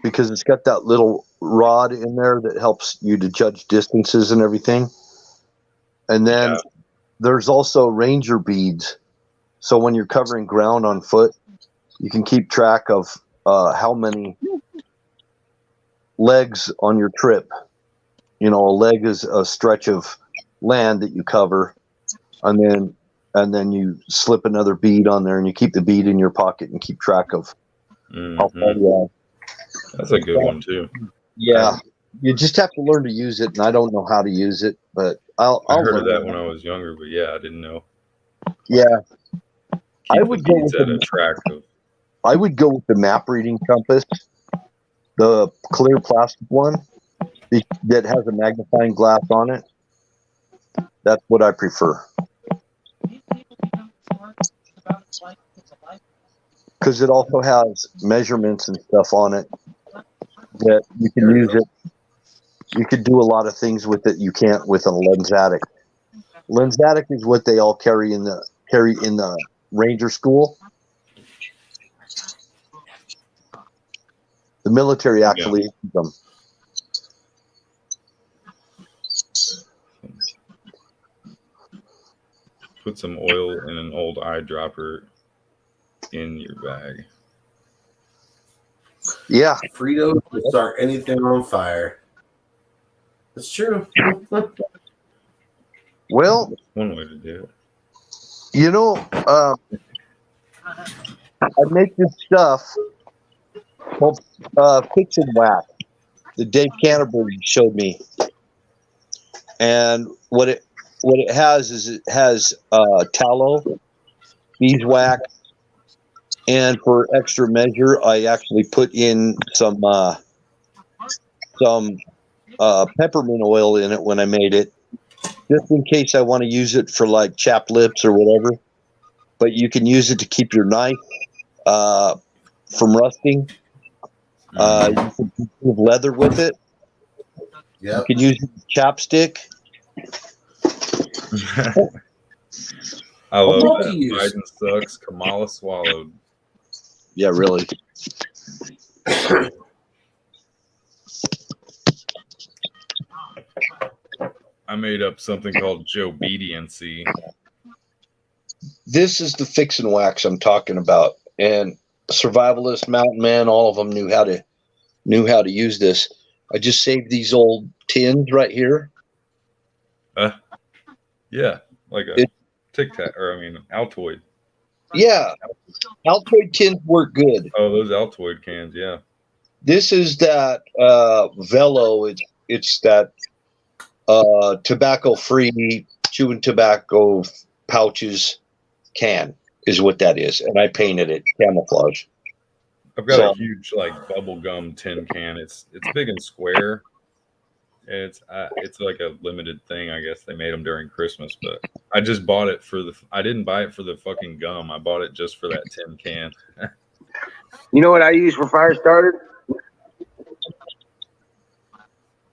because it's got that little rod in there that helps you to judge distances and everything. And then there's also ranger beads. So when you're covering ground on foot, you can keep track of how many legs on your trip. A leg is a stretch of land that you cover, and then you slip another bead on there, and you keep the bead in your pocket and keep track of how far you are. That's a good one too. Yeah, you just have to learn to use it, and I don't know how to use it, but I heard of that when I was younger, but I didn't know. Yeah, I would go with the map reading compass, the clear plastic one that has a magnifying glass on it. That's what I prefer. Because it also has measurements and stuff on it that you can use it. You could do a lot of things with it you can't with a lensatic. Lensatic is what they all carry in the Ranger school. The military actually issued them. Put some oil in an old eyedropper in your bag. Yeah. Fritos will start anything on fire. That's true. Well, That's one way to do it. you know, I make this stuff called Fix and Wax that Dave Canterbury showed me. And what it has is it has tallow, beeswax, and for extra measure, I actually put in some peppermint oil in it when I made it, just in case I want to use it for like chapped lips or whatever. But you can use it to keep your knife from rusting. You can remove leather with it. Yep. You can use it as chapstick. I love that. Multi-use. Biden sucks. Kamala swallowed. Yeah, really. I made up something called Jobediency. This is the Fix and Wax I'm talking about. And Survivalist, Mountain Man, all of them knew how to use this. I just saved these old tins right here. Yeah, like a Tic Tac, or I mean, Altoid. Yeah, Altoid tins work good. Oh, those Altoid cans, yeah. This is that Velo. It's that tobacco-free chewing tobacco pouches can is what that is, and I painted it camouflage. I've got a huge like bubble gum tin can. It's big and square. It's like a limited thing, I guess. They made them during Christmas, but I just bought it for I didn't buy it for the fucking gum. I bought it just for that tin can. You know what I use for fire starter?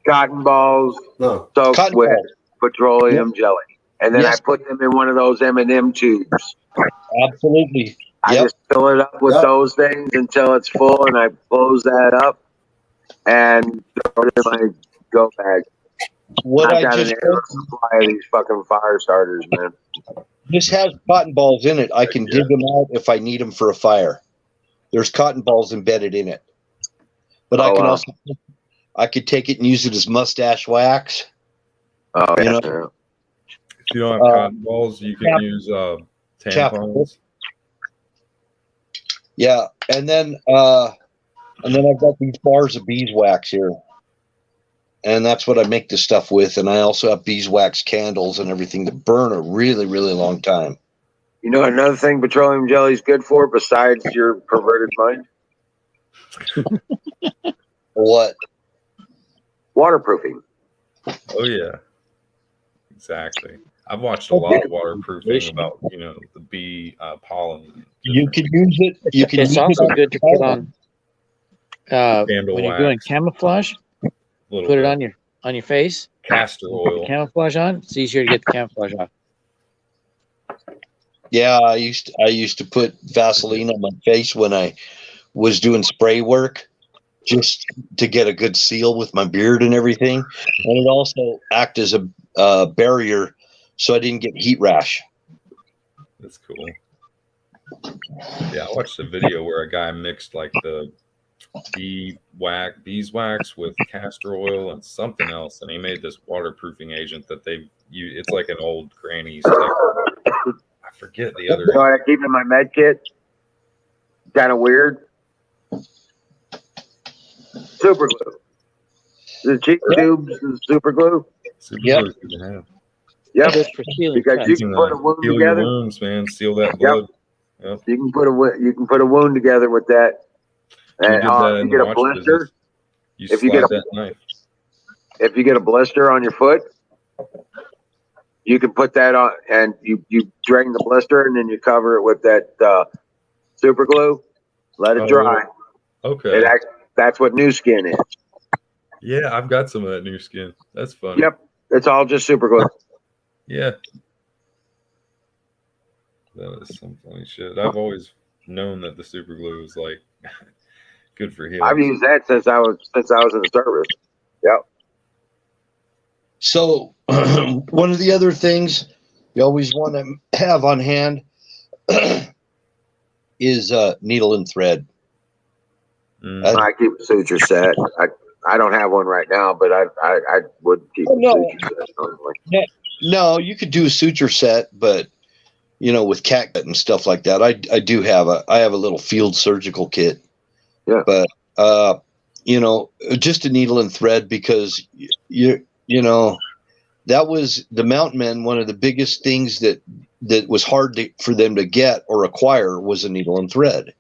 Cotton balls soaked with petroleum jelly, and then I put them in one of those M&M tubes. Absolutely. I just fill it up with those things until it's full, and I close that up and throw it in my go bag. I've got an endless supply of these fucking fire starters, man. This has cotton balls in it. I can dig them out if I need them for a fire. There's cotton balls embedded in it. But I can also, I could take it and use it as mustache wax. Oh, you know? If you don't have cotton balls, you can use tampons. Yeah, and then I've got these bars of beeswax here, and that's what I make this stuff with. And I also have beeswax candles and everything that burn a really, really long time. You know another thing petroleum jelly is good for besides your perverted mind? What? Waterproofing. Oh yeah, exactly. I've watched a lot of waterproofing about the bee pollen. You can use it. You can. It's also good to put on candle when you're wax. doing camouflage. Put it on your face. Castor oil. Put the camouflage on. It's easier to get the camouflage off. Yeah, I used to put Vaseline on my face when I was doing spray work, just to get a good seal with my beard and everything, and it also acted as a barrier, so I didn't get heat rash. That's cool. Yeah, I watched a video where a guy mixed like the beeswax with castor oil and something else, and he made this waterproofing agent that it's like an old granny's type. I forget the other. So I keep in my med kit. Kind of weird. Super glue. The cheap tubes is super glue. Super glue is good to have. Yep. Good for sealing Because cuts. you can put a wound Heal together. your wounds, man. Seal that blood. Yep. You can put a wound together with that. And you get a blister. If you get that knife. If you get a blister on your foot, you can put that on, and you drain the blister, and then you cover it with that super glue. Let it dry. Okay. That's what new skin is. Yeah, I've got some of that new skin. That's funny. Yep. It's all just super glue. Yeah. That is some funny shit. I've always known that the super glue is like good for I've healing. used that since I was in the service. Yep. So one of the other things you always want to have on hand is needle and thread. Mm. I keep a suture set. I don't have one right now, but I would keep a suture set normally. No, you could do a suture set, but with cat cut and stuff like that, I do have a little field surgical kit. Yeah. But just a needle and thread, because that was the mountain men. One of the biggest things that was hard for them to get or acquire was a needle and thread.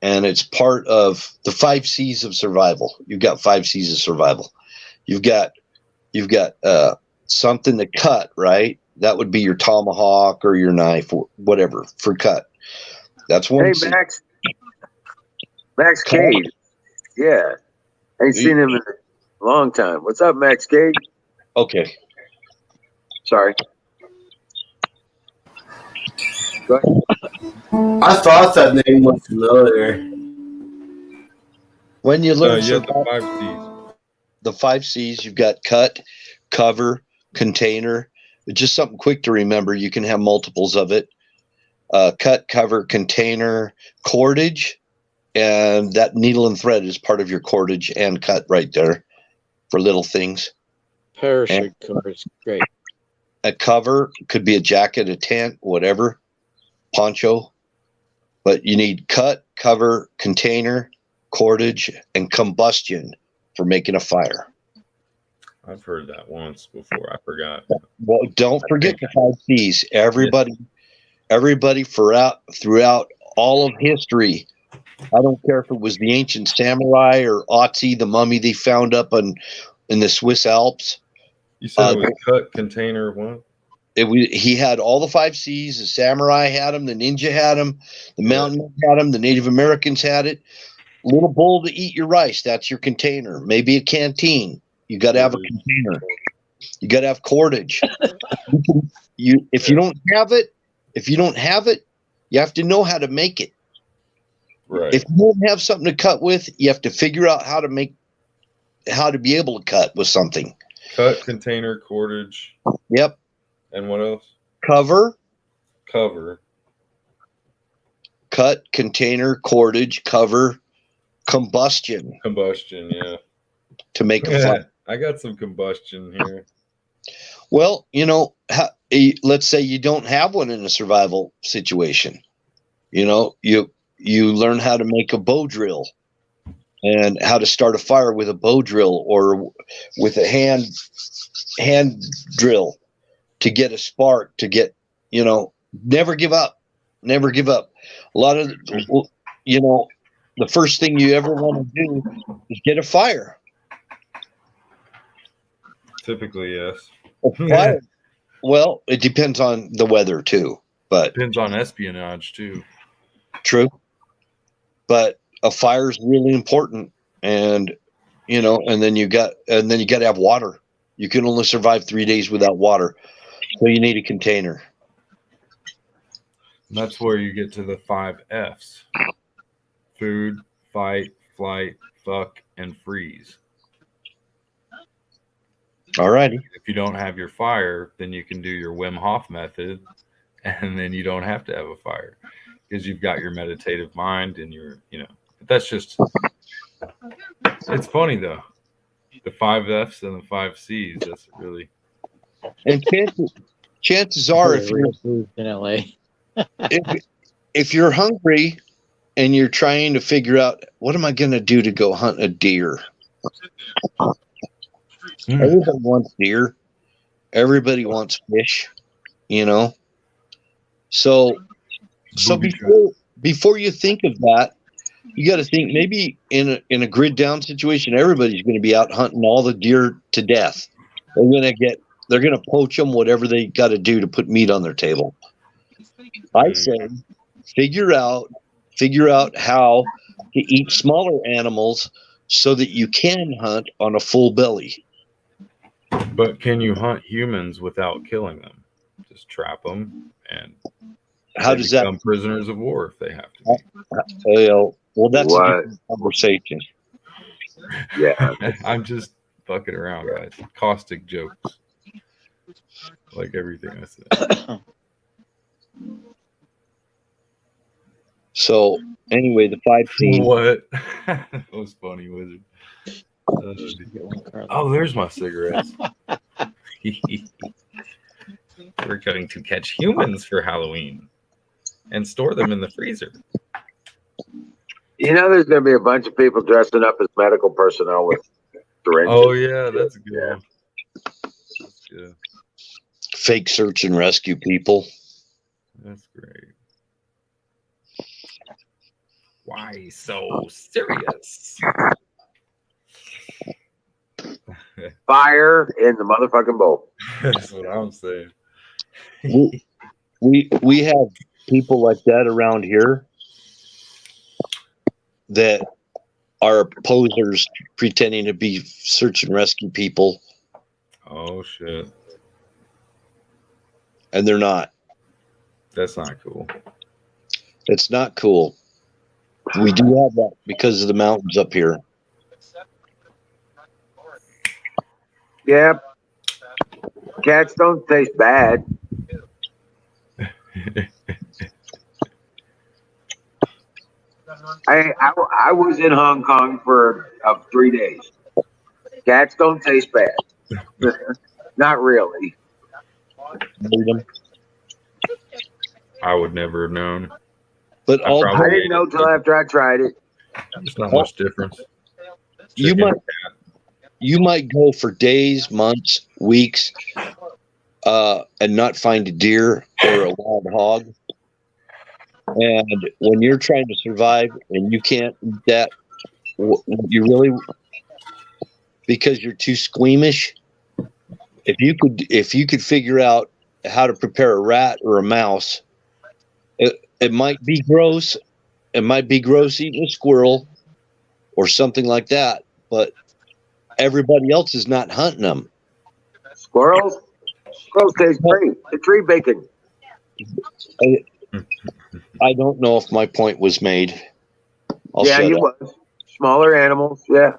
And it's part of the 5 C's of survival. You've got 5 C's of survival. You've got something to cut, right? That would be your tomahawk or your knife or whatever for cut. That's one. Hey, C. Max Cade. Yeah. I ain't seen him in a long time. What's up, Max Cade? Okay. Sorry. Go ahead. I thought that name was familiar. When you learn You have the 5 C's. The 5 C's, you've got cut, cover, container. Just something quick to remember. You can have multiples of it. Cut, cover, container, cordage, and that needle and thread is part of your cordage and cut right there for little things. Parachute cover is great. A cover could be a jacket, a tent, whatever, poncho. But you need cut, cover, container, cordage, and combustion for making a fire. I've heard that once before. I forgot. Well, don't forget the 5 C's. Everybody throughout all of history. I don't care if it was the ancient samurai or Otzi, the mummy they found up in the Swiss Alps. You said it was cut, container, what? He had all the 5 C's. The samurai had them. The ninja had them. The mountain men had them. The Native Americans had it. Little bowl to eat your rice. That's your container. Maybe a canteen. You got to have a container. You got to have cordage. If you don't have it, you have to know how to make it. Right. If you don't have something to cut with, you have to figure out how to be able to cut with something. Cut, container, cordage. Yep. And what else? Cover. Cut, container, cordage, cover, combustion. Yeah. To make a fire. I got some combustion here. Well, let's say you don't have one in a survival situation. You learn how to make a bow drill and how to start a fire with a bow drill or with a hand drill to get a spark, to get, never give up. Never give up. A lot of, the first thing you ever want to do is get a fire. Typically, yes. Fire. Well, it depends on the weather too, but depends on espionage too. True. But a fire is really important, and then you got to have water. You can only survive 3 days without water, so you need a container. And that's where you get to the 5 F's: food, fight, flight, fuck, and freeze. All righty. If you don't have your fire, then you can do your Wim Hof method, and then you don't have to have a fire because you've got your meditative mind and but that's just, it's funny though. The 5 F's and the 5 C's, that's really. And chances are, if you're in LA, if you're hungry and you're trying to figure out what am I going to do to go hunt a deer. Everybody wants deer. Everybody wants fish, So before you think of that, you got to think maybe in a grid down situation, everybody's going to be out hunting all the deer to death. They're going to poach them, whatever they got to do to put meat on their table. I say, figure out how to eat smaller animals so that you can hunt on a full belly. But can you hunt humans without killing them? Just trap them, and how does that become prisoners of war if they have to? Well, that's a What? different conversation. Yeah. I'm just fucking around, guys. Caustic jokes. Like everything I said. So anyway, the 5 team. What? That was funny, Wizard. Oh, there's my cigarettes. We're going to catch humans for Halloween and store them in the freezer. You know, there's going to be a bunch of people dressing up as medical personnel with syringes. Oh, yeah, that's good. Yeah. That's good. Fake search and rescue people. That's great. Why so serious? Fire in the motherfucking bowl. That's what I'm saying. We have people like that around here that are posers pretending to be search and rescue people, Oh, shit. and they're not. That's not cool. It's not cool. We do have that because of the mountains up here. Yeah. Cats don't taste bad. I was in Hong Kong for 3 days. Cats don't taste bad. Not really. I would never have known. But I all probably- I didn't know till after I tried it. There's not much difference. you Chicken. might go for days, months, weeks, and not find a deer or a wild hog. And when you're trying to survive and you can't eat that, you really, because you're too squeamish. If you could figure out how to prepare a rat or a mouse, it might be gross. It might be gross eating a squirrel or something like that, but everybody else is not hunting them. Squirrels taste great. The tree bacon. I don't know if my point was made. I'll Yeah, shut you up. was. Smaller animals, yeah.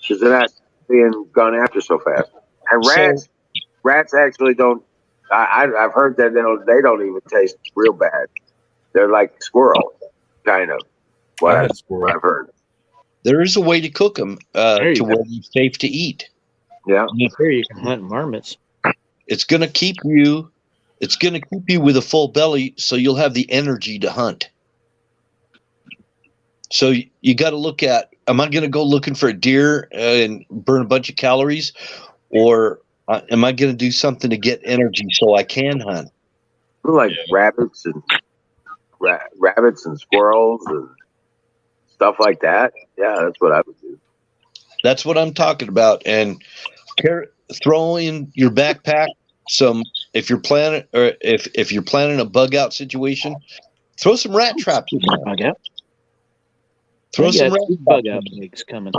Because they're not being gone after so fast. And So- rats actually don't. I've heard that they don't even taste real bad. They're like squirrel, kind of. I had squirrel. I've heard. There is a way to cook them There you to go. where it's safe to eat. Yeah. Here you can hunt marmots. It's going to keep you. It's going to keep you with a full belly, so you'll have the energy to hunt. So you got to look at: am I going to go looking for a deer and burn a bunch of calories, or am I going to do something to get energy so I can hunt? Like rabbits and squirrels and stuff like that. Yeah, that's what I would do. That's what I'm talking about. And throw in your backpack some. If you're planning, or if you're planning a bug out situation, throw some rat traps in there. Bug out. Throw I some got rat two traps bug in out there. eggs coming.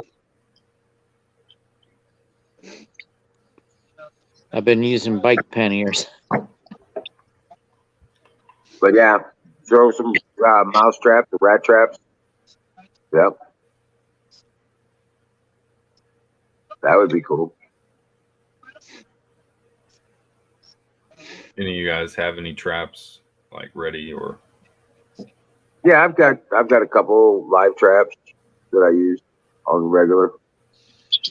I've been using bike panniers. But yeah, throw some mouse traps, rat traps. Yep. That would be cool. Any of you guys have any traps like ready or? Yeah, I've got a couple live traps that I use on the regular.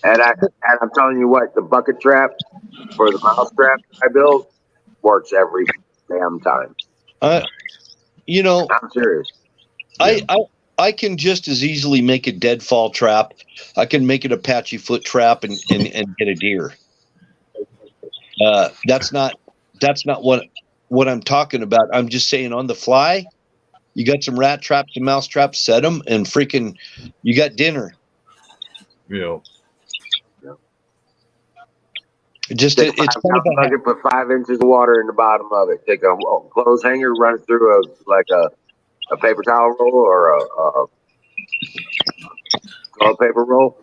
And I'm telling you what, the bucket trap for the mouse trap I built works every damn time. You know, I'm serious. I can just as easily make a deadfall trap. I can make an Apache foot trap and get a deer. That's not what I'm talking about. I'm just saying on the fly, you got some rat traps and mouse traps, set them, and freaking, you got dinner. Yeah. Just Take it's a kind of a, bucket, put 5 inches of water in the bottom of it. Take a clothes hanger, run it through a paper towel roll or a toilet paper roll.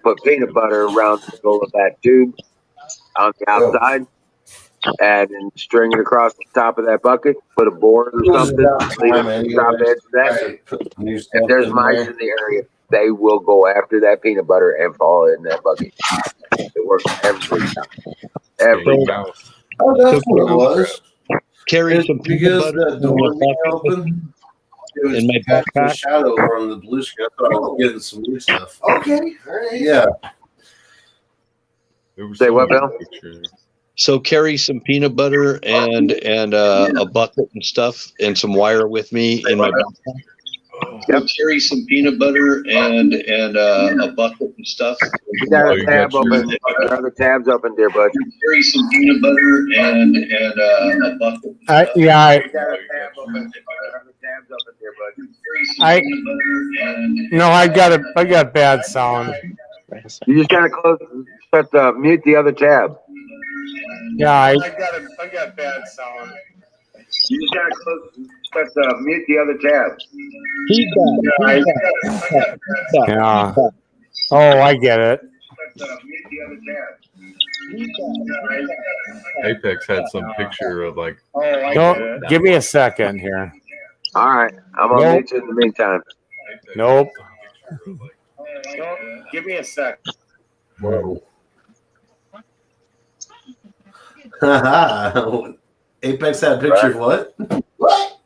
Put peanut butter around the middle of that tube on the outside. and then string it across the top of that bucket. Put a board or something. Leave it on the top edge of that. Put new If stuff there's in mice there. in the area, they will go after that peanut butter and fall in that bucket. It works every time. Every Stinky time. mouse. Oh, that's what it was. Carry It's some peanut because butter the in door my being bucket open. It was in my casting a backpack. shadow on the blue screen. I thought I was getting some new stuff. Okay. All right. Yeah. There was Say so what, many Bill? pictures. So carry some peanut butter and a bucket and stuff and some wire with me in my backpack. Yep. So carry some peanut butter and a bucket and stuff. You got Oh, a you tab got your- open. Another tab's open, dear bud. Carry some peanut butter and a bucket. Yeah, You got a tab open. Another tab's open, dear bud. I no, I got bad sound. You just gotta close, mute the other tab. Yeah, I got bad sound. You just gotta close, mute the other tab. yeah. Oh, I get it. Mute the other tab. Apex had some picture of like No, give me a second here. All right, I'm on Nope. mute in the meantime. Nope. Give me a sec. Apex had a picture of what? What?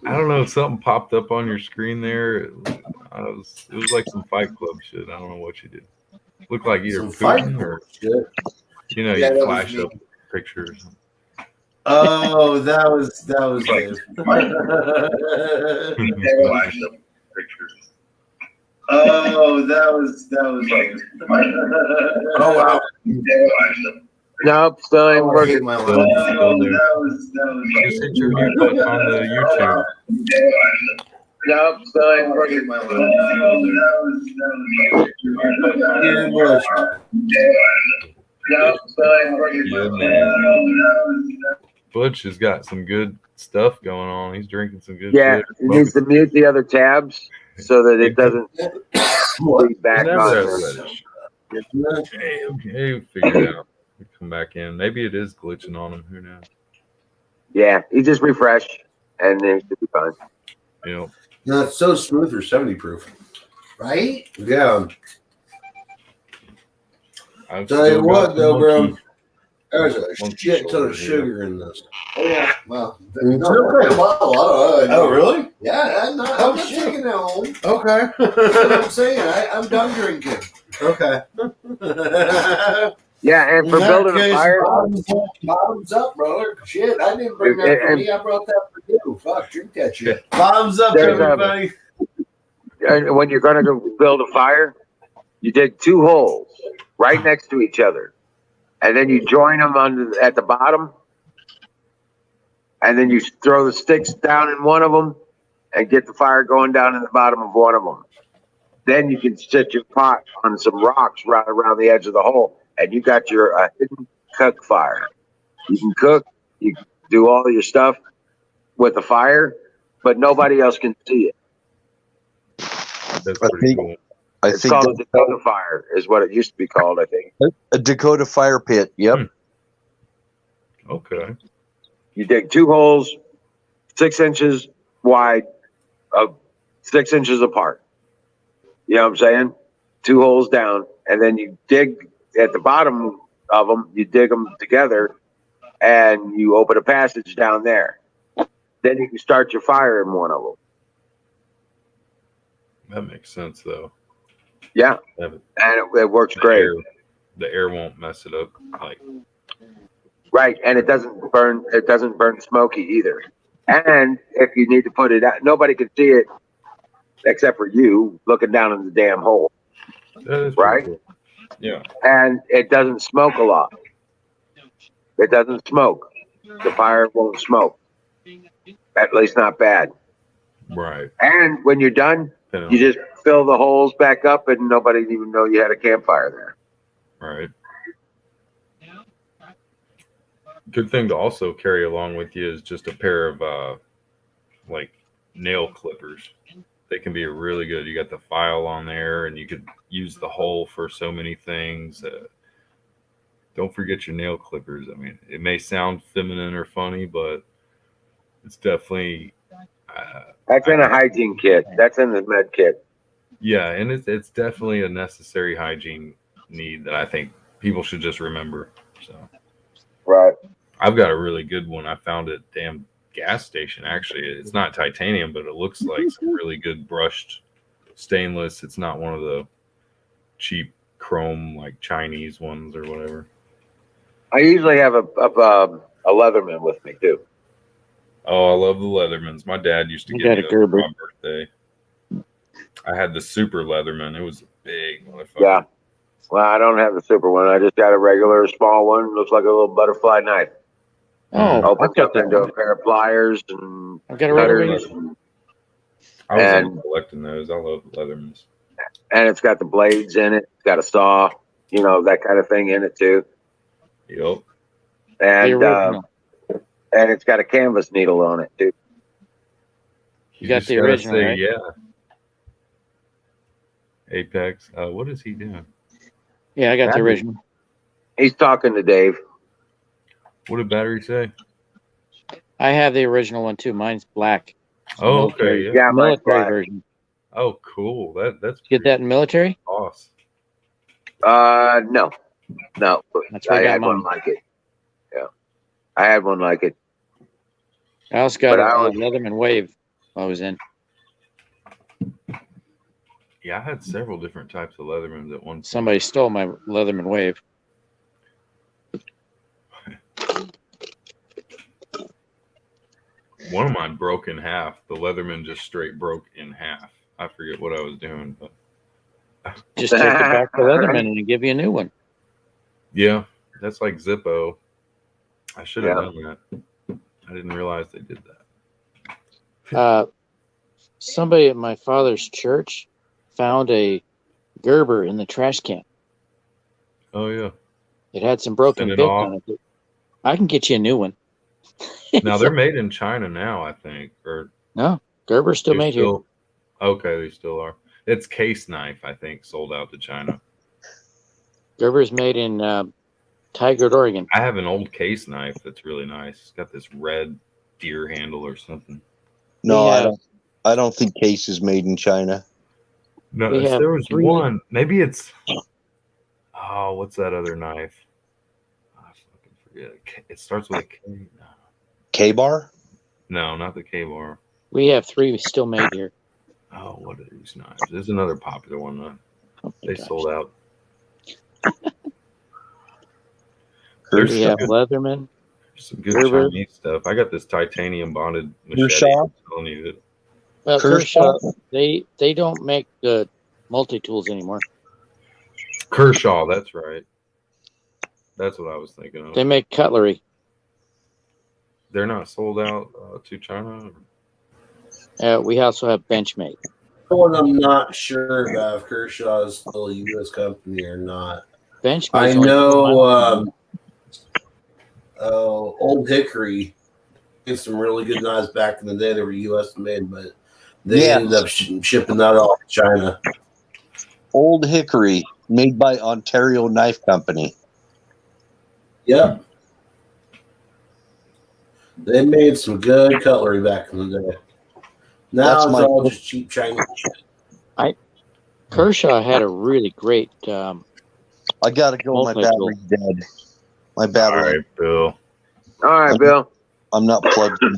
I don't know, something popped up on your screen there. It was like some Fight Club shit. I don't know what you did. Looked like either Some Fight Putin Club or shit. you know, Yeah, you that was flash me. up pictures. Oh, that was Dave. Oh, that was Dave. Oh wow. Nope, still ain't working. My Still line. there. That was Just hit your mute button on the YouTube. Nope, still ain't working. My line. Yeah, Bush. Nope, still ain't working. Yeah, man. Butch has got some good stuff going on. He's drinking some good Yeah, shit. he needs to mute the other tabs so that it doesn't feed back Never on. has that issue. Okay, figure it out. Come back in. Maybe it is glitching on him. Who knows? Yeah, he just refresh and then it should be fine. You know, No, it's so smooth for 70 proof. Right? Yeah. I've Tell you still what, got the though, bro. monkey. There's a Monkey shit ton shoulder of here. sugar in this. Oh yeah. Well, Mm, no, okay. a bottle. Oh, really? Yeah, I'm not Oh, shit. taking that home. Okay. That's what I'm saying. I'm done drinking. Okay. Yeah, and for In that building a case, fire, Bottoms up, brother. Shit, I didn't bring that for me. I brought that for you. Fuck, drink that shit. Bottoms up, There's everybody. and when you're going to go build a fire, you dig 2 holes right next to each other, and then you join them at the bottom, and then you throw the sticks down in one of them and get the fire going down in the bottom of one of them. Then you can set your pot on some rocks right around the edge of the hole, and you got your hidden cook fire. You can cook, you can do all your stuff with the fire, but nobody else can see it. That's I pretty think- cool. I It's think called a that's Dakota fire, is what it used to be called, I think. a Dakota fire pit. Yep. Okay. You dig 2 holes, 6 inches wide, 6 inches apart. You know what I'm saying? 2 holes down, and then you dig at the bottom of them. You dig them together, and you open a passage down there. Then you can start your fire in one of them. That makes sense though. Yeah, Have it- and it works the great. air- The air won't mess it up. Like Right, and it doesn't burn. It doesn't burn smoky either. And if you need to put it out, nobody can see it except for you looking down in the damn hole. that is Right. pretty cool. Yeah. And it doesn't smoke a lot. It doesn't smoke. The fire won't smoke. At least not bad. Right. And when you're done, Depending you on- just fill the holes back up, and nobody even know you had a campfire there. Right. Good thing to also carry along with you is just a pair of like nail clippers. They can be really good. You got the file on there, and you could use the hole for so many things. don't forget your nail clippers. I mean, it may sound feminine or funny, but it's definitely That's in a hygiene kit. That's in the med kit. yeah, and it's definitely a necessary hygiene need that I think people should just remember. So Right. I've got a really good one. I found at damn gas station. Actually, it's not titanium, but it looks like some really good brushed stainless. It's not one of the cheap chrome like Chinese ones or whatever. I usually have a Leatherman with me too. Oh, I love the Leathermans. My dad used to You give got me a those for Gerber. my birthday. I had the super Leatherman. It was a big motherfucker. Yeah. Well, I don't have the super one. I just got a regular small one. Looks like a little butterfly knife. Oh, Opens I've got up that into one. a pair of pliers and I've got a regular cutters, razor. I was and collecting those. I love Leathermans. and it's got the blades in it. It's got a saw, that kind of thing in it too. Yep. The And original. and it's got a canvas needle on it too. You got just the gotta original, say, right? yeah. Apex. What is he doing? Yeah, I got the Battery. original. He's talking to Dave. What did battery say? I have the original one too. Mine's black. It's Oh, military, okay. Yeah. Yeah, mine's military black. version. Oh, cool. That's Get that in military? awesome. No. That's where I I got had one mine. like it. Yeah, I had one like it. I also got But a I was- Leatherman Wave I was in. Yeah, I had several different types of Leathermans at one point. Somebody stole my Leatherman Wave. One of mine broke in half. The Leatherman just straight broke in half. I forget what I was doing, but Just take it back to Leatherman and they give you a new one. yeah, that's like Zippo. I should have Yeah. done that. I didn't realize they did that. Somebody at my father's church found a Gerber in the trash can. Oh yeah. It had some broken Send it bits off. on it. I can get you a new one. Now they're made in China now, I think, or No, Gerber's still they're made here. Okay, they still are. It's Case Knife, I think, sold out to China. Gerber's made in Tigard, Oregon. I have an old Case Knife that's really nice. It's got this red deer handle or something. No, have- I don't think Case is made in China. No, We have there was 3 one. Maybe it's. Oh, what's that other knife? I fucking forget. It starts with a K. No, K-bar? no, not the K-bar. We have 3 still made here. Oh, what are these knives? There's another popular one though. Oh my They gosh. sold out. We There's have Leatherman. some good Gerber. Chinese stuff. I got this titanium bonded machete. Kershaw? I'm telling you that. Well, Kershaw? they don't make the multi-tools anymore. Kershaw, that's right. That's what I was thinking of. They make cutlery. They're not sold out to China. We also have Benchmade. One I'm not sure about if Kershaw is still a U.S. company or not. Benchmade. I know Old Hickory did some really good knives back in the day. They were U.S. made, but they ended up shipping that off to China. Old Hickory, made by Ontario Knife Company. Yep. They made some good cutlery back in the day. Now That's it's my- all just cheap Chinese shit. Kershaw had a really great. I gotta go. My Multi-tool. battery's dead. My All battery. right, Bill. All right, Bill. I'm not plugged in.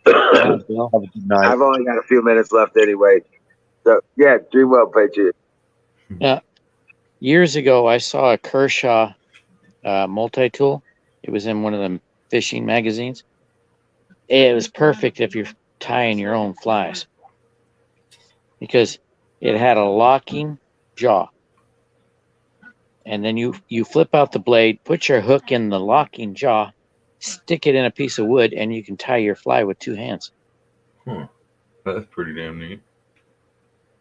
Bill. Have a good night. I've only got a few minutes left anyway. So yeah, dream well, Patriot. Years ago, I saw a Kershaw multi-tool. It was in one of them fishing magazines. It was perfect if you're tying your own flies because it had a locking jaw. And then you flip out the blade, put your hook in the locking jaw, stick it in a piece of wood, and you can tie your fly with 2 hands. That's pretty damn neat.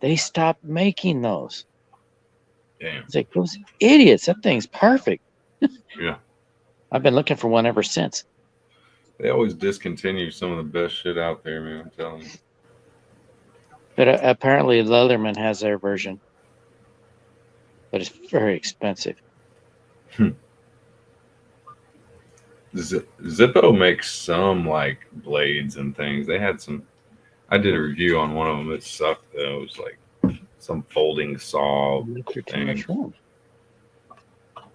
They stopped making those. Damn. It's like, those idiots, that thing's perfect. Yeah. I've been looking for one ever since. They always discontinue some of the best shit out there, man. I'm telling you. But apparently Leatherman has their version. But it's very expensive. Zippo makes some like blades and things. They had some. I did a review on one of them. It sucked though. It was like some folding saw thing.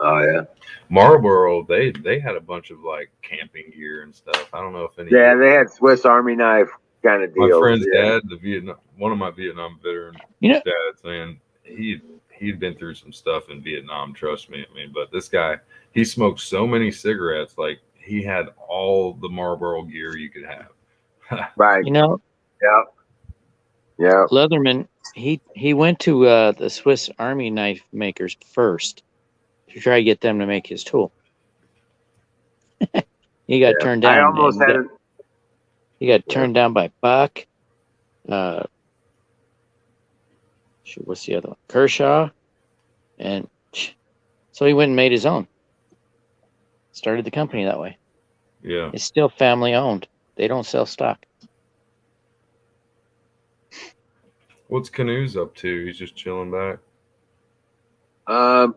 Oh yeah. Marlboro, they had a bunch of like camping gear and stuff. I don't know if any. Yeah, they had Swiss Army knife kind of My deals. friend's Yeah. dad, one of my Vietnam veteran You know, dads, man, he'd been through some stuff in Vietnam. Trust me, I mean, but this guy, he smoked so many cigarettes, like he had all the Marlboro gear you could have. Right. you know, Yeah. Yeah. Leatherman, he went to the Swiss Army knife makers first to try to get them to make his tool. He got turned down. I almost had it. He got turned down by Buck. Shoot, what's the other one? Kershaw. And so he went and made his own. Started the company that way. Yeah. It's still family owned. They don't sell stock. What's Canoes up to? He's just chilling back. Oh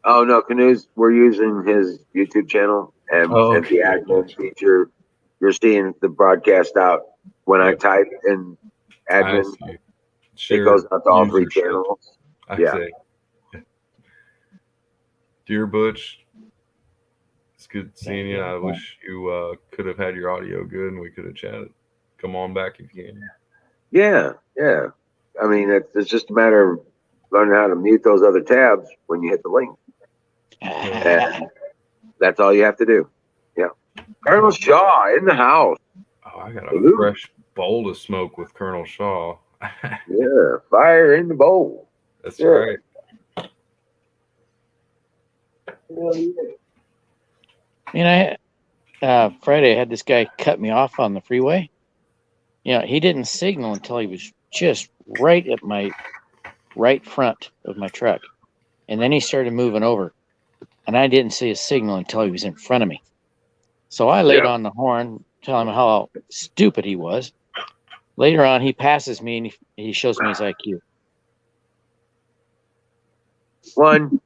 no, Canoes. We're using his YouTube channel and the admin feature. You're seeing the broadcast out when I type in admin. It goes out to all three channels. I say. Dear Butch, it's good seeing you. I wish you could have had your audio good and we could have chatted. Come on back if you can. Yeah. I mean, it's just a matter of learning how to mute those other tabs when you hit the link. And that's all you have to do. Yeah. Colonel Shaw in the house. Oh, I got a fresh bowl to smoke with Colonel Shaw. Yeah, fire in the bowl. That's right. And Friday I had this guy cut me off on the freeway. He didn't signal until he was just right at my right front of my truck. And then he started moving over. And I didn't see a signal until he was in front of me. So I laid on the horn, telling him how stupid he was. Later on, he passes me and he shows me his IQ. One.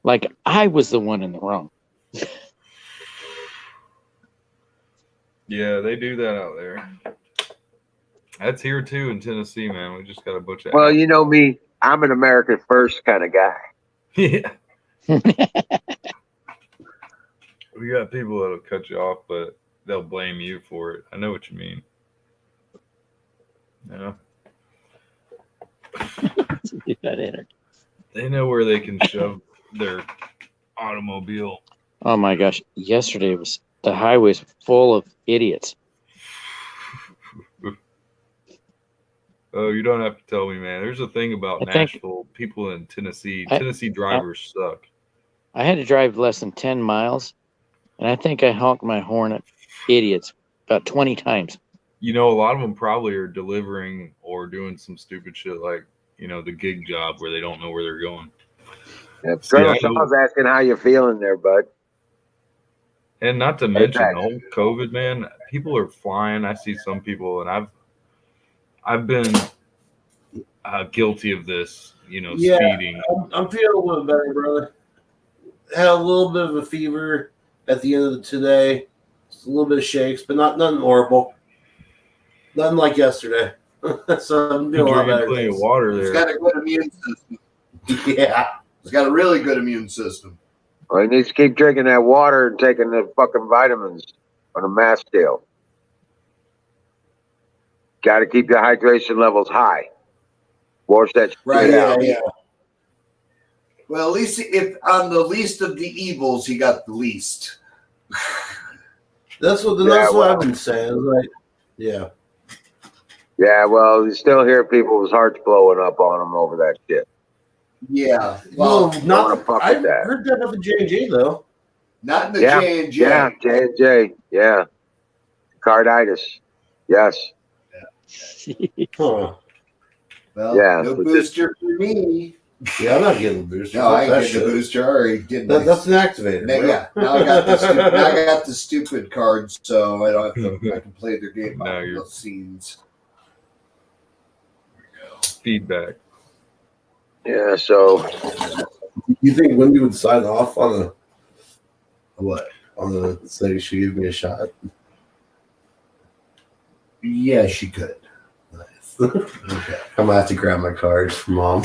Like I was the one in the wrong. Yeah, they do that out there. That's here too in Tennessee, man. We just got a bunch of. Well, you know me. I'm an America first kind of guy. Yeah. We got people that'll cut you off, but they'll blame you for it. I know what you mean. Yeah. They know where they can shove their automobile. Oh my gosh. Yesterday the highways full of idiots. Oh, you don't have to tell me, man. There's a thing about Nashville. People in Tennessee drivers suck. I had to drive less than 10 miles, and I think I honked my horn at idiots about 20 times. A lot of them probably are delivering or doing some stupid shit like, the gig job where they don't know where they're going. Yeah, Colonel Shaw's asking how you feeling there, bud. And not to mention the whole COVID, man. People are flying. I see some people, and I've been guilty of this, speeding. I'm feeling a little better, brother. Had a little bit of a fever at the end of today. Just a little bit of shakes, but nothing horrible. Nothing like yesterday. So I'm doing a lot better. Plenty of water there. He's got a good immune system. Yeah. He's got a really good immune system. Well, he needs to keep drinking that water and taking the fucking vitamins on a mass scale. Got to keep your hydration levels high. Wash that shit out. Yeah. Well, at least if on the least of the evils, he got the least. That's what I've been saying. Like, yeah. Yeah, well, you still hear people's hearts blowing up on them over that shit. Yeah. Well, I with that. heard that about the J&J, though. Not in the J&J. Yeah, J&J. Yeah. Carditis. Yes. Huh. Well, no booster for me. Yeah, I'm not getting the booster. No, I ain't getting the booster. I already did. That's an activator. Now I got the stupid cards, so I don't have to. I can play their game behind the scenes. Feedback. Yeah, so You think Wendy would sign off on the what? On the say she gave me a shot? Yeah, she could. Nice. Okay. I'm gonna have to grab my cards from Mom.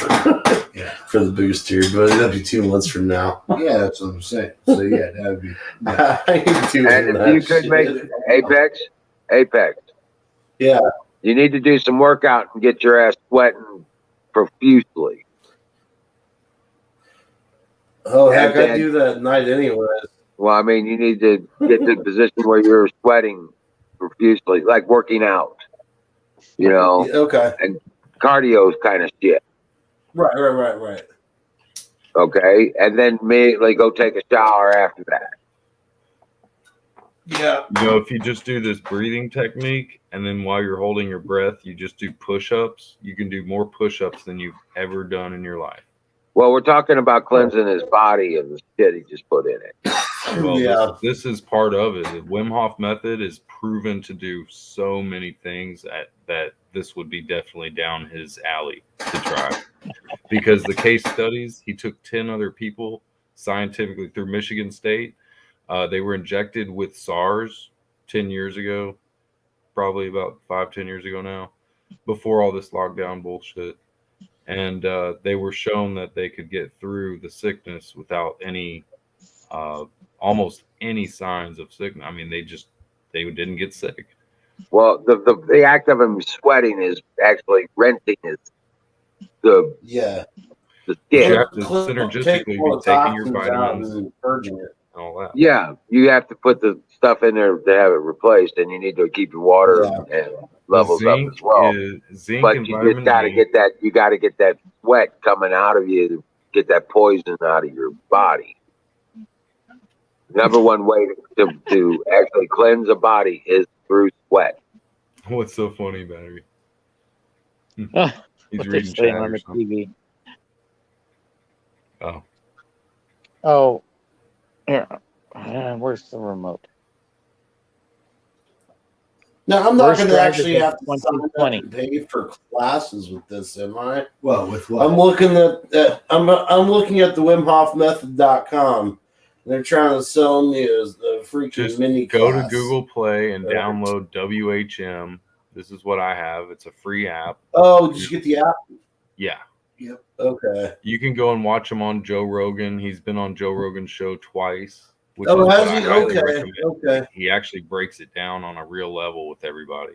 Yeah. For the booster, but that'd be 2 months from now. Yeah, that's what I'm saying. So yeah, that'd be. Yeah. I ain't doing And that if you could shit. make Apex, Yeah. you need to do some workout and get your ass sweating profusely. Oh heck, And I do that at night anyways. Well, I mean, you need to get to the position where you're sweating profusely, like working out, you know, Yeah, okay. and cardio's kind of shit. Right. Okay. And then immediately go take a shower after that. Yeah. You know, if you just do this breathing technique and then while you're holding your breath, you just do push-ups, you can do more push-ups than you've ever done in your life. Well, we're talking about cleansing his body and the shit he just put in it. Well, Yeah. this is part of it. The Wim Hof method is proven to do so many things that this would be definitely down his alley to try. Because the case studies, he took 10 other people scientifically through Michigan State. They were injected with SARS 10 years ago, probably about 5-10 years ago now, before all this lockdown bullshit. And they were shown that they could get through the sickness without any almost any signs of sickness. I mean, they didn't get sick. Well, the act of him sweating is actually rinsing the Yeah. skin. You have to synergistically be taking your vitamins and purging it. and all that. Yeah, you have to put the stuff in there to have it replaced, and you need to keep your water and levels up as well. Zinc But and you vitamin just got to D. get that. You got to get that sweat coming out of you to get that poison out of your body. Number one way to actually cleanse a body is through sweat. What's so funny, Battery? He's What they're reading saying chat on or the something. TV. Oh, Oh, here. Where's the remote? Now I'm not Worst going to drivers actually of have to sign up 2020. and pay for classes with this, am I? Well, with what? I'm looking at I'm looking at the WimHofMethod.com. They're trying to sell me a freaking just mini go class. to Google Play and Okay. download WHM. This is what I have. It's a free app. Oh, did you get the app? Yeah. Yep. Okay. You can go and watch him on Joe Rogan. He's been on Joe Rogan's show twice. Which Oh, is has what I he? highly Okay. recommend. Okay. He actually breaks it down on a real level with everybody.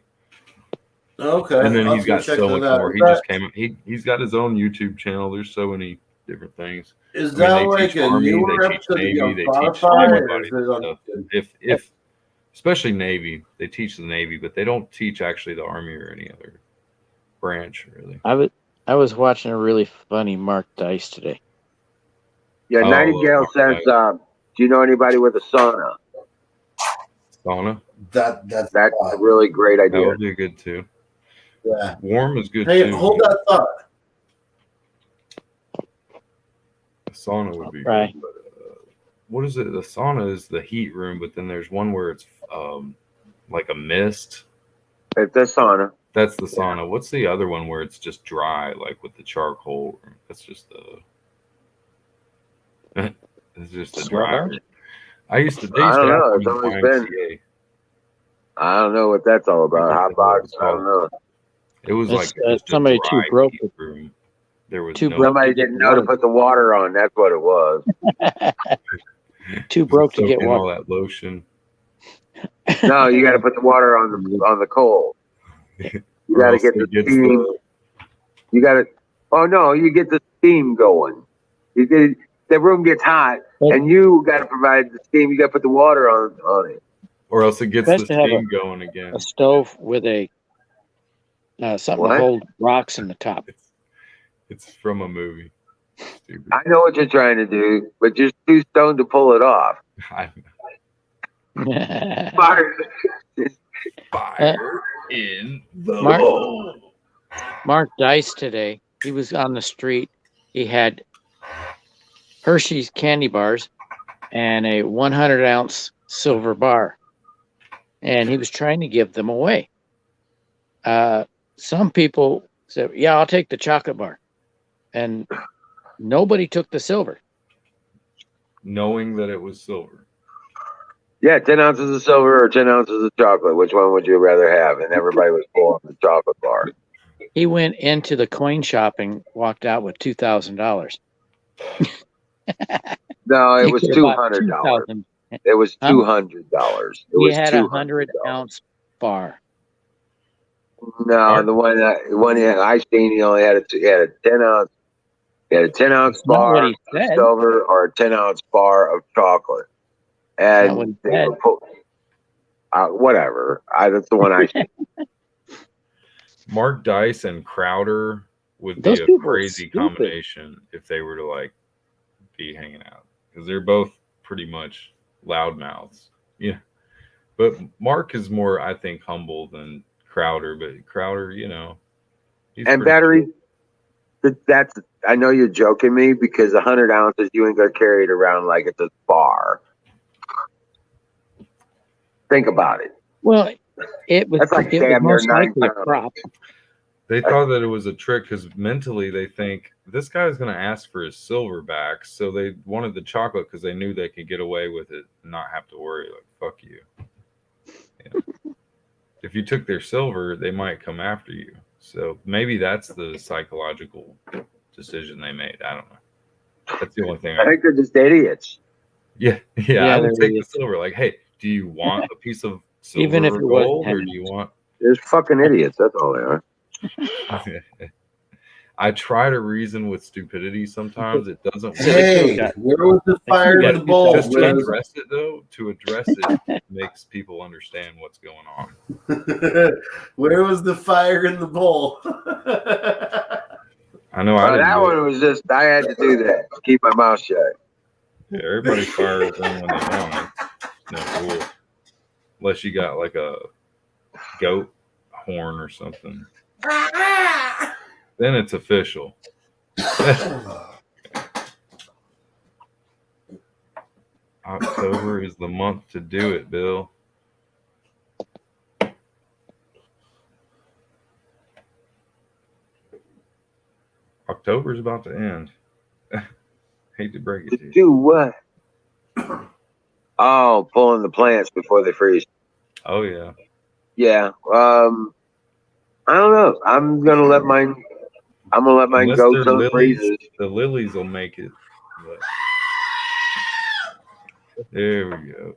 Okay. And then I'll he's got check so that much out. more. Is He that- just came. He's got his own YouTube channel. There's so many different things. Is I mean, that they like teach a Army, newer they teach episode to be on Navy, they teach Spotify, or everybody is it on stuff. YouTube? If especially Navy, they teach the Navy, but they don't teach actually the Army or any other branch really. I was watching a really funny Mark Dice today. Yeah, Oh, Nightingale says, okay. do you know anybody with a sauna? Sauna, That's That's a really great that idea. would be good too. yeah. Warm is good Hey, too. hold that thought. The sauna would be Right. good. But, what is it? The sauna is the heat room, but then there's one where it's like a mist. It's a sauna. That's the sauna. What's the other one where it's just dry, like with the charcoal? That's just the. It's just the dry. Sweat. They used to I don't have know. one It's in always YMCA. I don't know what that's all about. Hot box. I don't know. It was It's, like just a somebody too dry broke. heat room. There was Too no. broke. Somebody didn't know to put the water on. That's what it was. Too broke to get soak in all water. that lotion. No, you got to put the water on the coal. You Or got to else get it the gets steam. You got to. Oh no, you get the steam going. The room gets hot, and you got to provide the steam. You got to put the water on it. Or else it gets the Best to have steam going again. A stove with a something What? to hold rocks in the top. It's from a movie. Stupid. I know what you're trying to do, but you're too stoned to pull it off. Fire. Fire in the Mark- bowl. Mark Dice today, he was on the street. He had Hershey's candy bars and a 100-ounce silver bar. And he was trying to give them away. Some people said, yeah, I'll take the chocolate bar. And nobody took the silver. knowing that it was silver. Yeah, 10 ounces of silver or 10 ounces of chocolate. Which one would you rather have? And everybody was pulling the chocolate bar. He went into the coin shop and walked out with $2,000. No, it He was could have bought $200. 2,000. It was Huh? $200. It He was had a $200. 100-ounce bar. No, the one I seen, he only had a 10 ounce. He had a 10-ounce Not what bar he of said. silver or a 10-ounce bar of chocolate, Not what and he they said. were whatever. That's the one I seen. Mark Dice and Crowder would Those be a people are crazy stupid. combination if they were to like be hanging out, because they're both pretty much loudmouths. Yeah, but Mark is more, I think, humble than Crowder. But Crowder, you know, he's And pretty battery. cool. That's. I know you're joking me because 100 ounces you ain't gonna carry it around like it's a bar. Think about it. Well, it was That's like it was damn near most 9 likely a pounds. prop. They thought that it was a trick because mentally they think this guy's going to ask for his silver back. So they wanted the chocolate because they knew they could get away with it and not have to worry. Like, fuck you. Yeah. If you took their silver, they might come after you. So maybe that's the psychological decision they made. I don't know. That's the only thing. I think they're just idiots. Yeah. Yeah, I would they're take the idiots. silver. Like, hey, do you want a piece of silver Even if or it was gold, 10 or do you want? They're fucking idiots. That's all they are. I try to reason with stupidity sometimes. It doesn't work. Hey, where was the fire in the bowl? Just to address it, though, to address it makes people understand what's going on. Where was the fire in the bowl? I know I didn't that do one it. was just, I had to do that. Keep my mouth shut. Yeah, everybody fires in when they want. No cool. Unless you got like a goat horn or something. Then it's official. October is the month to do it, Bill. October's about to end. Hate to break it to you. Do what? Oh, pulling the plants before they freeze. Oh yeah. Yeah. I don't know. I'm gonna let mine Unless go they're till it lilies, freezes. the lilies will make it. But... There we go.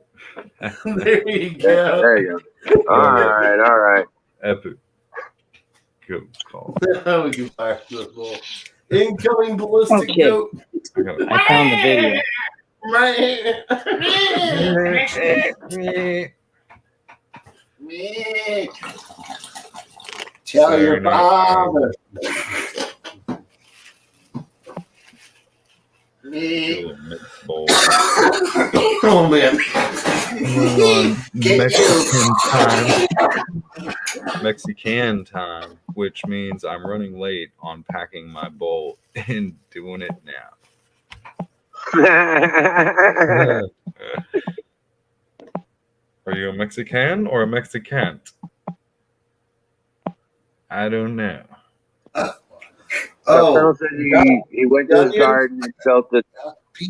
There you go. There you go. All right. Epic. Goat call. We can fire the bowl. Incoming ballistic Okay. goat. I found the video. Tell Very your nice. father. Little mixed bowl. Oh man. Mexican time, which means I'm running late on packing my bowl and doing it now. Are you a Mexican or a Mexicant? I don't know. Oh, said he went to his garden and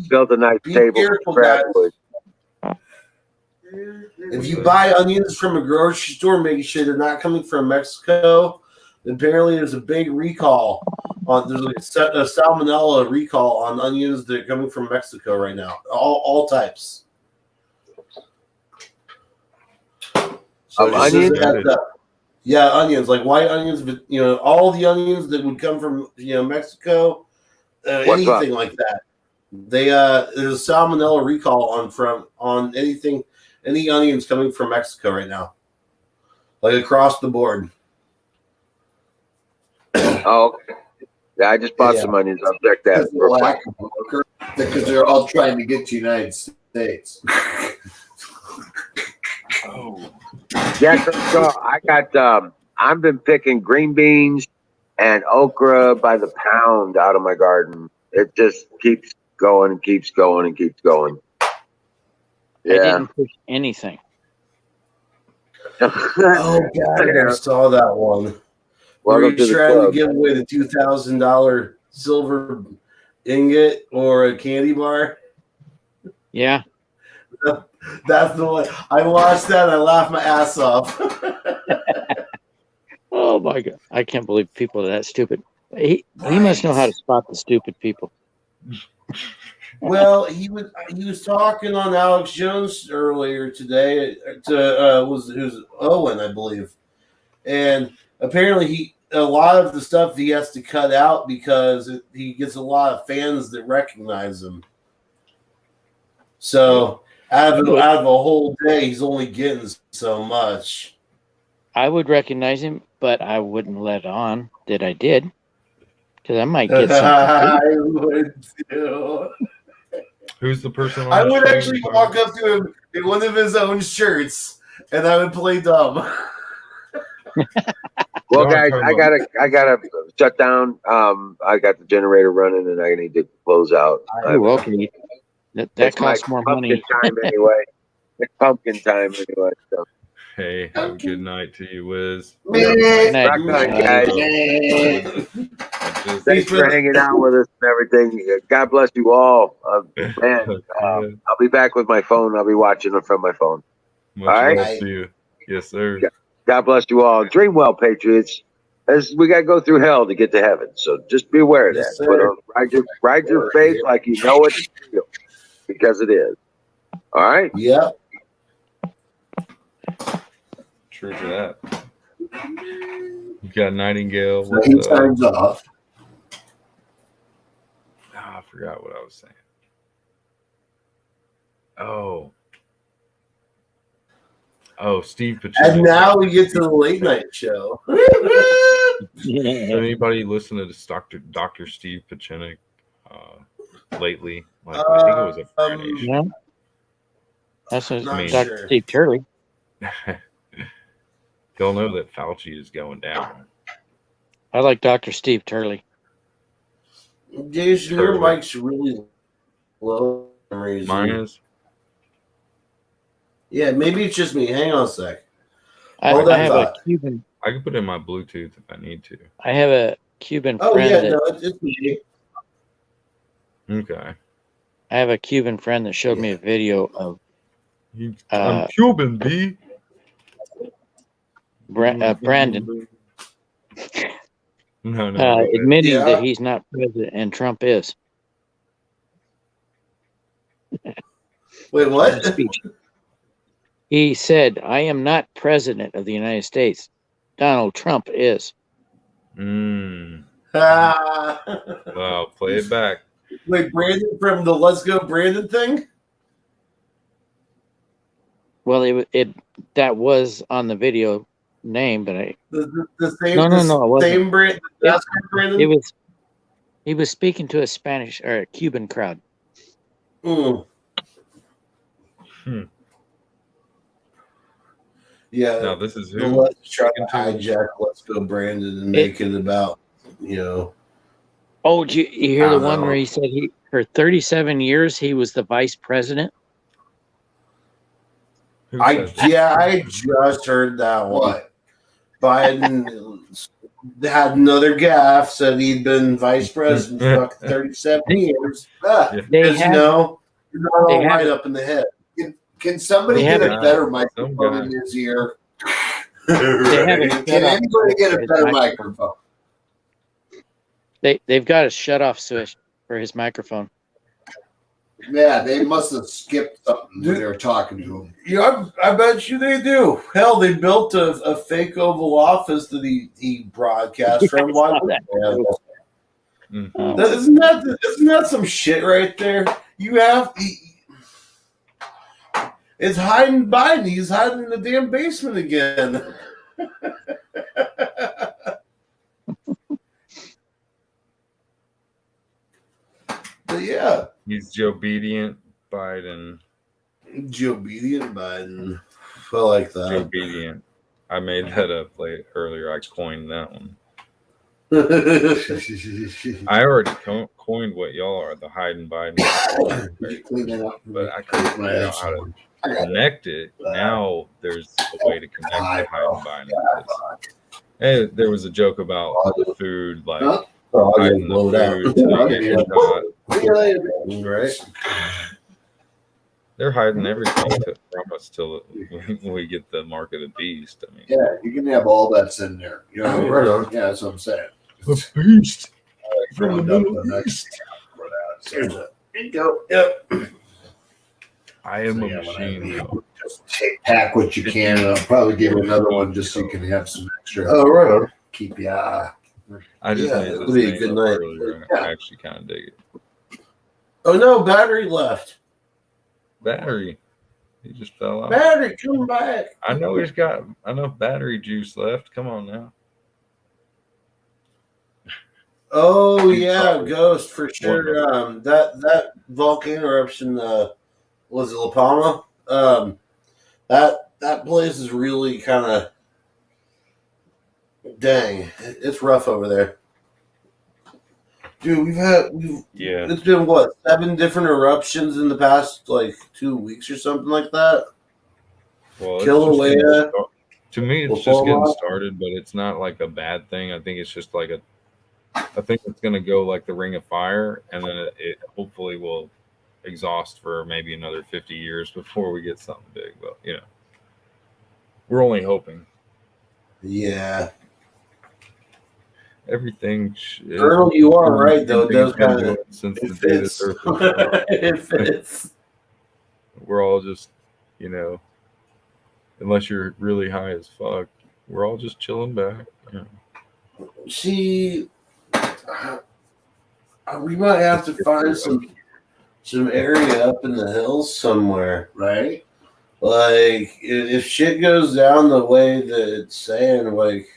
built a nice table careful, with scrapwood. If you buy onions from a grocery store, make sure they're not coming from Mexico. Apparently, there's a big recall on. There's a salmonella recall on onions that are coming from Mexico right now. All types. So onions? Yeah, onions, like white onions, but all the onions that would come from Mexico, anything like that. They there's a salmonella recall on any onions coming from Mexico right now, like across the board. Oh, okay. Yeah, I just bought some onions. I'll check that. Because they're all trying to get to the United States. Oh. Yeah, so I got. I've been picking green beans and okra by the pound out of my garden. It just keeps going and keeps going and keeps going. I didn't push anything. Oh God, I saw that one. Were you trying to give away the $2,000 silver ingot or a candy bar? Yeah. That's the one. I watched that and I laughed my ass off. Oh my God. I can't believe people are that stupid. He must know how to spot the stupid people. Well, he was talking on Alex Jones earlier today to was Owen, I believe, and apparently a lot of the stuff he has to cut out because he gets a lot of fans that recognize him. So out of a whole day, he's only getting so much. I would recognize him, but I wouldn't let on that I did, because I might get something. I would too. Who's the person? I would actually walk up to him in one of his own shirts, and I would play dumb. Well, guys, I gotta shut down. I got the generator running, and I need to close out. Oh, okay. That costs more money. Time anyway. It's pumpkin time anyway. So. Hey, have a good night to you, Wiz. Good night, Rock on, guys. Thanks for hanging out with us and everything. God bless you all. Man, I'll be back with my phone. I'll be watching it from my phone. Much all right. love to you. Yes, sir. God bless you all. Dream well, Patriots. As we got to go through hell to get to heaven. So just be aware of that. But ride your faith like you know it's real, because it is. All right? Yeah. True to that. You got Nightingale. So he turns off. I forgot what I was saying. Oh, Steve Pacheco. And now we get to the late night show. Anybody listen to this Dr. Steve Pacheco lately? Like, I think it was a Friday show. Yeah. That's what I mean, Dr. Steve Turley. Y'all know that Fauci is going down. I like Dr. Steve Turley. Jason, your mic's really low. Mine is? Yeah, maybe it's just me. Hang on a sec. I have a Cuban. I can put in my Bluetooth if I need to. I have a Cuban friend. Oh, yeah, no, it's me. Okay. I have a Cuban friend that showed me a video of. I'm Cuban, B. Brandon. No. Admitting that he's not president and Trump is. Wait, what? He said, "I am not president of the United States. Donald Trump is." Wow, play it back. Wait, Brandon from the Let's Go Brandon thing? Well, that was on the video name, but the same. No, it wasn't. Same Brandon. Brandon. He was speaking to a Spanish or a Cuban crowd. Yeah. Now this is who. Let's try to hijack Let's Go Brandon and make it about, Oh, did you hear the one where he said for 37 years he was the vice president? I just heard that one. What? Biden had another gaffe, said he'd been vice president for 37 years. You're not all right up in the head. Can somebody get a better microphone in his ear? Can anybody get a better microphone? They've got a shut-off switch for his microphone. Yeah, they must have skipped something when they were talking to him. Yeah, I bet you they do. Hell, they built a fake Oval Office that he broadcast from. Why isn't that some shit right there? It's hiding Biden. He's hiding in the damn basement again. But yeah. He's Joe-bedient Biden. Joe-bedient Biden. I like that. Joe-bedient. I made that up earlier. I coined that one. I already coined what y'all are, the Hayden Biden. But I couldn't figure out how to connect it. Now there's a way to connect the Hayden Biden. Hey, there was a joke about the food, like hiding the food to get shot. Right. They're hiding everything from us till we get the mark of the beast. I mean, Yeah, you can have all that's in there. You know, Right on. yeah, that's what I'm saying. the beast from the Round up Middle the next East. tab for that. So, there you go. Yep. I am So, a yeah, when I machine. leave, Though. just pack what you can, and I'll probably give you another one just so you can have some extra. Oh, right on. Keep you. I just Yeah, made it'll this be a name good up night. earlier. Yeah. I actually kind of dig it. Oh no, battery left. Battery. He just fell out. Battery, come back. I know he's got enough battery juice left. Come on now. Oh He's yeah, probably Ghost for sure. That volcano eruption was it La Palma? That place is really kind of dang. It's rough over there, dude. Yeah. It's been what 7 different eruptions in the past like 2 weeks or something like that. Well, it's just Kilauea, to me, it's La just getting Palma. started, but it's not like a bad thing. I think it's just like I think it's going to go like the Ring of Fire, and then it hopefully will exhaust for maybe another 50 years before we get something big. But we're only hoping. Yeah, Everything. Colonel, you are right though. It does Everything's been kind of doing since it the day the fits. Earth was formed. It fits. We're all just, unless you're really high as fuck, we're all just chilling back. See, we might have to find some area up in the hills somewhere, Right? like if shit goes down the way that it's saying, like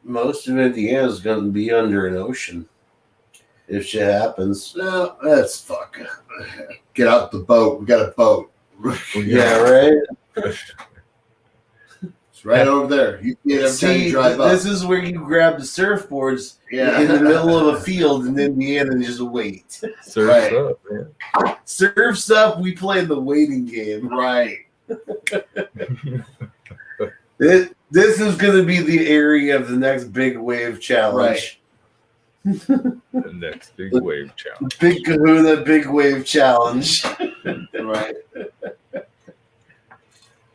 most of Indiana is going to be under an ocean if shit happens. No, that's fuck. Get out the boat. We got a boat. Yeah, right. It's right over there. You see it every time you See, drive up. this is where you grab the surfboards Yeah. in the middle of a field in Indiana and just wait. Surf's Right. up, man. Surf's up. We play the waiting game. Right. This is going to be the area of the next big wave challenge. The next big wave challenge. Big Kahuna, big wave challenge. Right.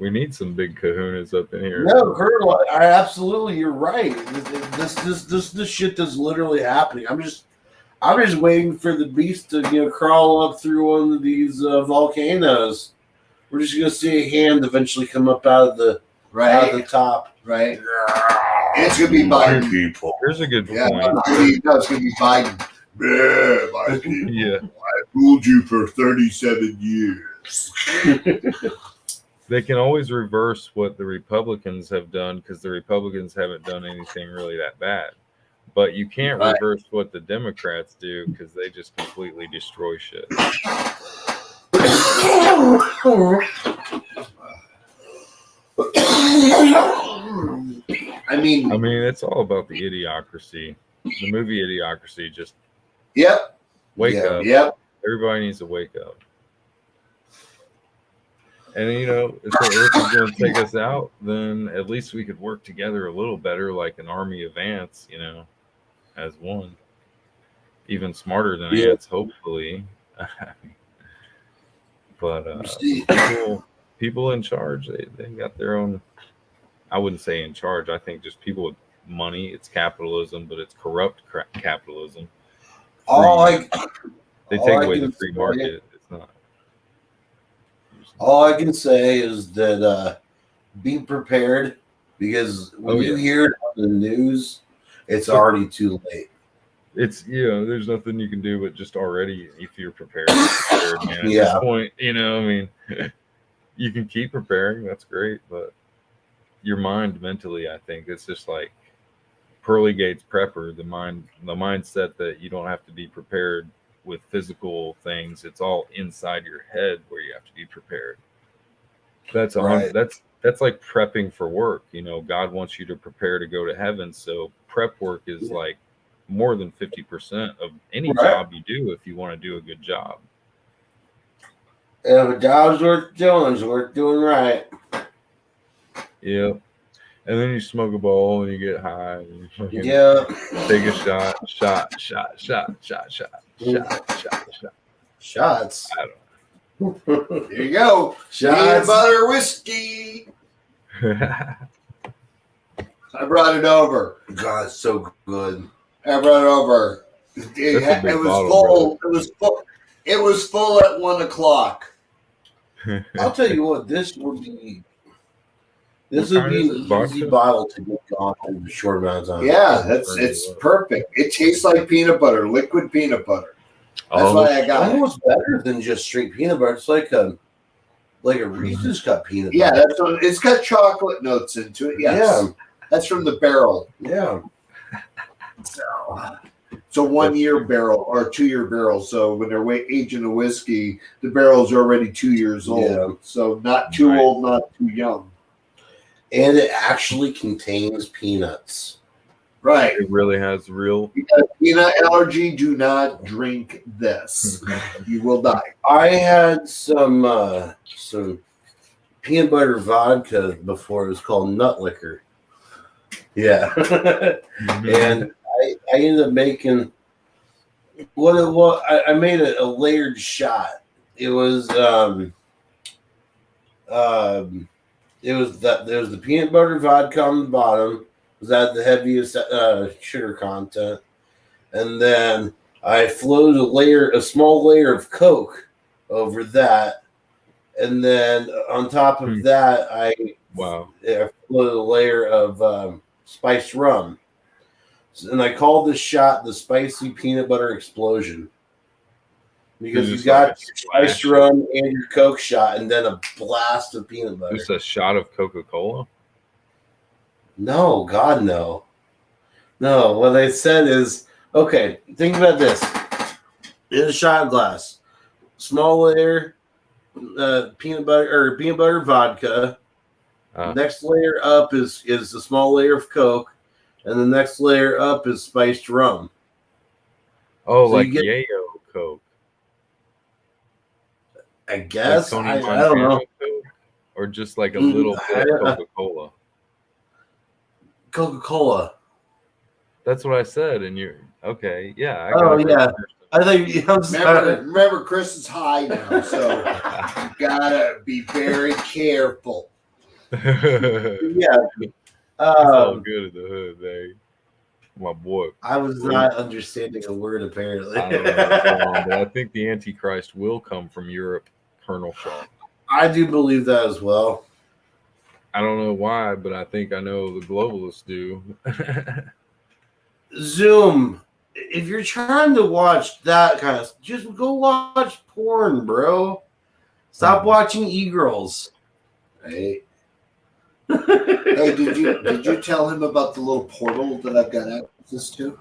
We need some big kahunas up in here. No, Colonel, I absolutely, you're right. This shit that's literally happening. I'm just waiting for the beast to crawl up through one of these volcanoes. We're just gonna see a hand eventually come up out of the top. Right. It's gonna be Biden. People. Here's a good Yeah, point. no, it's gonna be Biden. Yeah, my people. Yeah. I ruled you for 37 years. They can always reverse what the Republicans have done because the Republicans haven't done anything really that bad. But you can't Right. reverse what the Democrats do because they just completely destroy shit. I mean, it's all about the idiocracy. The movie Idiocracy just yep. wake Yeah. up. Yep. Everybody needs to wake up. And if the Earth is going to take us out, then at least we could work together a little better, like an army of ants, as one. Even smarter than Yeah. ants, hopefully. But people in charge, they got their own. I wouldn't say in charge. I think just people with money. It's capitalism, but it's corrupt capitalism. They take away the free market. It's not. All I can say is that be prepared because when you hear it on the news, it's already too late. It's there's nothing you can do but just already if you're prepared, man. At this point, you can keep preparing. That's great, but your mind mentally, I think it's just like Pearly Gates prepper. The mindset that you don't have to be prepared with physical things. It's all inside your head where you have to be prepared. That's Right. That's like prepping for work. God wants you to prepare to go to heaven. So prep work is like more than 50% of any job you do if you want to do a good job. If a job's worth doing, it's worth doing right. Yep. And then you smoke a bowl and you get high. And you fucking take a shot. Shots. I don't know. There you go. Peanut Shots. butter whiskey. I brought it over. God, it's so good. I brought it over. It That's a big was bottle, full. It was full. It was full at 1 o'clock. I'll tell you what, this would be. This What would be kind is an it, easy vodka? bottle to get gone in a short amount of time. Yeah, it's perfect. It tastes like peanut butter, liquid peanut butter. That's why I got it. Almost better than just straight peanut butter. It's like a Reese's cup peanut Yeah, butter. that's what, it's got chocolate notes into it. Yes. Yeah. That's from the barrel. Yeah. So, it's a 1 year barrel or a 2 year barrel. So when they're aging the whiskey, the barrels are already 2 years old. Yeah. So not too Right. old, not too young. And it actually contains peanuts. Right. It really has real. You got a peanut allergy, do not drink this. You will die. I had some peanut butter vodka before. It was called nut liquor. Yeah. And I ended up making what it was. I made a layered shot. It was there was the peanut butter vodka on the bottom. Was that the heaviest sugar content? And then I floated a small layer of Coke over that, and then on top of that, I floated a layer of spiced rum. And I called this shot the spicy peanut butter explosion. Because you got your spiced rum and your Coke shot, and then a blast of peanut butter. Just a shot of Coca-Cola? No, God, no. No, what I said is, okay, think about this. In a shot glass, small layer peanut butter vodka. Next layer up is a small layer of Coke, and the next layer up is spiced rum. Oh, So like you get- Yayo Coke. I guess. Like I Tony don't know. Montana Coke? Or just like a little bit of Coca-Cola? Coca-Cola. That's what I said, and you're okay. Yeah. I think remember, Chris is high now, so you gotta be very careful. Yeah. It's all good in the hood, man. My boy. I was not understanding a word, apparently. I don't know what's going on, but I think the Antichrist will come from Europe, Colonel Shaw. I do believe that as well. I don't know why, but I think I know the globalists do. Zoom. If you're trying to watch that kind of, just go watch porn, bro. Stop watching e-girls. Hey. Hey, did you tell him about the little portal that I've got access to?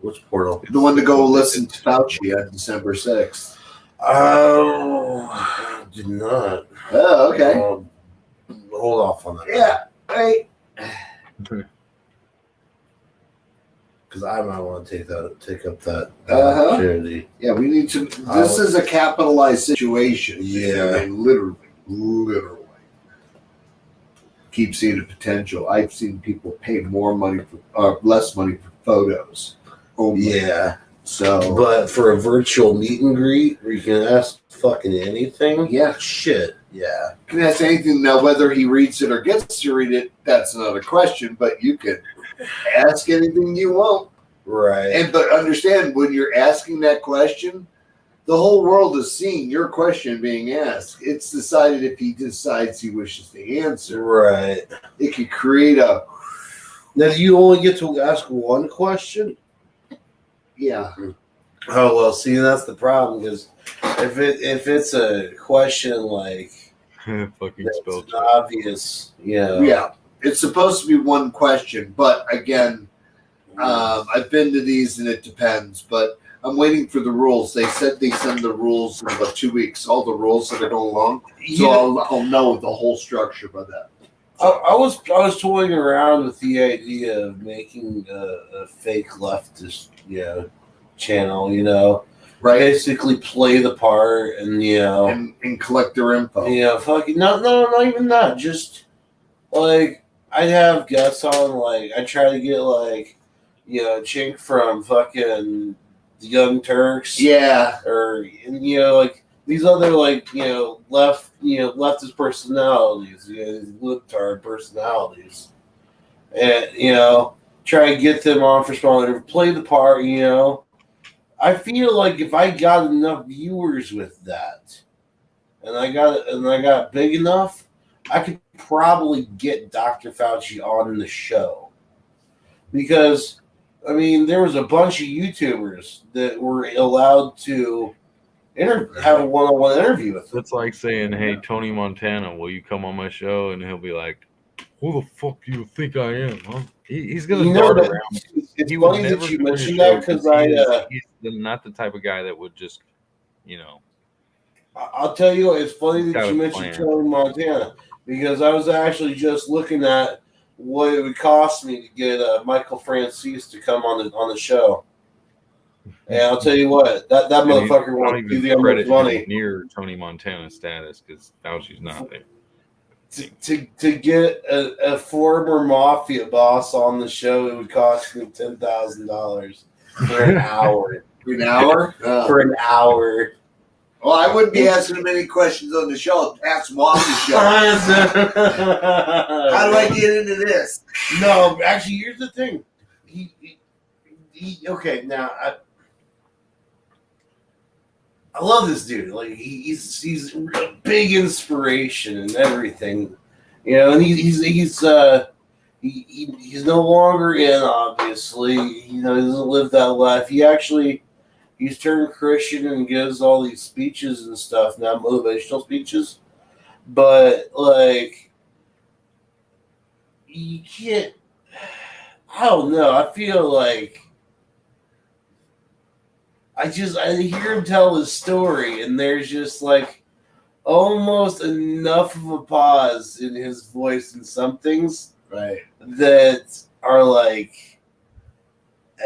Which portal? The one to go listen to Fauci on December 6th. Oh, I did not. Oh, okay. Hold off on that. Yeah, right. Because I might want to take up that Uh-huh. opportunity. Yeah, we need to. This is a capitalized situation. Yeah. I mean, literally. Keep seeing the potential. I've seen people pay more money for, less money for photos. Only. Yeah. So, But for a virtual meet and greet where you can ask fucking anything, yeah, shit, yeah. you can ask anything. Now, whether he reads it or gets to read it, that's another question. But you can ask anything you want. Right. But understand, when you're asking that question, the whole world is seeing your question being asked. It's decided if he decides he wishes to answer. Right. It could create a. Now, do you only get to ask one question? Yeah. Oh well, see, that's the problem because if it's a question like fucking spell check. obvious, Yeah, it's supposed to be one question, but again, I've been to these and it depends. But I'm waiting for the rules. They said they send the rules in about 2 weeks. All the rules that are going along, so I'll know the whole structure by that. I was toying around with the idea of making a fake leftist, channel, Right. Basically play the part and and collect their info. Yeah, fucking no, not even that. Just like I'd have guests on. Like I try to get Chink from fucking the Young Turks. Yeah. Or like these other like leftist personalities, these libtard personalities, and try to get them on for small, play the part. I feel like if I got enough viewers with that, and I got big enough, I could probably get Dr. Fauci on the show, because I mean there was a bunch of YouTubers that were allowed to have a one-on-one interview with him. It's like saying, "Hey, Tony Montana, will you come on my show?" And he'll be like, "Who the fuck do you think I am?" Huh? He's gonna dart around. It's He would funny never that you join a mentioned show that, because he's not the type of guy that would just, I'll tell you what, it's funny He's that got you a mentioned plan. Tony Montana, because I was actually just looking at what it would cost me to get Michael Francis to come on the show. And I'll tell you what, that And motherfucker I don't won't give even you credit much him money. near Tony Montana status, because Fauci's not there. To get a former mafia boss on the show, it would cost me $10,000 for an hour. For an hour? For an hour. Well, I wouldn't be asking him any questions on the show. Ask him off the show. How do I get into this? No, actually, here's the thing. Okay, now I love this dude. Like he's a big inspiration and everything, And he's no longer in. Obviously, he doesn't live that life. He's turned Christian and gives all these speeches and stuff now, motivational speeches. But like, you can't. I don't know. I feel like. I hear him tell his story, and there's just like almost enough of a pause in his voice and some things that are like,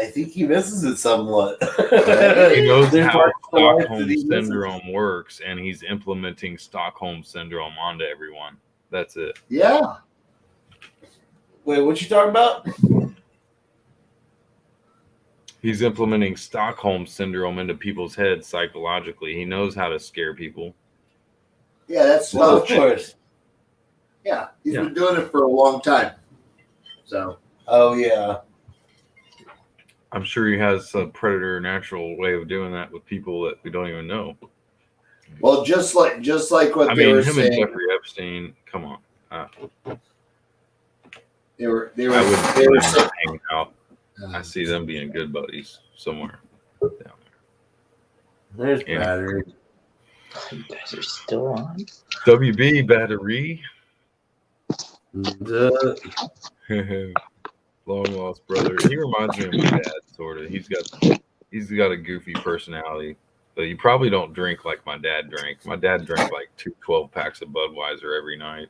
I think he misses it somewhat. He knows There's how parts of life that Stockholm he misses. Syndrome works, and he's implementing Stockholm Syndrome onto everyone. That's it. Yeah. Wait, what you talking about? He's implementing Stockholm Syndrome into people's heads psychologically. He knows how to scare people. Yeah, that's Well, of course. Yeah, he's been doing it for a long time. So. Oh yeah. I'm sure he has a predator natural way of doing that with people that we don't even know. Well, just like what they were him saying. and Jeffrey Epstein. Come on. They were saying hanging out. I see them being good buddies somewhere down there. There's battery. You guys are still on? WB battery. Long lost brother. He reminds me of my dad, sort of. He's got a goofy personality, but you probably don't drink like my dad drank. My dad drank like 2 12-packs of Budweiser every night,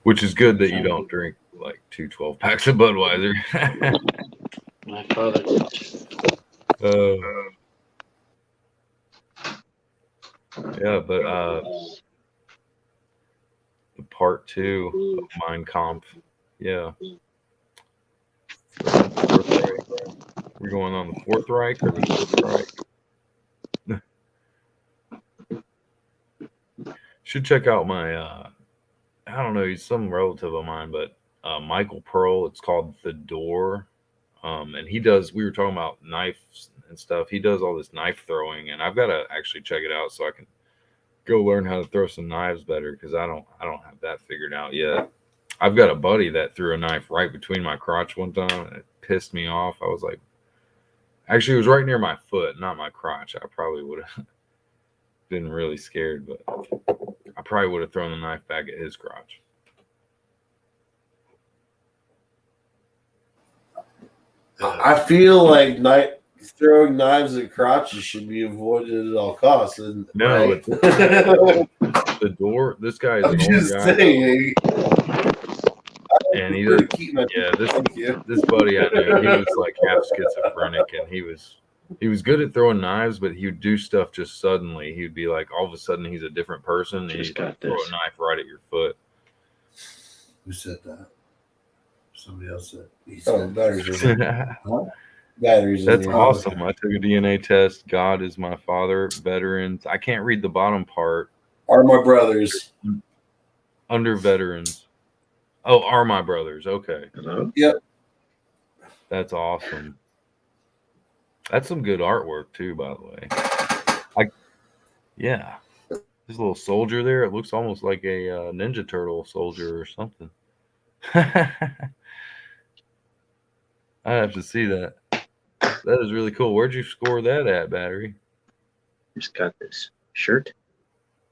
which is good that you don't drink like 2 12-packs of Budweiser. My father did. Yeah, but the part 2 of Mein Kampf. Yeah. We're going on the Fourth Reich or the Fifth Reich? Should check out my, I don't know, he's some relative of mine, but Michael Pearl. It's called The Door. And we were talking about knives and stuff. He does all this knife throwing, and I've got to actually check it out so I can go learn how to throw some knives better, because I don't have that figured out yet. I've got a buddy that threw a knife right between my crotch one time, and it pissed me off. I was like, actually, it was right near my foot, not my crotch. I probably would have been really scared, but I probably would have thrown the knife back at his crotch. I feel like throwing knives at crotches should be avoided at all costs. No, right? The Door. This guy is I'm an just old guy, saying. and this buddy I knew, he was like half schizophrenic, and he was good at throwing knives, but he would do stuff just suddenly. He'd be like, all of a sudden, he's a different person, and he'd throw a knife right at your foot. Who said that? Somebody else said. Huh? batteries in That's here. awesome. I took a DNA test. God is my father. Veterans. I can't read the bottom part. Are my brothers. Under veterans. Oh, are my brothers. Okay. Hello? Yep. That's awesome. That's some good artwork too, by the way. Yeah. This little soldier there, it looks almost like a Ninja Turtle soldier or something. I have to see that. That is really cool. Where'd you score that at, Battery? Just got this shirt.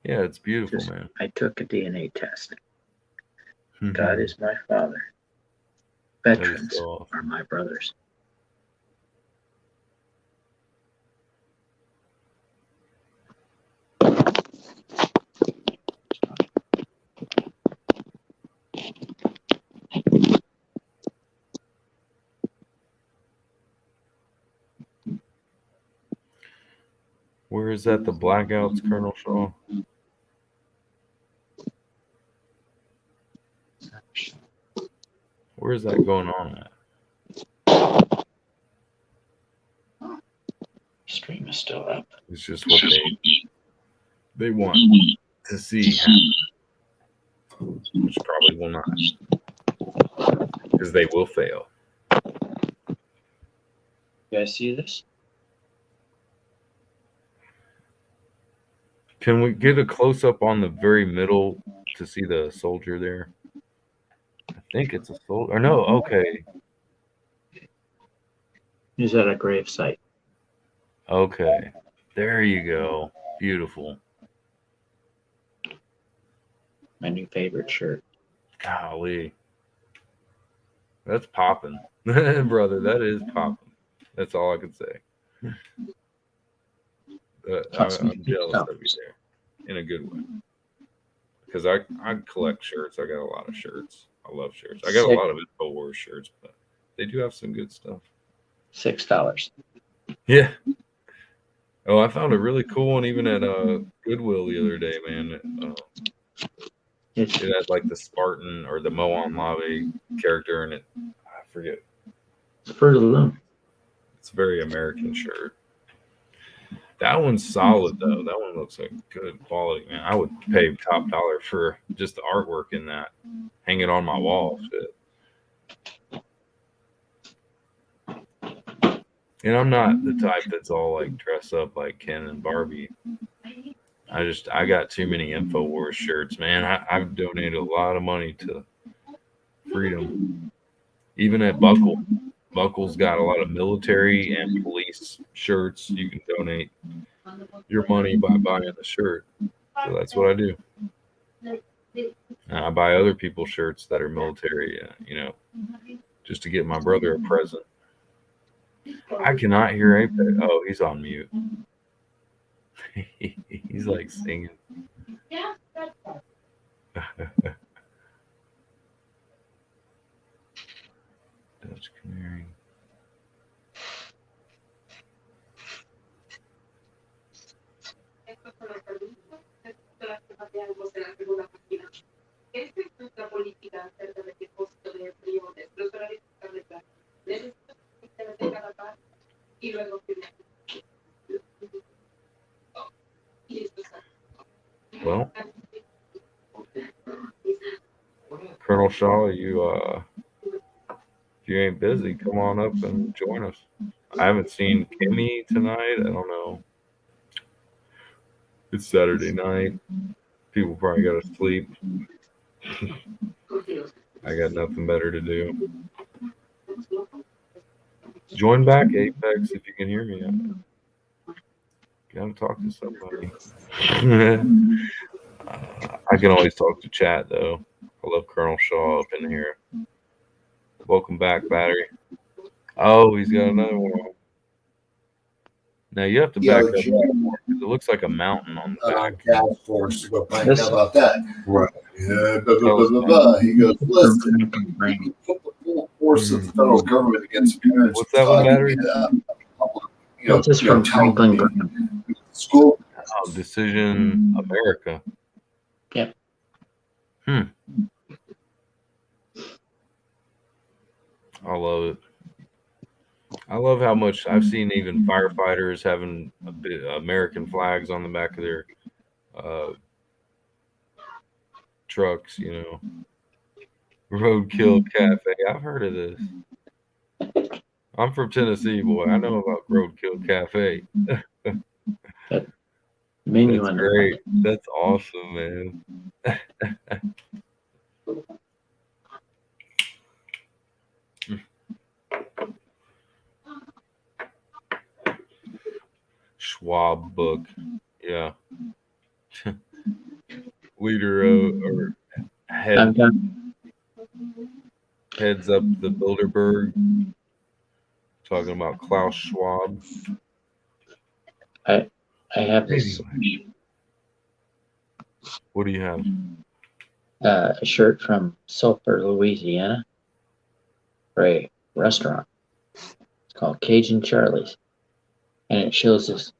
Yeah, it's beautiful, Just- man. I took a DNA test. God is my father. Veterans so awesome. are my brothers. Where is that? The blackouts, Colonel Shaw? Where is that going on at? Stream is still up. It's just what they want to see happen, which probably will not, because they will fail. You guys see this? Can we get a close up on the very middle to see the soldier there? I think it's a soldier. Or no, okay. He's at a grave site. Okay. There you go. Beautiful. My new favorite shirt. Golly. That's popping. Brother, that is popping. That's all I can say. I'm jealous of you there in a good way. Because I collect shirts. I got a lot of shirts. I love shirts. I got a lot of InfoWars shirts, but they do have some good stuff. $6. Yeah. Oh, I found a really cool one even at Goodwill the other day, man. It had like the Spartan or the Moan Lave character in it. I forget. Fruit of the Loom. It's a very American shirt. That one's solid though. That one looks like good quality, man. I would pay top dollar for just the artwork in that. Hang it on my wall. Shit. And I'm not the type that's all like dress up like Ken and Barbie. I got too many InfoWars shirts, man. I've donated a lot of money to Freedom. Even at Buckle. Buckle's got a lot of military and police shirts. You can donate your money by buying the shirt. So that's what I do. And I buy other people's shirts that are military, just to get my brother a present. I cannot hear Apex. Oh, he's on mute. He's like singing. Dutch Canary. Well, Colonel Shaw, if you ain't busy, come on up and join us. I haven't seen Kimmy tonight. I don't know. It's Saturday night. People probably got to sleep. I got nothing better to do. Join back, Apex, if you can hear me. Gotta talk to somebody. I can always talk to chat, though. I love Colonel Shaw up in here. Welcome back, Battery. Oh, he's got another one. Now you have to back up. It looks like a mountain on the back. Task force. How about that? Right. Yeah. He goes, listen, put the full force of the federal government against parents. What's that one, Battery? This is from Franklin Graham. School. Decision America. Yep. I love it. I love how much I've seen even firefighters having a bit American flags on the back of their trucks. Roadkill Cafe. I've heard of this. I'm from Tennessee, boy. I know about Roadkill Cafe. Menu That's on the great. That's awesome, man. Schwab book. Yeah. Leader or I've done. heads up the Bilderberg. Talking about Klaus Schwab. I have this What do you have? a shirt from Sulphur, Louisiana, for a restaurant. It's called Cajun Charlie's, and it shows this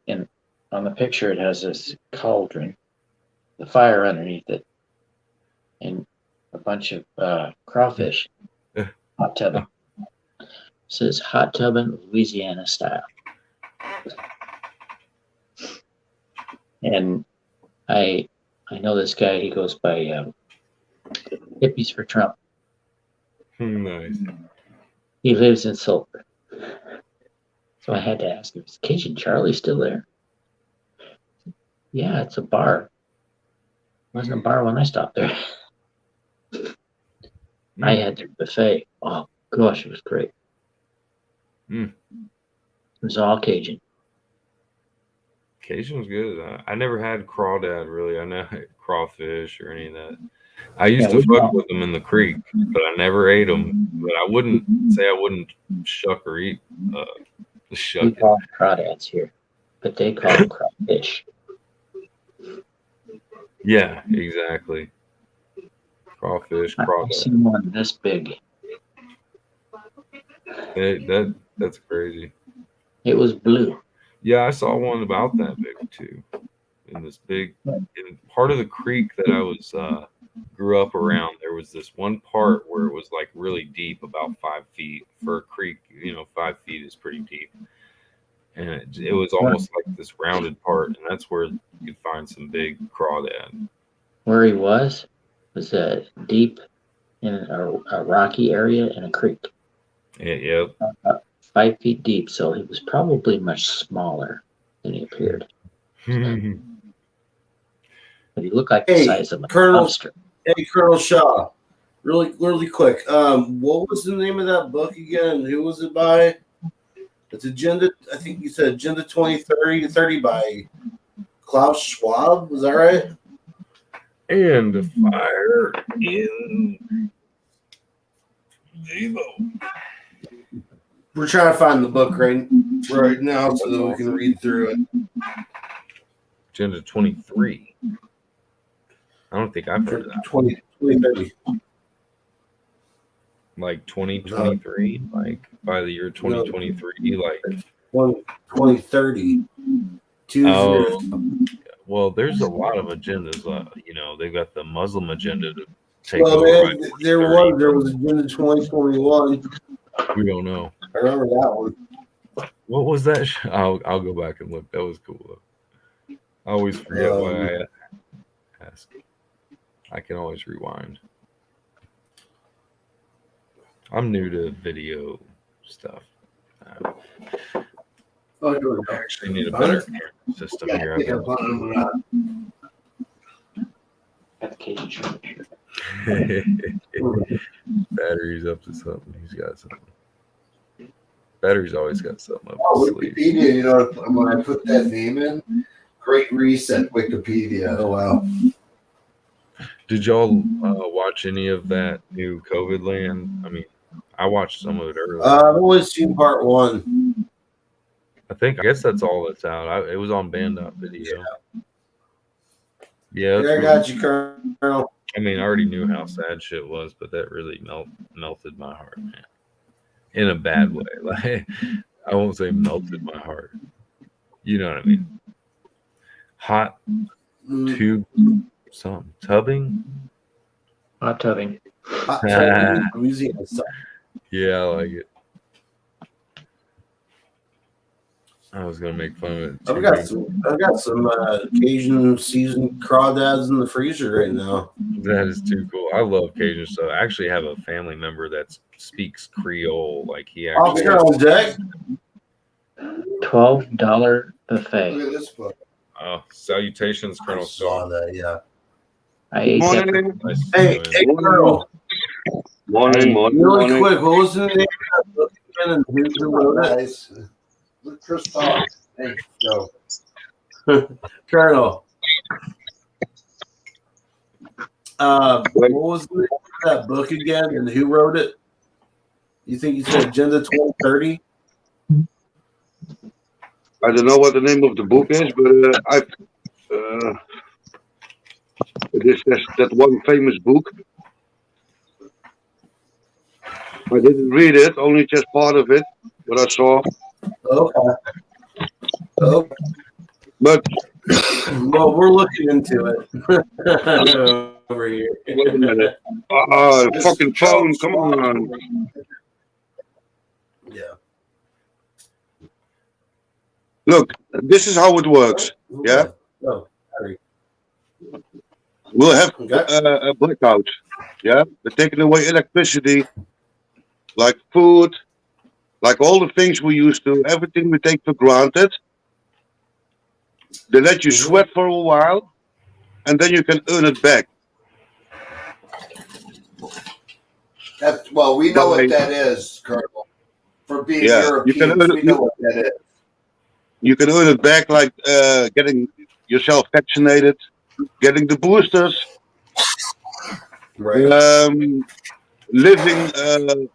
on the picture. It has this cauldron, the fire underneath it, and a bunch of crawfish hot tubbing. It says hot tubbing Louisiana style, and I know this guy. He goes by Hippies for Trump. Nice. He lives in Sulphur. So I had to ask him, is Cajun Charlie still there? Yeah, it's a bar. It wasn't a bar when I stopped there. I had their buffet. Oh, gosh, it was great. It was all Cajun. Cajun was good. I never had crawdad, really. I never had crawfish or any of that. I used to fuck with them in the creek, but I never ate them. But I wouldn't say I wouldn't shuck or eat shuck. We call them crawdads here, but they call them crawfish. Yeah, exactly. Crawfish, crawdad. I've seen one this big. That's crazy. It was blue. Yeah, I saw one about that big too. In this big, in part of the creek that I was grew up around, there was this one part where it was like really deep, about 5 feet for a creek. 5 feet is pretty deep, and it was almost like this rounded part, and that's where you could find some big crawdad. Where he was deep in a rocky area in a creek. Yep. 5 feet deep, so he was probably much smaller than he appeared. But he looked like the size of a lobster. Hey, Colonel Shaw, really quick. What was the name of that book again? Who was it by? It's Agenda. I think you said Agenda 2030 by Klaus Schwab. Was that right? And fire in Vivo. We're trying to find the book right now so that we can read through it. Agenda 23. I don't think I've heard of that. 2030. Like 2023, like by the year 2023, like 2030. Well, there's a lot of agendas. They've got the Muslim agenda to take over. There was Agenda 2021. We don't know. I remember that one. What was that? I'll go back and look. That was cool though. I always forget why I ask. I can always rewind. I'm new to video stuff. I actually need a better camera system here. Battery's up to something. He's got something. Battery's always got something up his sleeve. Wikipedia, when I put that name in, Great Reset Wikipedia. Oh, wow. Did y'all watch any of that new COVID land? I mean, I watched some of it earlier. I've only seen part 1. I guess that's all that's out. It was on Band.video. Yeah, I got you, Colonel. I mean, I already knew how sad shit was, but that really melted my heart, man. In a bad way. Like, I won't say melted my heart. You know what I mean? Hot tube, tubbing? Hot tubbing. Hot tubbing. Yeah, I like it. I was gonna make fun of it. I've got some Cajun seasoned crawdads in the freezer right now. That is too cool. I love Cajun stuff. I actually have a family member that speaks Creole. Like he actually. Oscar on deck. $12 buffet. Look at this book. Oh, salutations, I Colonel saw Scott. that. Yeah. I ate that. Morning, Nice to Hey, see you, man. Carl. morning, Really morning. quick, what was the name of that book again and who wrote it? Guys, look, Chris Paul. Hey, go. Colonel. What was the name of that book again and who wrote it? You think you said Agenda 2030? I don't know what the name of the book is, but it is that one famous book. I didn't read it, only just part of it, what I saw. Okay. Oh, But well, we're looking into it over here. wait a minute. Fucking phone, come on. Yeah. Look, this is how it works. Yeah? Oh, sorry. We'll have Okay. a blackout. Yeah? They're taking away electricity, like food, like all the things we used to, everything we take for granted. They let you sweat for a while, and then you can earn it back. Well, we know But what that is, Colonel. For being Yeah, you can Europeans, earn we it. know what that is. You can earn it back like getting yourself vaccinated, getting the boosters, Right. living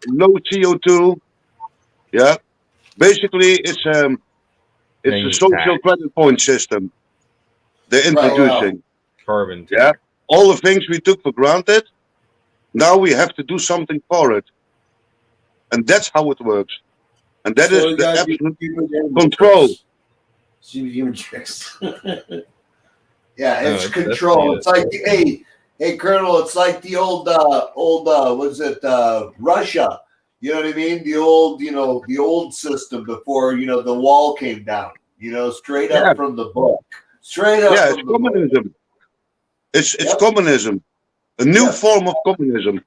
low CO2. Yeah, basically it's a Paying social tax. credit point system they're Right, introducing. Carbon. Yeah, all the things we took for granted, now we have to do something for it, and that's how it works. And that is So you the gotta do absolute human control. tricks. Human tricks. Yeah, No, it's that's control. neat. It's like, hey, Colonel, it's like the old, what's it, Russia. You know what I mean? The old, the old system before, the wall came down. Straight up Yeah. from the book. Straight up Yeah, from it's the book. communism. It's Yep. communism, a new Yes. form of communism.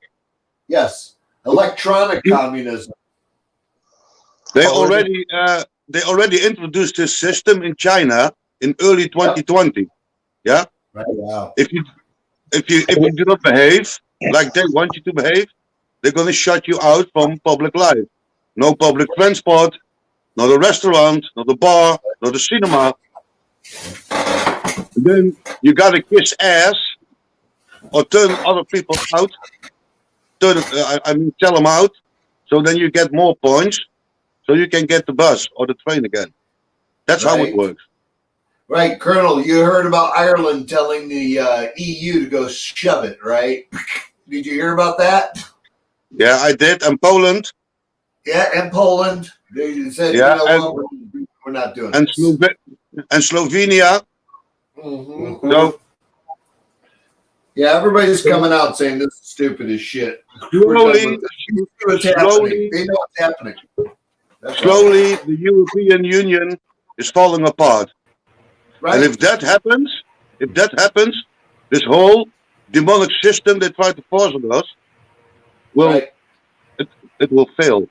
Yes, electronic communism. They Oh, already introduced this system in China in early 2020. Yeah, Right. Wow. if you do not behave like they want you to behave, they're gonna shut you out from public life. No public transport, not a restaurant, not a bar, not a cinema. And then you gotta kiss ass or turn other people out. Tell them out. So then you get more points, so you can get the bus or the train again. That's how it Right. works. Right, Colonel, you heard about Ireland telling the EU to go shove it, right? Did you hear about that? Yeah, I did. And Poland Yeah, and Poland. They said, Yeah, what, we're not doing and this. Slovenia. Mhm. So Yeah, everybody's coming out saying this is stupid as shit. We're done slowly, with this. You see what's happening. They know what's happening. That's all. slowly, the European Union is falling apart. Right? And if that happens, this whole demonic system they try to force on us, Right. it will fail.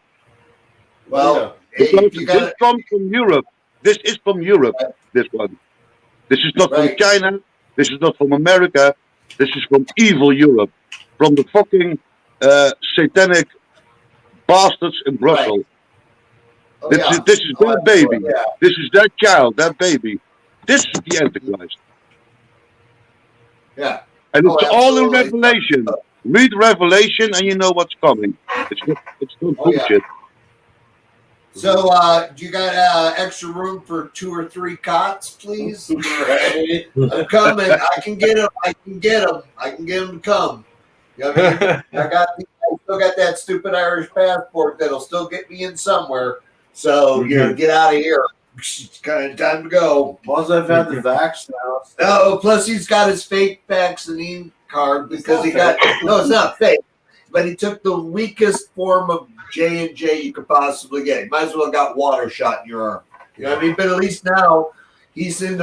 Well, hey, Because you this got comes from Europe. This is from Europe, this one. This is not Right. from China. This is not from America. This is from evil Europe. From the fucking satanic bastards in Brussels. Oh, This yeah. is their baby. Yeah. This is their child, their baby. This is the Antichrist. Yeah. And it's Oh, all in absolutely. Revelation. Read Revelation and you know what's coming. It's not Oh, yeah. bullshit. So, do you got extra room for 2 or 3 cots, please? Right. I'm coming. I can get them. I can get them to come. You know what I mean? I still got that stupid Irish passport that'll still get me in somewhere. So, get out of here. It's kind of time to go. Once I've had the vax now. Oh, plus he's got his fake vaccine card because It's he not got no, it's not fake, but he took the weakest form of J&J you could possibly get. You might as well have got water shot in your arm. You know what I mean? But at least now he's in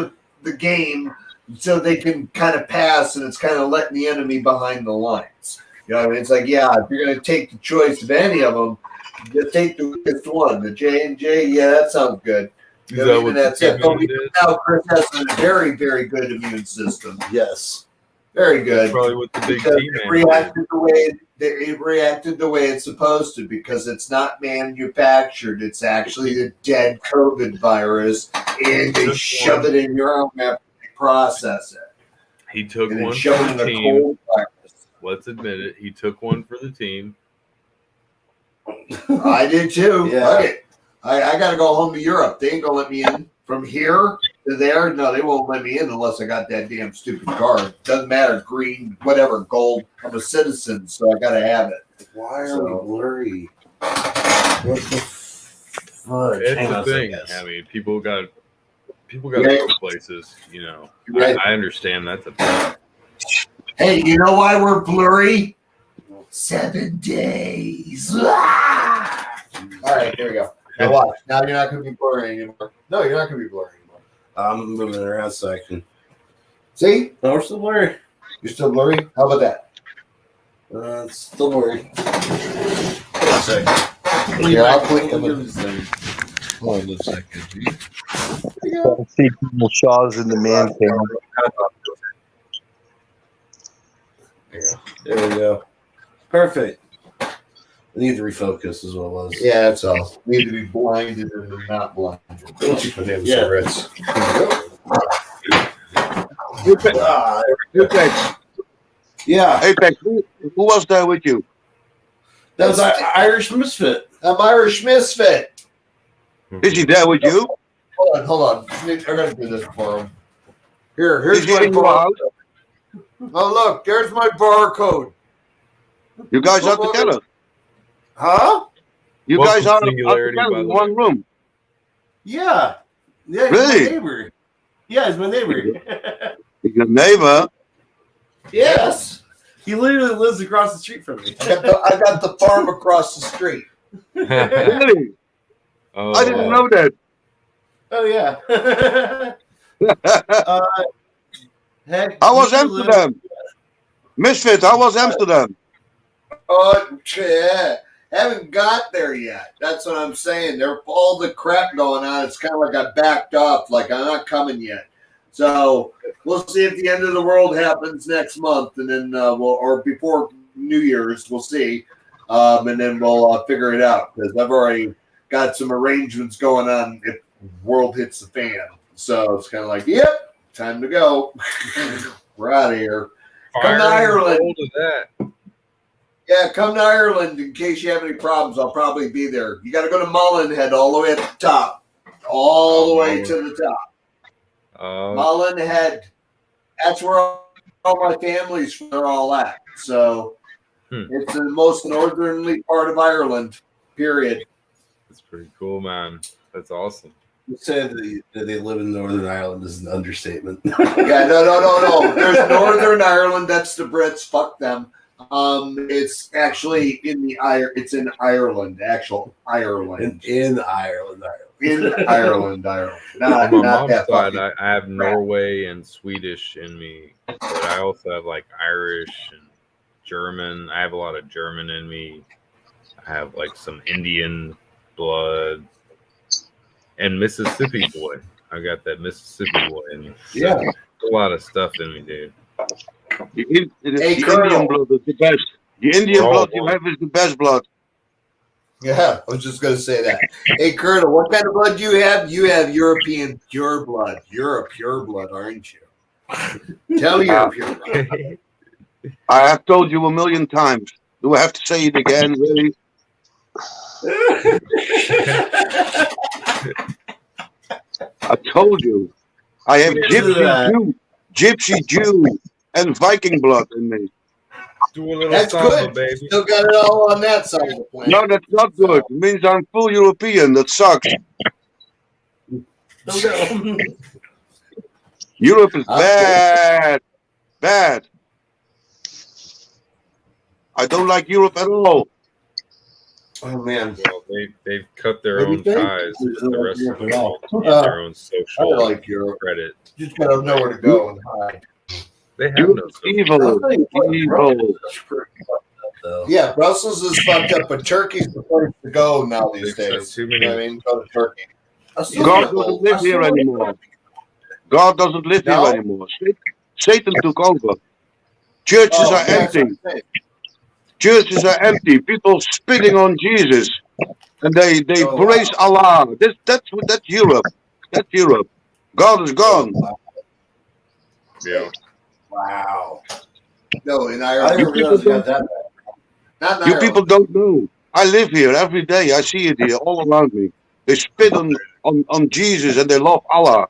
the game, so they can kind of pass, and it's kind of letting the enemy behind the lines. You know what I mean? It's like, yeah, if you're going to take the choice of any of them, just take the weakest one. The J&J, yeah, that sounds good. Is that what that's the it. But T-Man did? now Chris has a very, very good immune system. Yes. Very good. Probably what the big Because T-Man it reacted the way it's supposed to, because it's not manufactured. It's actually the dead COVID virus, and they shove it in your arm after they process it. He took And then one shove for it in the a team. cold virus. Let's admit it. He took one for the team. I did too. Yeah. Fuck it. I got to go home to Europe. They ain't going to let me in. From here to there, no, they won't let me in unless I got that damn stupid card. Doesn't matter, green, whatever, gold. I'm a citizen, so I got to have it. Why are So- we blurry? What the fudge? It's Hang the on a thing. second. I mean, people got to Yeah. go places. You know, Right. I understand that's a thing. Hey, you know why we're blurry? 7 days. Ah! All right, there we go. Now watch. Now you're not going to be blurry anymore. No, you're not going to be blurry anymore. I'm moving around so I can. See? No, we're still blurry. You're still blurry? How about that? It's still blurry. Wait a second. Here, I'll click them. Hold on a second. I see people Shaw's in the man cave. There we go. Perfect. I need to refocus is what it was. Yeah, that's all. Need to be blinded and not blinded. Don't you put him Yeah. cigarettes. Apex, Yeah, Apex, who was there with you? that was Irish Misfit. I'm Irish Misfit. Is he there with you? Hold on. I gotta do this for him. Here's Is he my in your house? barcode. Oh, look, there's my barcode. You guys are together. Huh? You What's guys the are singularity, together by in the one room. Yeah. Yeah, he's Really? my neighbor. Yeah, he's my neighbor. He's your neighbor. Yes. He literally lives across the street from me. I got the farm across the street. Really? Oh, I didn't know that. Oh, yeah. Heck, How was he lives- Amsterdam? Misfit, how was Amsterdam? Oh, yeah. Haven't got there yet. That's what I'm saying. There, all the crap going on. It's kind of like I backed off. Like I'm not coming yet. So we'll see if the end of the world happens next month, and then or before New Year's, we'll see, and then we'll figure it out because I've already got some arrangements going on if world hits the fan. So it's kind of like, yep, time to go. We're out of here. Come to Ireland. Hold of that. Yeah, come to Ireland in case you have any problems. I'll probably be there. You got to go to Mullenhead all the way at the top. All the way to the top. Mullenhead. That's where all my family's from. They're all at. So it's the most northerly part of Ireland, period. That's pretty cool, man. That's awesome. You said that they live in Northern Ireland is an understatement. Yeah, no. There's Northern Ireland. That's the Brits. Fuck them. It's actually in Ireland, actual Ireland. In Ireland. In Ireland. Not On my mom's that side, fucking I have Norway and Swedish in me, but I also have like Irish and German. I have a lot of German in me. I have like some Indian blood and Mississippi boy. I got that Mississippi boy in me. So Yeah. a lot of stuff in me, dude. The Colonel. Indian blood is the best. The Indian Oh, blood you boy. have is the best blood. Yeah, I was just going to say that. Hey, Colonel, what kind of blood do you have? You have European pure blood. You're a pure blood, aren't you? Tell me you're pure blood. I have told you 1,000,000 times. Do I have to say it again, really? I told you. I have gypsy Jew, and Viking blood in me. Do a little That's samba, good. baby. Still got it all on that side of the planet. No, that's not good. It means I'm full European. That sucks. Europe is bad. Bad. I don't like Europe at all. Oh man. Well, they've cut their What do you own think? ties with the rest of the world to get their own I social like Europe. credit. You just gotta know where to go and hide. They have You're no social. evil. I'll tell you what, Evil. Brussels is pretty fucked up, though. Yeah, Brussels is fucked up, but Turkey's the place to go now these They've days. sent too You know many. what I mean? Go to Turkey. God doesn't live here anymore. God doesn't live No? here anymore. Satan took over. Churches Oh, are that's empty. what I'm saying. Churches are empty. People spitting on Jesus, and they Oh, praise Allah. That's Europe. That's Europe. God is gone. wow. Yeah. Wow. No, in I Ireland. didn't realize it got that bad. Not in You Ireland. people don't know. I live here every day. I see it here all around me. They spit on Jesus and they love Allah.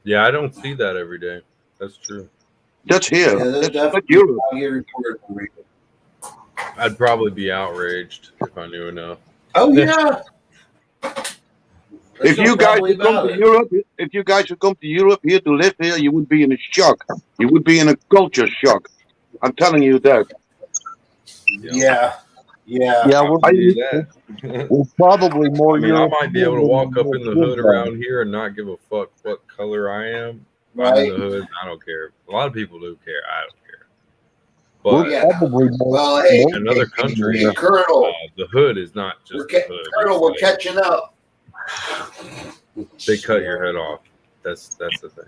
Yeah, I don't see that every day. That's true. That's here. Yeah, That's definitely Europe. I get reported. I'd probably be outraged if I knew enough. Oh yeah. If you guys would come to Europe, if you guys would come to Europe here to live here, you would be in a shock. You would be in a culture shock. I'm telling you that. Yeah. Yeah, I do that. we're probably more. I mean, I might be able to European walk up than in the we're hood around here and not give a fuck what color I am. If I'm in the hood, I don't care. A lot of people do care. I don't care. But Yeah. probably more. Well, hey, in another country, hey, Colonel, the hood is not just the hood. Colonel, we're catching up. They cut your head off. That's the thing.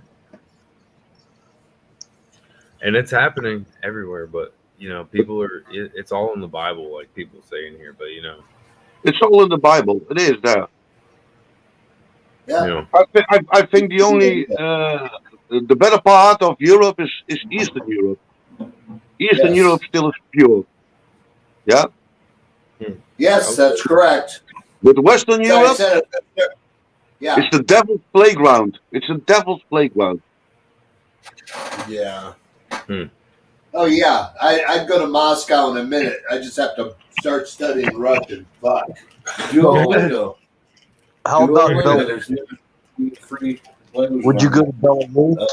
And it's happening everywhere, but you know, people are. It's all in the Bible, like people say in here. But you know, It's all in the Bible. It is there. Yeah. you know, I think the only the better part of Europe is Eastern Europe. Eastern Yes. Europe still is pure. Yeah. Yes, that's correct. But Western So I Europe, said it. Yeah. it's the devil's playground. It's the devil's playground. Yeah. Oh yeah, I'd go to Moscow in a minute. I just have to start studying Russian. Fuck. Duolingo. How about Duolingo, Bel- there's no free language. Would you go to learning. Belarus?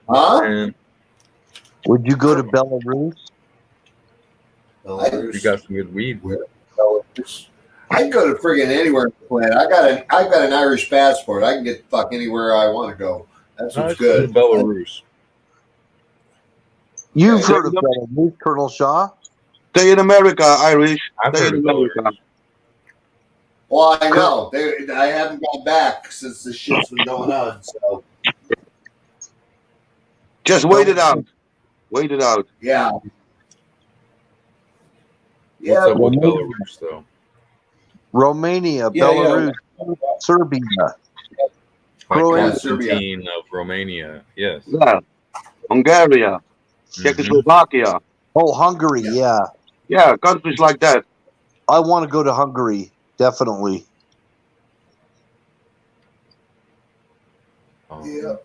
Huh? and Would you go to Belarus? you got some good weed. I can go to friggin' anywhere in the planet. I've got an Irish passport. I can get the fuck anywhere I want to go. That's what's good. Belarus. You've heard of Belarus, Colonel Shaw? Stay in America, Irish. I've Stay heard in of America. Belarus. Well, I know. I haven't gone back since this shit's been going on. So Just wait it out. Wait it out. yeah. What's up with Well, Belarus, though? Romania, Yeah, Belarus, Serbia. Like Croatia. Constantine of Romania. Yes. Yeah. Hungary, Czechoslovakia. Oh, Hungary, yeah. Yeah, countries like that. I want to go to Hungary, definitely. Yeah.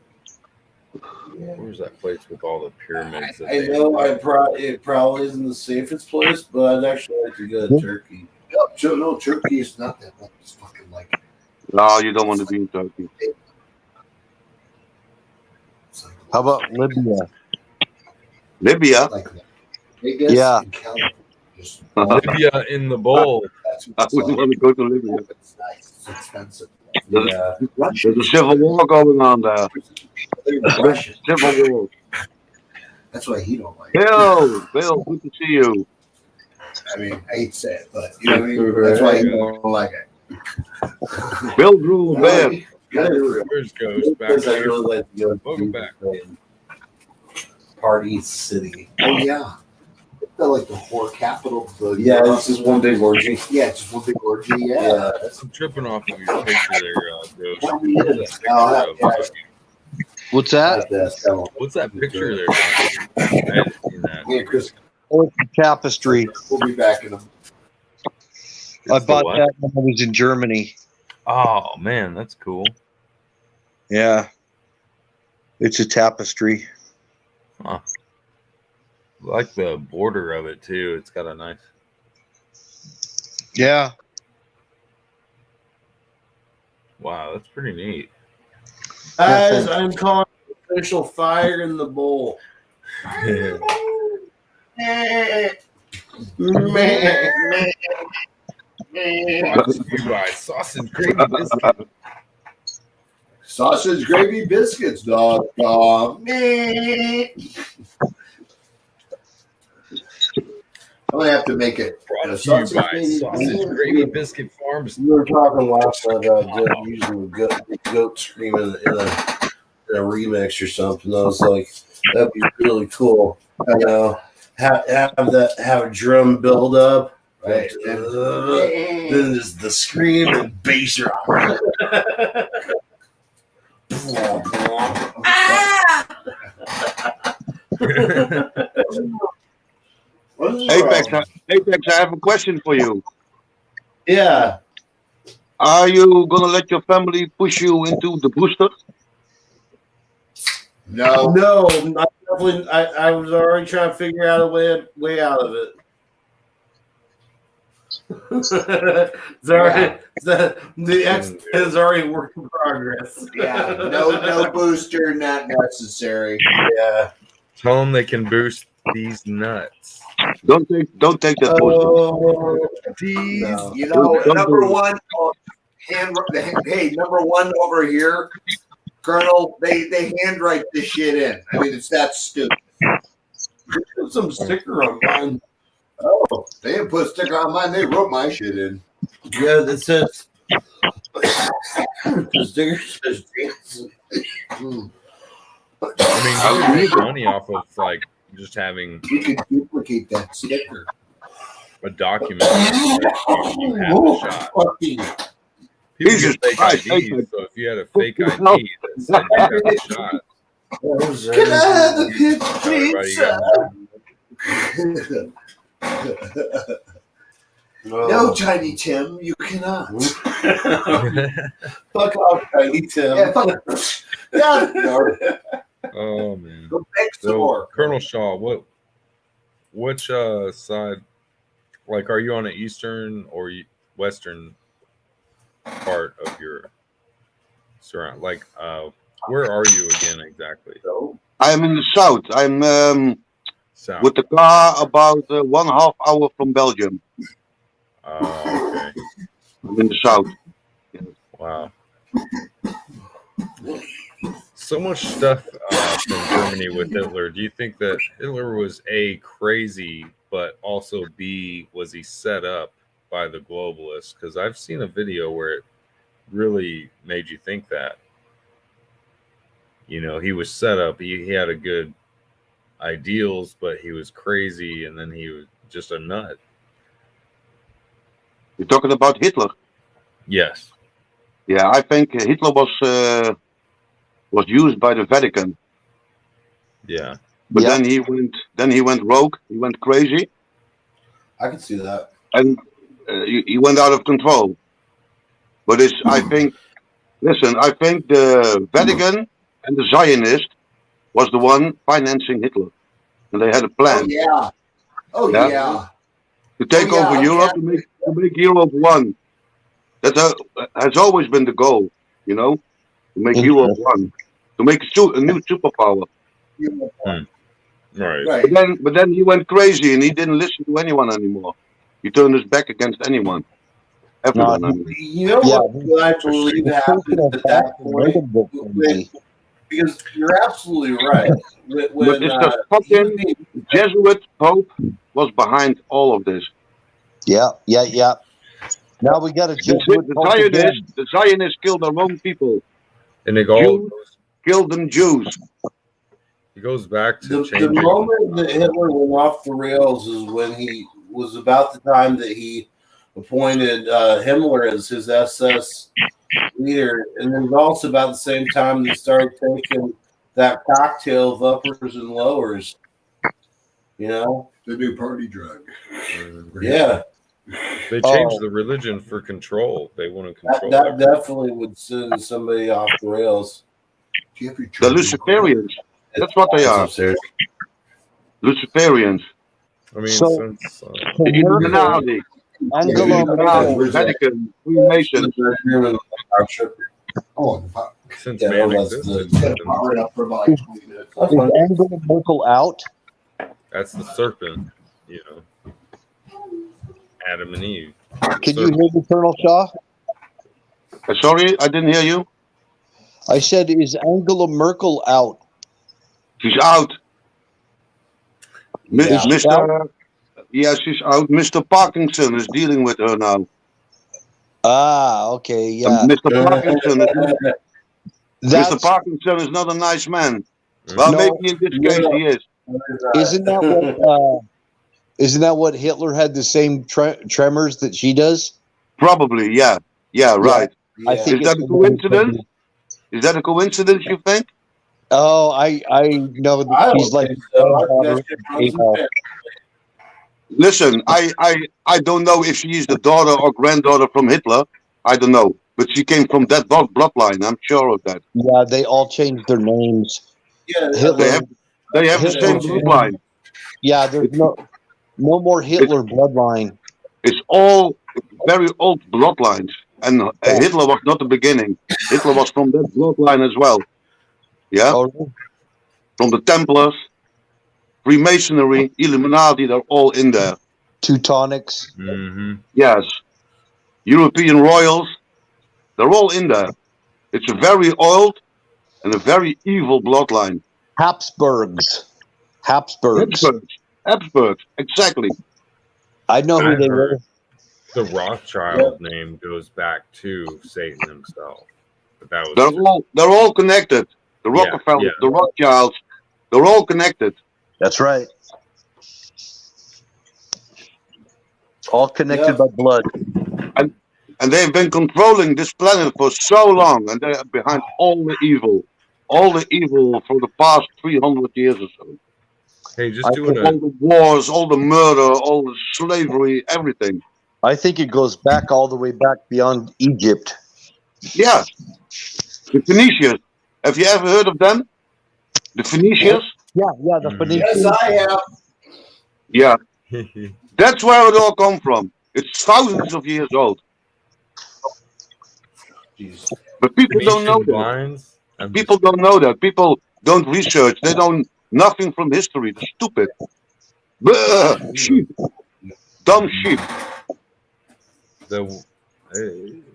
Where's that place with all the pyramids? that I they- know it probably isn't the safest place, but I'd actually like to go to Turkey. No, Turkey is not that much. It's fucking like. No, you don't want to be in Turkey. How about Libya? Libya? Like Vegas Yeah. and California. Just- Libya in the bowl. That's I what's wouldn't like. want to go to Libya. It's nice. It's expensive. Yeah. There's a civil war going on there. They're Russian. Civil war. That's why he don't like it. Bill, good to see you. I mean, I hate to say it, but you know what I mean? That's why he don't like it. Bill drew a bear. Where's Ghost? Back Because I there. really like to go Welcome back. Party City. Oh yeah. They're like the whore capital of the Yeah, this is one big orgy. Yeah, just one big orgy. Yeah. Yeah. I'm tripping off of your picture there, Ghost. Oh, What's that yeah. picture of? What's that? What's that picture there? I hadn't seen that. Yeah, Chris, Oh, it's a tapestry. we'll be back in a I It's the bought what? that when I was in Germany. Oh man, that's cool. Yeah. It's a tapestry. Huh. I like the border of it too. It's got a nice. Yeah. Wow, that's pretty neat. Guys, I'm calling official fire in the bowl. Brought to you by Sausage Gravy Biscuit. Sausage Gravy Biscuits, dog. I'm gonna have to make it. Brought to you by Sausage Gravy Biscuit Farms. We were talking last night about using the goat scream in a remix or something. I was like, that'd be really cool. You know, have a drum build up, right? Then just the scream and bass rock. Apex, I have a question for you. Yeah. Are you gonna let your family push you into the booster? No. I was already trying to figure out a way out of it. The X is already work in progress. Yeah, no booster, not necessary. Yeah. Tell them they can boost these nuts. Don't take that booster. These, No. you know, Don't number do it. one, hey, number one over here, Colonel, they handwrite this shit in. I mean, it's that stupid. Put some sticker on mine. Oh, they didn't put a sticker on mine. They wrote my shit in. Yeah, that says the sticker says Jason. I mean, you can make money off of like just having We could duplicate that sticker. a document that you have the shot. People Jesus get fake Christ, IDs, so if you had a fake ID that said you got the shot, Can I have the pitch everybody pizza? got No, Tiny Tim, you cannot. Fuck off, Tiny Tim. Yeah, fuck. Yeah, no. Oh man. Go beg some So more. Colonel Shaw, which side, like, are you on the eastern or western part of your surround? Like, where are you again exactly? I'm in the south. I'm South. with the car about 1.5 hour from Belgium. Okay. I'm in the south. Wow. So much stuff from Germany with Hitler. Do you think that Hitler was A, crazy, but also B, was he set up by the globalists? Because I've seen a video where it really made you think that. You know, he was set up. He had a good ideals, but he was crazy, and then he was just a nut. You're talking about Hitler? Yes. Yeah, I think Hitler was used by the Vatican. Yeah. But Yeah. then he went rogue. He went crazy, I can see that. and he went out of control. But I think the Vatican and the Zionist was the one financing Hitler, and they had a Oh, plan yeah. Oh, Yeah. yeah. to take Oh, yeah, over Europe, to make Europe one. That has always been the goal, you know, to make Europe one, to make a new superpower. Right. Right. But then he went crazy and he didn't listen to anyone anymore. He turned his back against anyone, everyone. I mean. You know what I believe happened at that point? Because you're absolutely right. But it's the fucking Jesuit Pope was behind all of this. Yeah. Now we got a Jesuit Pope again. The Zionists killed their own people. And it all Jews killed them Jews. it goes back to the changing. moment that Hitler went off the rails is when he was about the time that he appointed Himmler as his SS leader, and it was also about the same time they started taking that cocktail of uppers and lowers. You know, The new party drug. yeah, They changed the religion for control. They want to control that everything. definitely would send somebody off the rails. Do you have your The Luciferians. That's what they are. Upstairs. Luciferians. I mean, So- since The Illuminati. Angela Merkel. The Vatican. Freemasons. Oh, the fuck. since Yeah, man that's existed, Gotta power it up for about 20 minutes. Is Angela Merkel out? that's the serpent. You know, Adam and Eve. Can you hear me, Colonel Shaw? Sorry, I didn't hear you. I said, is Angela Merkel out? She's out. Yeah. Mr. Yeah, she's out. Mr. Parkinson is dealing with her now. Ah, okay, yeah. Mr. Parkinson That's, Mr. Parkinson is not a nice man. Well, no, maybe in this case he is. isn't that what Hitler had the same tremors that she does? Probably, yeah. Yeah, right. I think Is that a coincidence? Is that a coincidence, you think? Oh, I know that I she's don't like think so. I think that shit runs in Adolf. family. Listen, I don't know if she is the daughter or granddaughter from Hitler. I don't know. But she came from that bloodline. I'm sure of that. Yeah, they all changed their names. Yeah, Hitler. They have the same Hitler- bloodline. Yeah, there's no more Hitler bloodline. It's all very old bloodlines. And Hitler was not the beginning. Hitler was from that bloodline as well. Yeah? Oh, From the Templars, Freemasonry, Illuminati, they're all in there. Teutonics. Mm-hmm. Yes. European royals, they're all in there. It's a very old and a very evil bloodline. Habsburgs, Habsburgs, exactly. I know who I they heard were. the Rothschild name goes back to Satan himself. But that was They're all connected. The Yeah, Rockefellers, yeah. the Rothschilds, they're all connected. That's right. All connected by blood. And they've been controlling this planet for so long, and they're behind all the evil for the past 300 years or so. Hey, just doing All the wars, all the murder, all the slavery, everything. I think it goes back all the way back beyond Egypt. Yeah. The Phoenicians. Have you ever heard of them? The Phoenicians? Yeah, the Phoenicians. Yes, I have. Yeah. That's where it all come from. It's thousands of years old. But people don't know that. blinds. People don't know that. People don't research. They don't nothing from history. They're stupid. Sheep. Dumb sheep.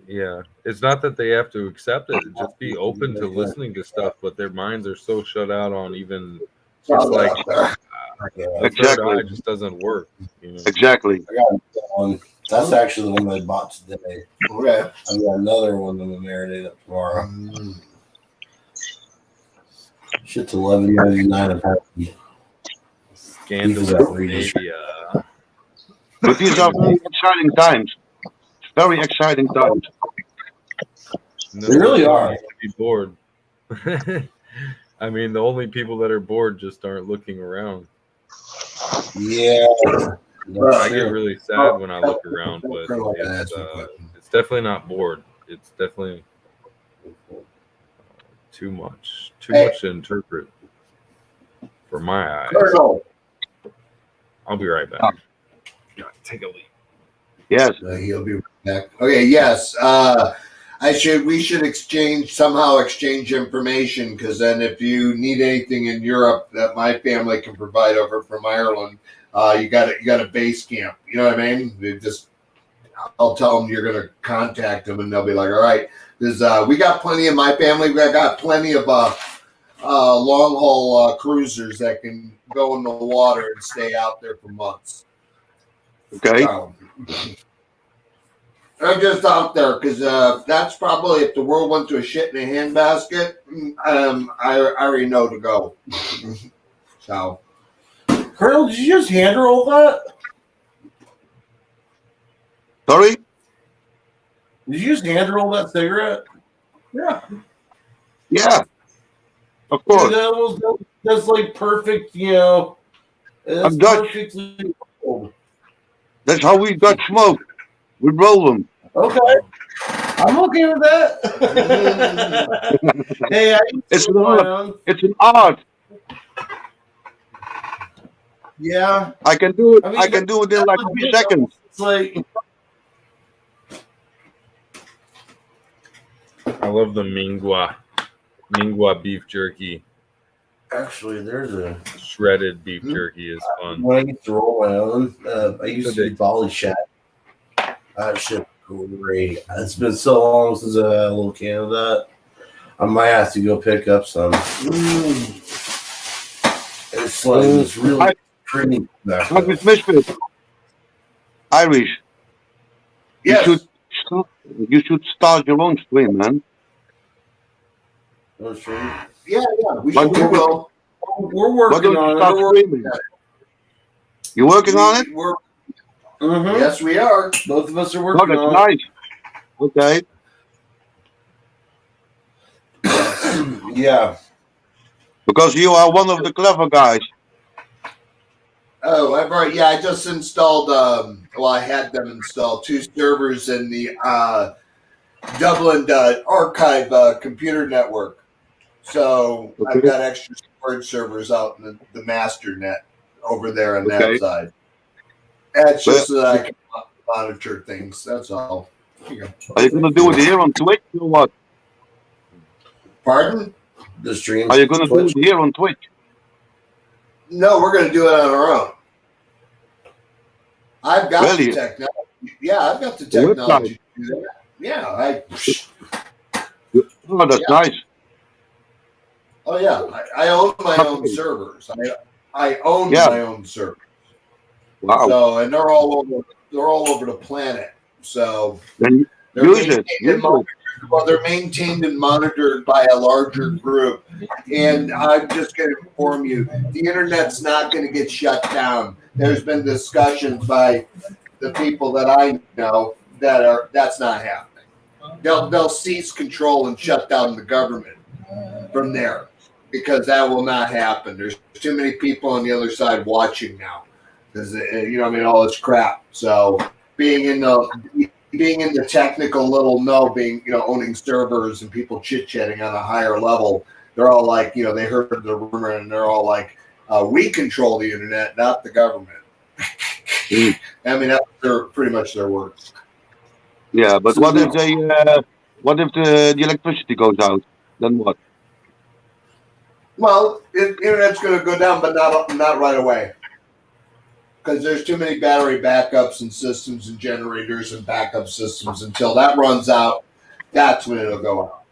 Yeah, it's not that they have to accept it. Just be open to listening to stuff, but their minds are so shut out on even. It's like the third eye just doesn't work. You know? Exactly. I got one. That's actually the one I bought today. Okay. I got another one that I'm gonna marinate up tomorrow. Shit's $11.99 a pack. Scandinavia. But these are very exciting times. Very exciting times. No, They really are. To be bored. I mean, the only people that are bored just aren't looking around. Yeah. I get really sad when I look around, but it's definitely not bored. It's definitely too much to interpret for my eyes. I'll be right back. Gotta take a leak. Yes. He'll be right back. Okay, yes. We should somehow exchange information, because then if you need anything in Europe that my family can provide over from Ireland, you got a base camp. You know what I mean? I'll tell them you're going to contact them, and they'll be like, all right, because we got plenty in my family. We got plenty of long haul cruisers that can go in the water and stay out there for months. Okay. I'm just out there because that's probably, if the world went to a shit in a handbasket, I already know to go. So, Colonel, did you just hand roll that? Sorry? Did you just hand roll that cigarette? yeah. Yeah. Of course. That's like perfect, you know. That's I'm Dutch. perfectly rolled. That's how we got smoke. We roll them. Okay. I'm okay with that. Hey, It's an art. Yeah. I can do it. I mean, I can do it in like 3 seconds. It's like, I love the Mingua beef jerky. actually, there's a. Shredded beef jerky is fun. When I used to roll my own, I used to do volley shack. That shit great. It's been so long since I had a little can of that. I might have to go pick up some. It's like it's really creamy. Irish Misfit. Irish. Yes. You should start your own stream, man. Oh, sure. Yeah. We will. We're working on it. You working on it? Yes, we are. Both of us are working that's on nice. Okay. it. Yeah. Because you are one of the clever guys. Oh, I just installed. I had them install 2 servers in the Dublin Archive computer network. So I've got extra storage servers out in the master net over there on that side. That's just so that I can monitor things. That's all. Are you going to do it here on Twitch or what? Pardon? The stream. Are you going to do it here on Twitch? No, we're going to do it on our own. I've got the technology. Yeah, I've got the technology to do that. Yeah, Oh, that's nice. Oh yeah, I own my own servers. I own my own servers. Wow. So and they're all over the planet. So then they're maintained and monitored by a larger group. And I'm just going to inform you, the internet's not going to get shut down. There's been discussions by the people that I know that's not happening. They'll seize control and shut down the government from there, because that will not happen. There's too many people on the other side watching now, because all this crap. So being in the technical little owning servers and people chit chatting on a higher level, they're all like, they heard the rumor and they're all like, we control the internet, not the government. I mean, that's pretty much their words. Yeah, but what if the electricity goes out? Then what? Well, internet's going to go down, but not right away, because there's too many battery backups and systems and generators and backup systems. Until that runs out, that's when it'll go out.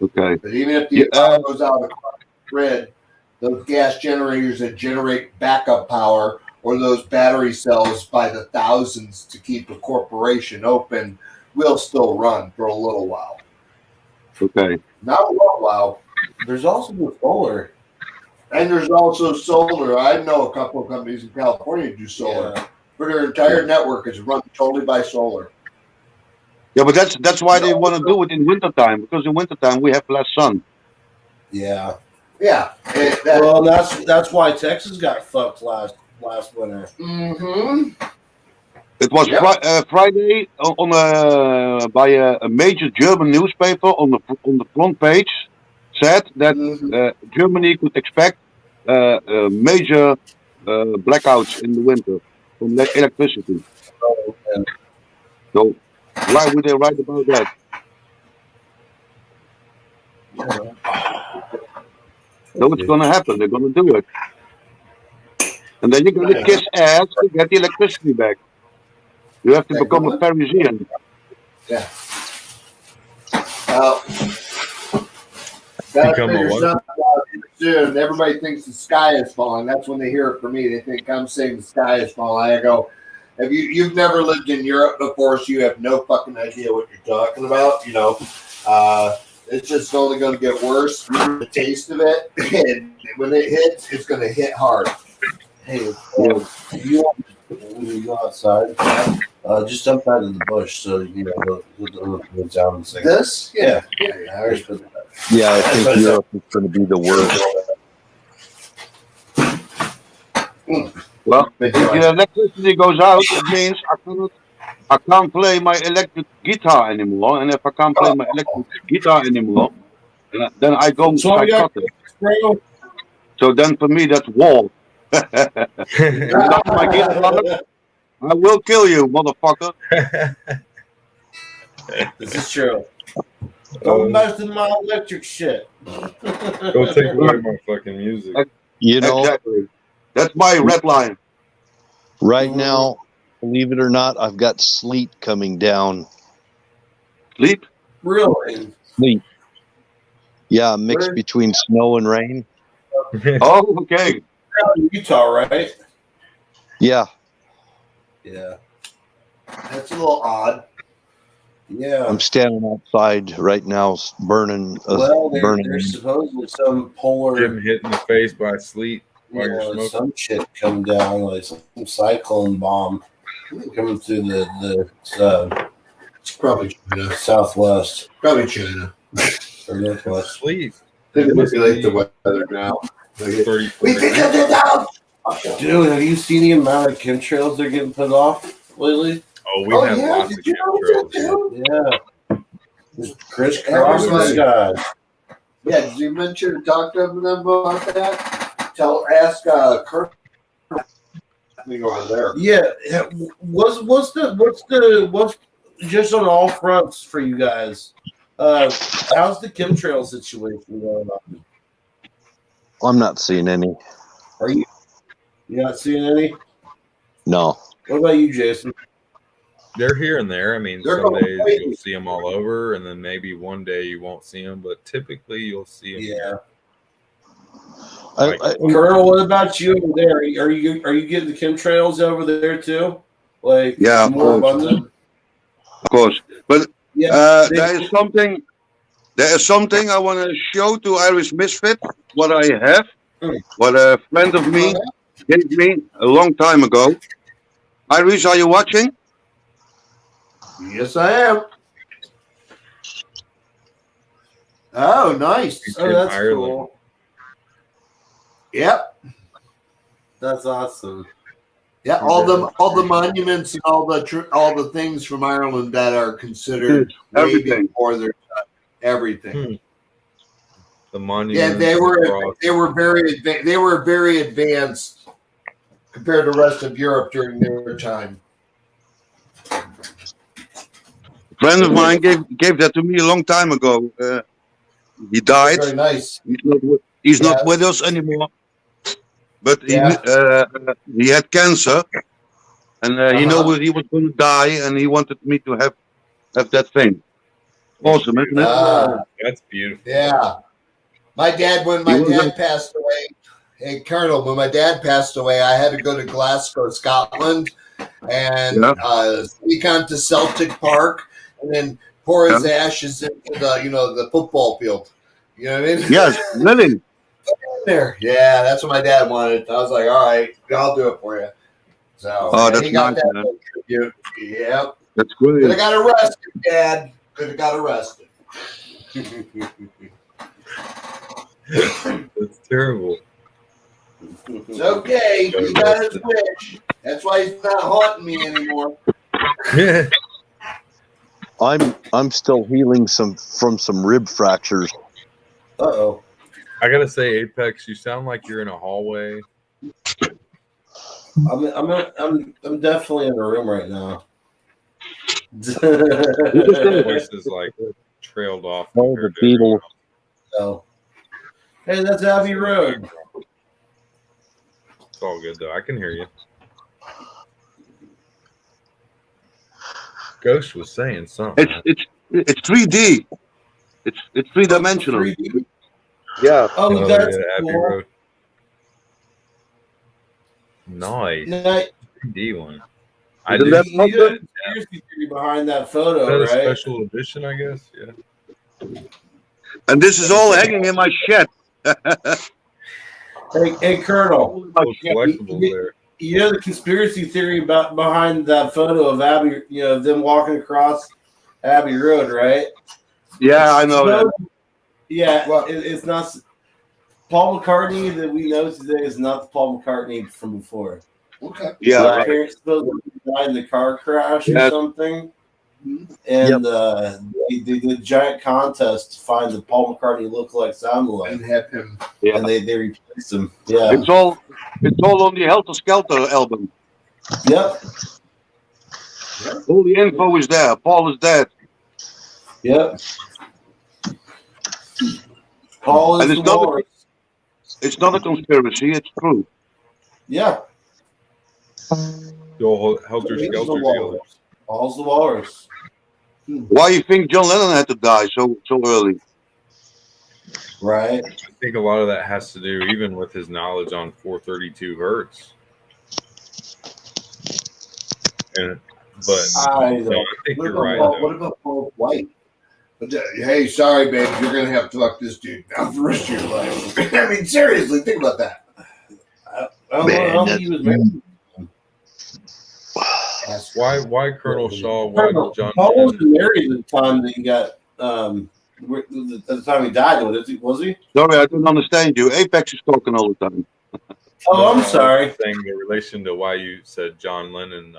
Okay. But even if the power goes out across the grid, those gas generators that generate backup power, or those battery cells by the thousands to keep a corporation open, will still run for a little while. Okay. Not a little while. There's also the solar. And there's also solar. I know a couple of companies in California do solar. Yeah. For their entire network is run totally by solar. Yeah, but that's why they want to do it in wintertime, because in wintertime we have less sun. Yeah. Yeah. Well, that's why Texas got fucked last winter. Mm-hmm. It was Friday by a major German newspaper on the front page said that Germany could expect major blackouts in the winter from electricity. So why would they write about that? So it's going to happen. They're going to do it. And then you're going to kiss ass to get the electricity back. You have to become a Parisian. Yeah. Well, gotta figure something out soon. Everybody thinks the sky is falling. That's when they hear it from me. They think I'm saying the sky is falling. I go, you've never lived in Europe before, so you have no fucking idea what you're talking about. It's just only going to get worse. The taste of it, and when it hits, it's going to hit hard. Hey, you go outside, just jump out of the bush so go down and sing. This? Yeah. I think Europe is going to be the worst. Well, if the electricity goes out, it means I can't play my electric guitar anymore. And if I can't play my electric guitar anymore, then I go psychotic. So then for me, that's war. That's my guitar. I will kill you, motherfucker. This is true. Don't mess with my electric shit. Don't take away my fucking music. Exactly. That's my red line. Right now, Believe it or not, I've got sleet coming down. Sleep? Really? Sleet. Yeah, mixed Where- between snow and rain. Oh, okay. Utah, right? Yeah. Yeah. That's a little odd. Yeah. I'm standing outside right now, burning. Well, burning. there's supposedly some polar, Getting hit in the face by sleet while you're smoking. some shit come down, like some cyclone bomb coming through the It's probably China. southwest Probably China. or northwest. Sleet. They manipulate the weather now. We 34 think degrees. it down. Dude, have you seen the amount of chemtrails they're getting put off lately? Oh, we have lots of Did you know that chemtrails. too? Yeah. Cross the sky. Yeah, did you mention to talk to them about that? Ask Kurt. Over there. Yeah. What's just on all fronts for you guys? How's the chemtrail situation going on? I'm not seeing any. Are you not seeing any? No. What about you, Jason? They're here and there. I mean, They're some going days crazy. you'll see them all over, and then maybe one day you won't see them, but typically you'll see them. Yeah. Colonel, what about you over there? Are you getting the chemtrails over there too? Like Yeah, more of course. abundant? Of course. But Yeah. there is something I want to show to Irish Misfit, what I have, what a friend of me gave me a long time ago. Irish, are you watching? Yes, I am. Oh, nice. It's Oh, in that's Ireland. cool. Yep. That's awesome. Yeah, all the monuments and all the things from Ireland that are considered way Everything. before their time. Everything. The monuments. Yeah, they were very advanced compared to the rest of Europe during their time. A friend of mine gave that to me a long time ago. He died. Very nice. He's not with us anymore. But he had cancer, and he knew he was going to die, and he wanted me to have that thing. Awesome, isn't it? That's beautiful. Yeah. When my dad passed away, hey Colonel, when my dad passed away, I had to go to Glasgow, Scotland, and sneak onto Celtic Park, and then pour his ashes into the football field. You know what I mean? Yes, really. There. Yeah, that's what my dad wanted. I was like, all right, I'll do it for you. So that's he got nice, that man. little tribute. Yep. That's Could have great. got arrested, Dad. Could have got arrested. That's terrible. It's okay. He got his wish. That's why he's not haunting me anymore. I'm still healing from some rib fractures. Uh-oh. I gotta say, Apex, you sound like you're in a hallway. I'm definitely in a room right now. Your voice is like trailed off. Oh, the compared to everyone Beatles. Oh. Hey, that's Abbey Road. else. It's all good though. I can hear you. Ghost was saying something. It's 3D. It's three dimensional. 3D? Yeah. Oh, that's Abbey cool. Road. Nice. Nice. 3D one. I Isn't did. that You got a good? conspiracy theory behind that Is photo, that a right? special edition, I guess? Yeah. And this is all hanging in my shed. Hey, Colonel. Those collectibles there. You know the conspiracy theory behind that photo of Abbey, them walking across Abbey Road, right? Yeah, I know that. Yeah, it's not. Paul McCartney that we know today is not the Paul McCartney from before. Okay. Yeah. His parents supposedly died in the car crash or Yes. something. And they did a giant contest to find the Paul McCartney look-alike, sound-alike. And have him. Yeah. And they replaced him. Yeah. It's all on the Helter Skelter album. Yep. All the info is there. Paul is dead. Yep. Paul is And the Lord. it's not a conspiracy, it's true. Yeah. The whole Helter He's the Skelter deal. walrus. Paul's the walrus. Why you think John Lennon had to die so early? Right. I think a lot of that has to do even with his knowledge on 432 hertz. But I think what you're about right. Paul, though. what about Paul White? But, hey, sorry, babe, you're gonna have to fuck this dude now for the rest of your life. I mean, seriously, think about that. I don't think he was married. Why Colonel Shaw? Why John? Paul wasn't married at the time that he got. At the time he died, was he? Sorry, I don't understand you. Apex is talking all the time. Oh, I'm sorry. Saying in relation to why you said John Lennon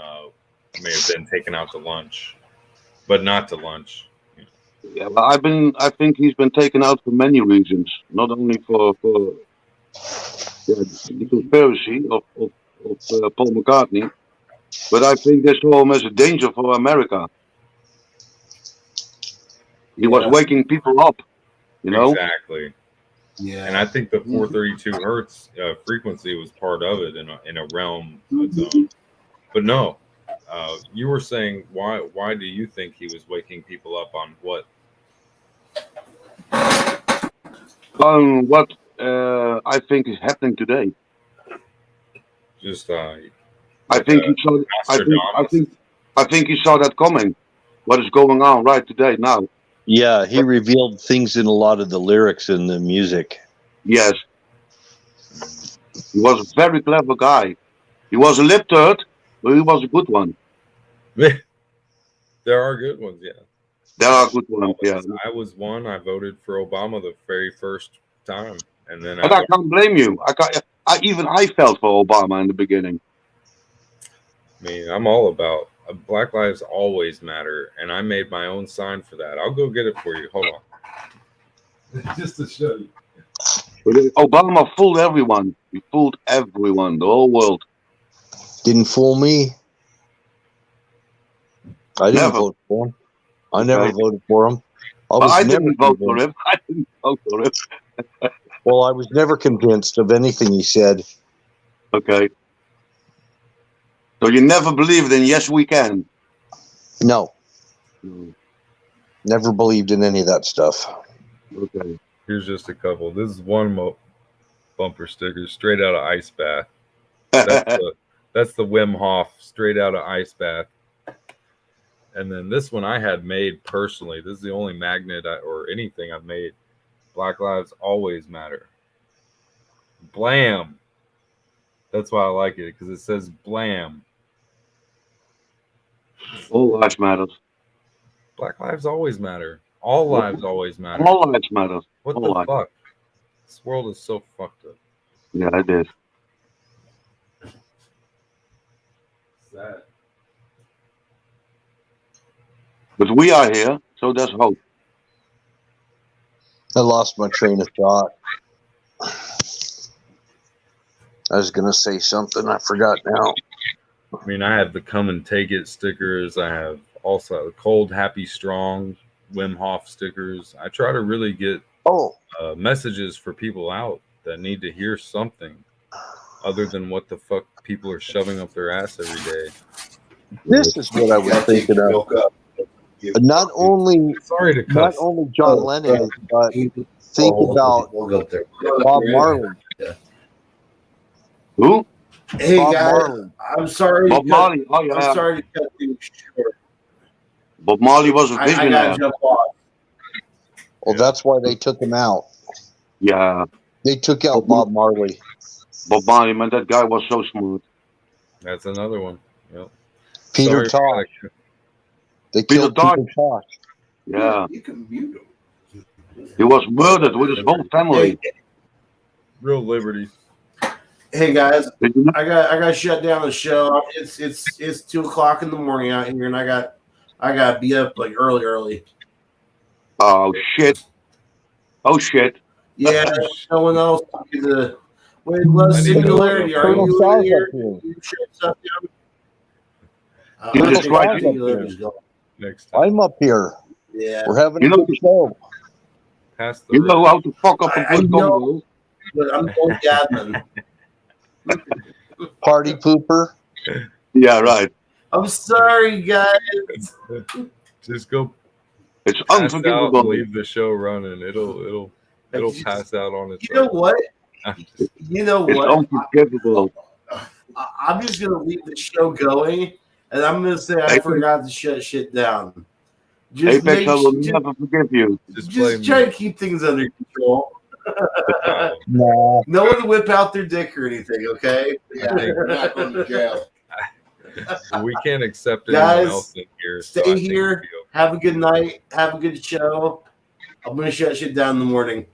may have been taken out to lunch, but not to lunch. Yeah, but I think he's been taken out for many reasons, not only for the conspiracy of Paul McCartney, but I think they saw him as a danger for America. He was waking people up, you know. Exactly. Yeah. And I think the 432 hertz frequency was part of it in a realm of its own. But no, you were saying why do you think he was waking people up on what? On what I think is happening today. Just I think he saw. I think he saw that coming. What is going on right today now? Yeah, he revealed things in a lot of the lyrics in the music. Yes. He was a very clever guy. He was a lip turd, but he was a good one. There are good ones, yeah. There are good ones, yeah. I was one. I voted for Obama the very first time, and then I can't blame you. I felt for Obama in the beginning. I mean, I'm all about Black Lives Always Matter, and I made my own sign for that. I'll go get it for you. Hold on. Just to show you. But Obama fooled everyone. He fooled everyone, the whole world. Didn't fool me. I didn't vote for him. I never voted for him. I didn't vote for him. I didn't vote for him. Well, I was never convinced of anything he said. Okay. So you never believed in yes we can? No. Never believed in any of that stuff. Okay. Here's just a couple. This is one bumper sticker straight out of Ice Bath. That's the Wim Hof straight out of Ice Bath. And then this one I had made personally. This is the only magnet or anything I've made. Black Lives Always Matter. Blam. That's why I like it, because it says blam. All lives matter. Black lives always matter. All lives always matter. All lives matter. What all the fuck? This world is so fucked up. Yeah, it is. Sad. But we are here, so there's hope. I lost my train of thought. I was going to say something. I forgot now. I mean, I have the come and take it stickers. I have also the cold, happy, strong Wim Hof stickers. I try to really get messages for people out that need to hear something other than what the fuck people are shoving up their ass every day. This is what I was thinking of. Not only John Lennon, but think about Bob Marley. Who? Hey Bob guys, Marley. I'm sorry. Bob Marley. Oh yeah. I'm sorry to cut things short. Bob Marley was a visionary. I gotta jump off. Well, that's why they took him out. Yeah. They took out Bob Marley. Bob Marley, man, that guy was so smooth. That's another one. Yep. Peter Tosh. They killed Peter Tosh. Yeah. You can mute him. He was murdered with his whole family. Real liberty. Hey guys, I got shut down the show. It's 2:00 in the morning out here, and I got be up like early. Oh shit! Oh shit! Yeah, no one else. Wait, Singularity. Are you in here? You shut stuff down. Next time. I'm up here. Yeah, we're having a good show. You know how to fuck up a good combo. But I'm going admin. Party pooper. Yeah, right. I'm sorry, guys. Just go It's pass out and unforgivable. leave the show running. It'll pass out on its You know own. what? I'm just, You know It's what? unforgivable. I'm just gonna leave the show going, and I'm gonna say I Apex, forgot to shut shit down. Just Apex, I will just, never forgive you. just play just try to music. keep things under control. Wow. No. No one whip out their dick or anything, okay? Yeah, you're not going to jail. We can't accept anyone Guys, else in here. So I stay think here. we'll be okay. Have a good night. Have a good show. I'm gonna shut shit down in the morning.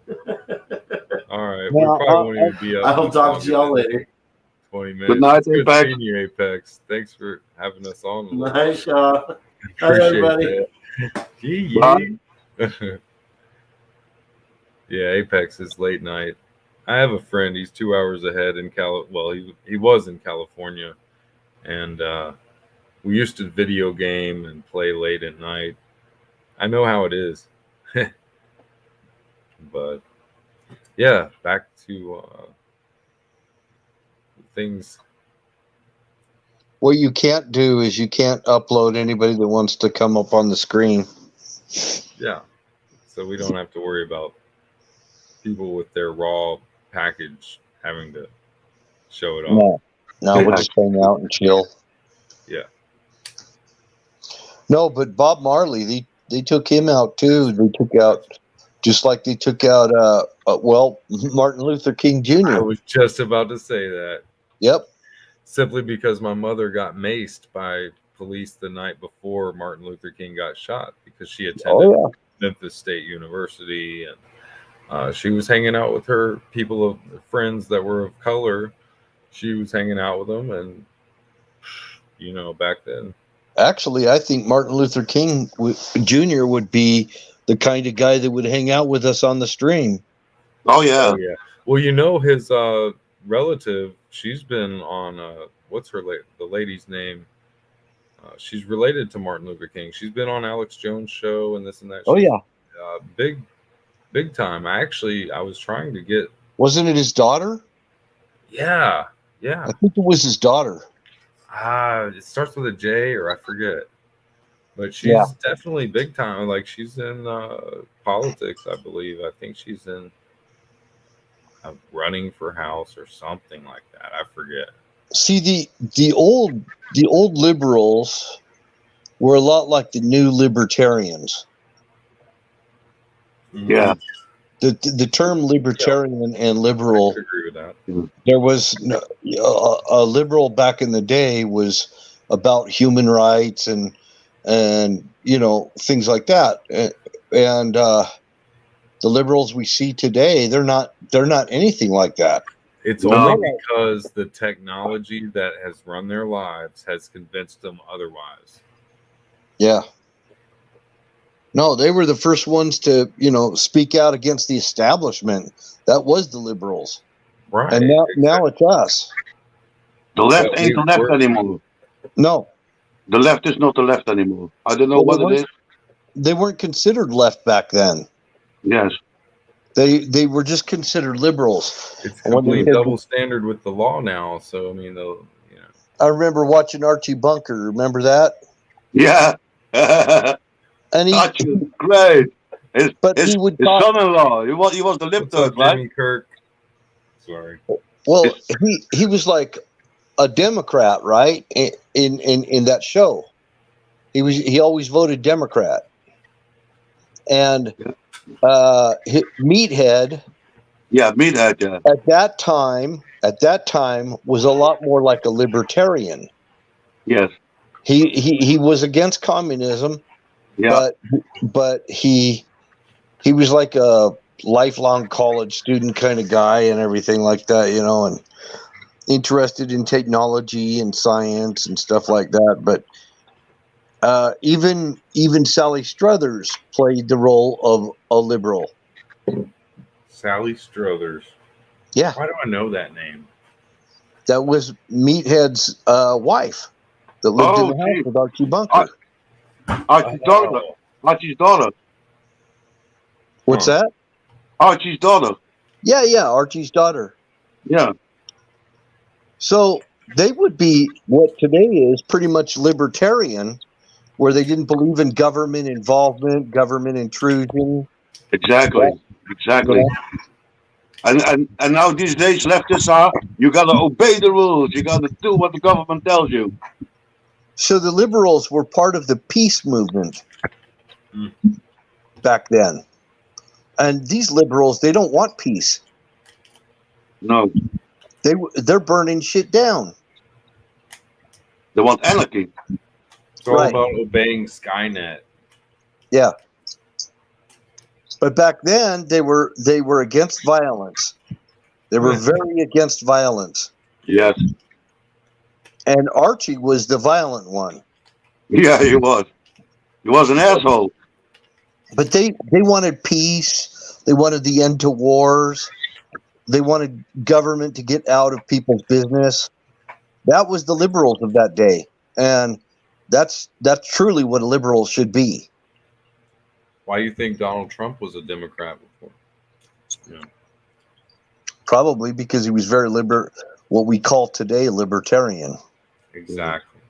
All right. Well, we probably won't even be up. I'll much talk longer to y'all than later. 20 minutes. Good night, It's good Apex. seeing you, Apex. Thanks for having us on. a little Nice, y'all. Bye, Appreciate everybody. that. Yee, Bye. yee. Yeah, Apex is late night. I have a friend. He's 2 hours ahead in Well, he was in California, and we used to video game and play late at night. I know how it is. But yeah, back to things. What you can't do is you can't upload anybody that wants to come up on the screen. Yeah, so we don't have to worry about people with their raw package having to show it off. No, we'll just hang out and chill. Yeah. No, but Bob Marley, they took him out too. They took out, just like they took out, Martin Luther King I Jr. was just about to say that. Yep. Simply because my mother got maced by police the night before Martin Luther King got shot because she attended Memphis State University, and she was hanging out with her people of friends that were of color. She was hanging out with them, and back then. Actually, I think Martin Luther King Jr. would be the kind of guy that would hang out with us on the stream. Oh yeah. Oh, yeah. Well, his relative, she's been on what's the lady's name? She's related to Martin Luther King. She's been on Alex Jones' show and this and that. Big time. I was trying to get. Wasn't it his daughter? Yeah. I think it was his daughter. It starts with a J, or I forget. But she's definitely big time. Like, she's in politics, I believe. I think she's in running for House or something like that. I forget. See, the old liberals were a lot like the new libertarians. Yeah. The term libertarian and liberal. I agree with that. There was a liberal back in the day was about human rights and things like that. And the liberals we see today, they're not anything like that. It's only because the technology that has run their lives has convinced them otherwise. Yeah. No, they were the first ones to, speak out against the establishment. That was the liberals. Right. And now it's us. The left ain't the left anymore. No. The left is not the left anymore. I don't know what it is. They weren't considered left back then. Yes. They were just considered liberals. It's complete double standard with the law now. So, I mean, I remember watching Archie Bunker. Remember that? Yeah. And Archie was great. His son-in-law. He was the libtard, right? Jimmy Kirk. Sorry. Well, he was like a Democrat, right? In that show, he always voted Democrat, and Meathead. Yeah, Meathead. Yeah. At that time, was a lot more like a libertarian. Yes. He was against communism. Yeah. But he was like a lifelong college student kind of guy and everything like that, and interested in technology and science and stuff like that. But even Sally Struthers played the role of a liberal. Sally Struthers. Yeah. Why do I know that name? That was Meathead's wife that lived in the house with Archie Bunker. Archie's daughter. Archie's daughter. What's that? Archie's daughter. Yeah, Archie's daughter. Yeah. So they would be what today is pretty much libertarian, where they didn't believe in government involvement, government intrusion. Exactly. Exactly. And now these days leftists are, you gotta obey the rules. You gotta do what the government tells you. So the liberals were part of the peace movement back then. And these liberals, they don't want peace. No, They're burning shit down. they want anarchy. It's all Right. about obeying Skynet. Yeah. But back then they were against violence. They were very against violence. Yes. And Archie was the violent one. Yeah, he was. He was an asshole. But they wanted peace. They wanted the end to wars. They wanted government to get out of people's business. That was the liberals of that day. And that's truly what a liberal should be. Why do you think Donald Trump was a Democrat before? Yeah. Probably because he was very what we call today libertarian. Exactly.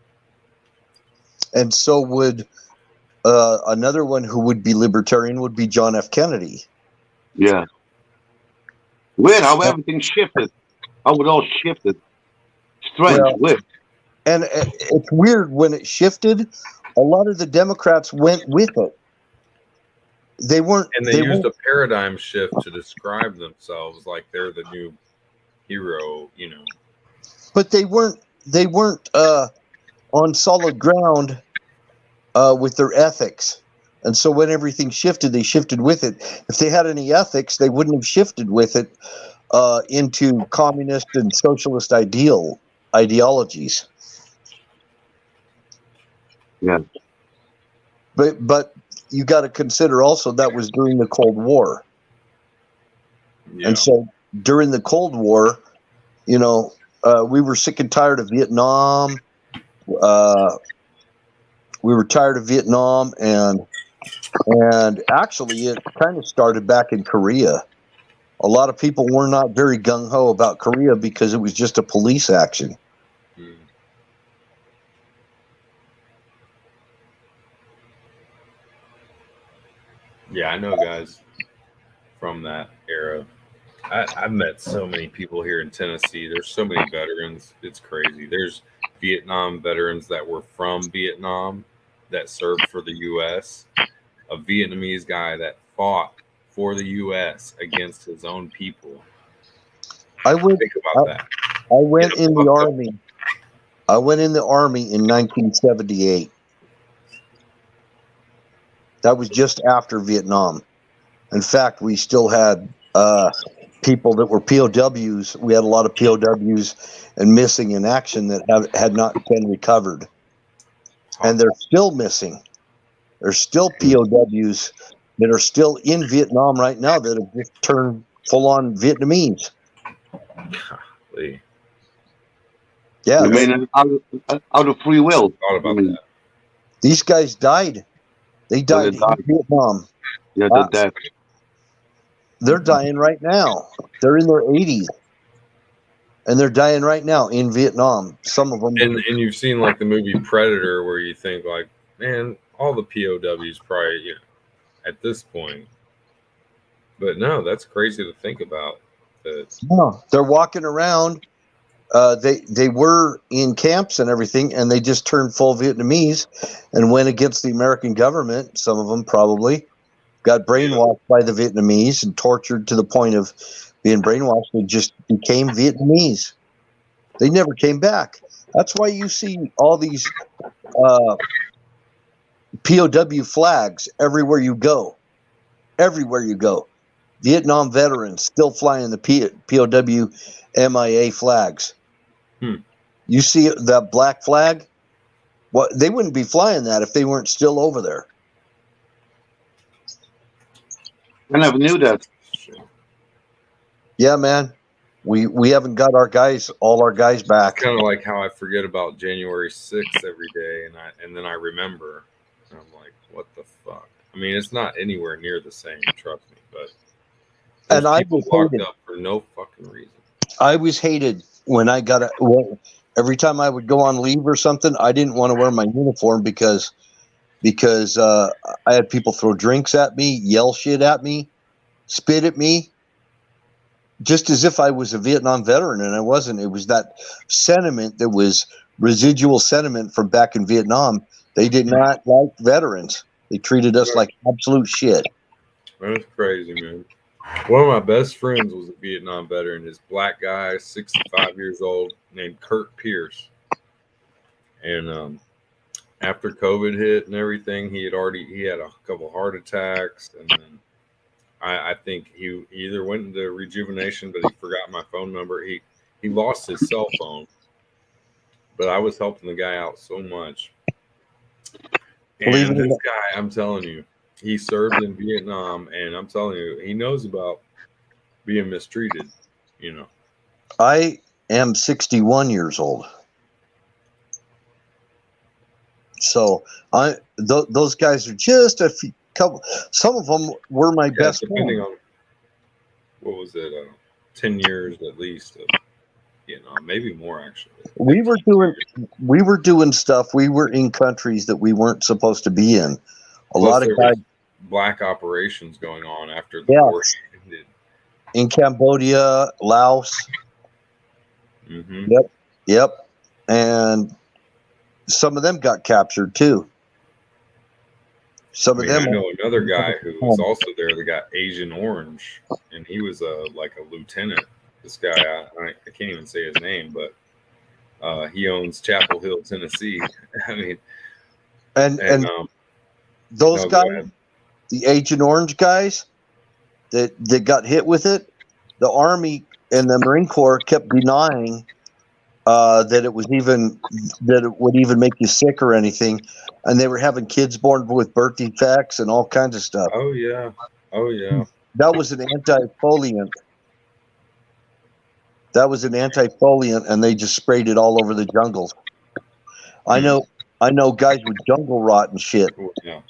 And so would another one who would be libertarian would be John F. Kennedy. Yeah. Weird how everything shifted. How it all shifted. Strange. Well, weird. And it's weird when it shifted, a lot of the Democrats went with it. They weren't. And they used a paradigm shift to describe themselves like they're the new hero, you know. But they weren't on solid ground with their ethics. And so when everything shifted, they shifted with it. If they had any ethics, they wouldn't have shifted with it into communist and socialist ideologies. Yeah. But you got to consider also that was during the Cold War. Yeah. And so during the Cold War, you know, we were sick and tired of Vietnam. We were tired of Vietnam, and actually it kind of started back in Korea. A lot of people were not very gung-ho about Korea because it was just a police action. Yeah, I know guys from that era. I've met so many people here in Tennessee. There's so many veterans. It's crazy. There's Vietnam veterans that were from Vietnam that served for the U.S. A Vietnamese guy that fought for the U.S. against his own people. Think about that. I went in the Army. I went in the Army in 1978. That was just after Vietnam. In fact, we still had people that were POWs. We had a lot of POWs and missing in action that had not been recovered. And they're still missing. There's still POWs that are still in Vietnam right now that have just turned full-on Vietnamese. Golly. Yeah. You mean out of free will? Thought about that. These guys died. They died in Vietnam. Yeah, they're dead. They're dying right now. They're in their 80s. And they're dying right now in Vietnam. Some of them. And you've seen like the movie Predator where you think like, man, all the POWs probably, you know, at this point. But no, that's crazy to think about. No, they're walking around. They were in camps and everything, and they just turned full Vietnamese and went against the American government. Some of them probably got brainwashed by the Vietnamese and tortured to the point of being brainwashed. They just became Vietnamese. They never came back. That's why you see all these POW flags everywhere you go. Everywhere you go. Vietnam veterans still flying the POW MIA flags. You see that black flag? Well, they wouldn't be flying that if they weren't still over there. I never knew that. Yeah, man. We haven't got all our guys back. It's kind of like how I forget about January 6th every day, and then I remember. And I'm like, what the fuck? I mean, it's not anywhere near the same, trust me. But and I was locked up for no fucking reason. I was hated when I got every time I would go on leave or something, I didn't want to wear my uniform because I had people throw drinks at me, yell shit at me, spit at me, just as if I was a Vietnam veteran, and I wasn't. It was that sentiment that was residual sentiment from back in Vietnam. They did not like veterans. They treated us like absolute shit. That's crazy, man. One of my best friends was a Vietnam veteran. This black guy, 65 years old, named Kurt Pierce. And after COVID hit and everything, he had a couple heart attacks, and then I think he either went into rejuvenation, but he forgot my phone number. He lost his cell phone, but I was helping the guy out so much. And this guy, I'm telling you, he served in Vietnam, and I'm telling you, he knows about being mistreated, you know. I am 61 years old. So those guys are just a few, couple. Some of them were my best depending friends. on what was it, 10 years at least of Vietnam, maybe more actually. We were doing stuff. We were in countries that we weren't supposed to be in. A lot of guys, black operations going on after the war ended. In Cambodia, Laos. Mm-hmm. Yep. And some of them got captured too. Some of them. I know another guy who was also there that got Agent Orange, and he was like a lieutenant. This guy, I can't even say his name, but he owns Chapel Hill, Tennessee. I mean, and those guys, the Agent Orange guys that got hit with it, the Army and the Marine Corps kept denying that it would even make you sick or anything, and they were having kids born with birth defects and all kinds of stuff. Oh yeah. That was an anti-foliant. And they just sprayed it all over the jungles. I know guys with jungle rot and shit. Yeah.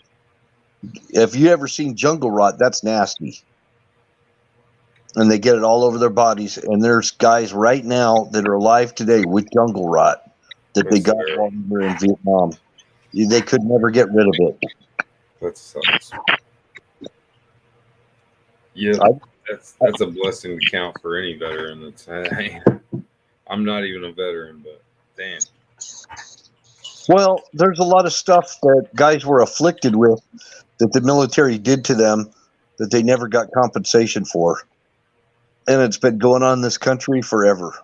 If you ever seen jungle rot, that's nasty. And they get it all over their bodies. And there's guys right now that are alive today with jungle rot that they got while they were in Vietnam. They could never get rid of it. That sucks. Yeah, that's a blessing to count for any veteran. I'm not even a veteran, but damn. Well, there's a lot of stuff that guys were afflicted with that the military did to them that they never got compensation for. And it's been going on in this country forever.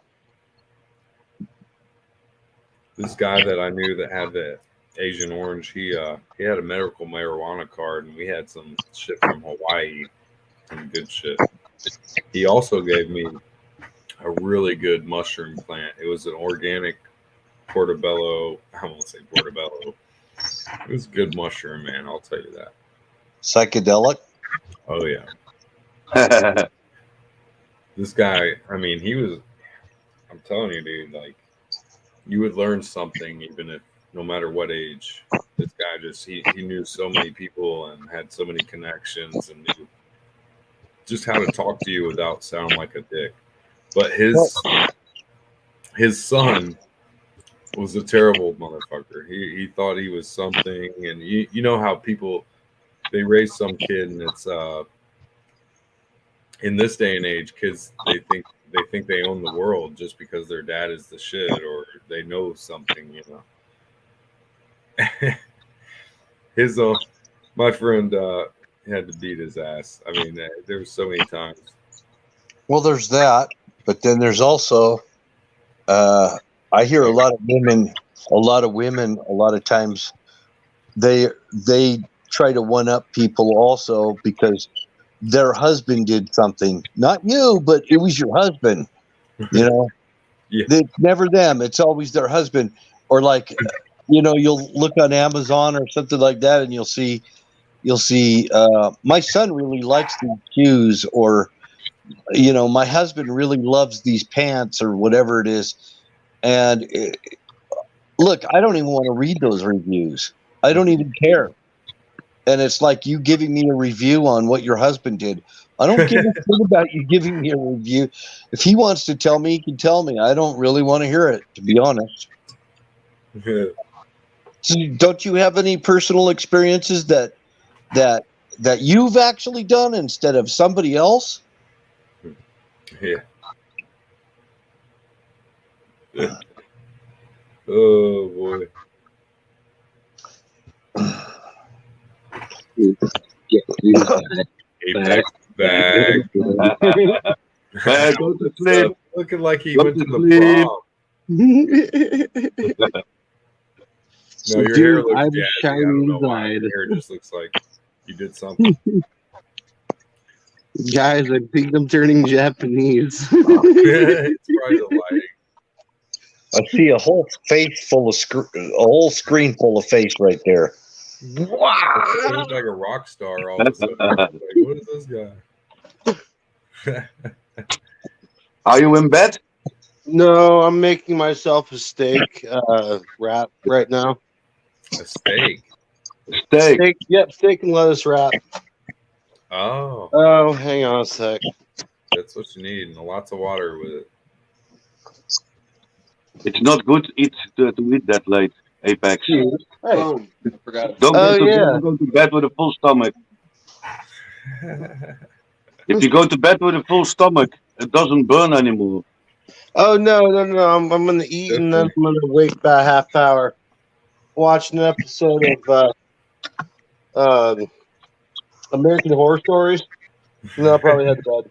This guy that I knew that had the Agent Orange, he had a medical marijuana card, and we had some shit from Hawaii, some good shit. He also gave me a really good mushroom plant. It was an organic portobello. I won't say portobello. It was a good mushroom, man. I'll tell you that. Psychedelic? Oh yeah. This guy, I mean, I'm telling you, dude, like, you would learn something even if, no matter what age. This guy just, he knew so many people and had so many connections and knew just how to talk to you without sounding like a dick. But his son was a terrible motherfucker. He thought he was something, and you know how people, they raise some kid, and it's in this day and age, kids they think they own the world just because their dad is the shit or they know something, you know. My friend had to beat his ass. I mean, there was so many times. Well, there's that, but then there's also I hear a lot of women a lot of times they try to one up people also because their husband did something. Not you, but it was your husband. You know? Yeah. It's never them. It's always their husband. Or like, you know, you'll look on Amazon or something like that and you'll see my son really likes these shoes, or you know, my husband really loves these pants or whatever it is. And look, I don't even want to read those reviews. I don't even care. and it's like you giving me a review on what your husband did. I don't give a shit about you giving me a review. If he wants to tell me, he can tell me. I don't really want to hear it, to be honest. So don't you have any personal experiences that you've actually done instead of somebody else? Yeah. Oh boy. Apex bag. Bag, go to sleep. Looking like he Go went to to the sleep. prom. No, your hair looks jazzy. I don't know why. Your hair just looks like you did something. Guys, I think I'm turning Japanese. It's probably the lighting. I see a whole face full of a whole screen full of face right there. Wow! He looks like a rock star all of a sudden. Like, what is this guy? Are you in bed? No, I'm making myself a steak wrap right now. A steak. Steak. Yep, steak and lettuce wrap. Oh. Oh, hang on a sec. That's what you need, and lots of water with it. It's not good to eat that late, Apex. Hey. I forgot. Don't go to bed with a full stomach. If you go to bed with a full stomach, it doesn't burn anymore. Oh no! I'm gonna eat and then I'm gonna wait about a half hour, watch an episode of American Horror Stories, and then I'll probably head to bed.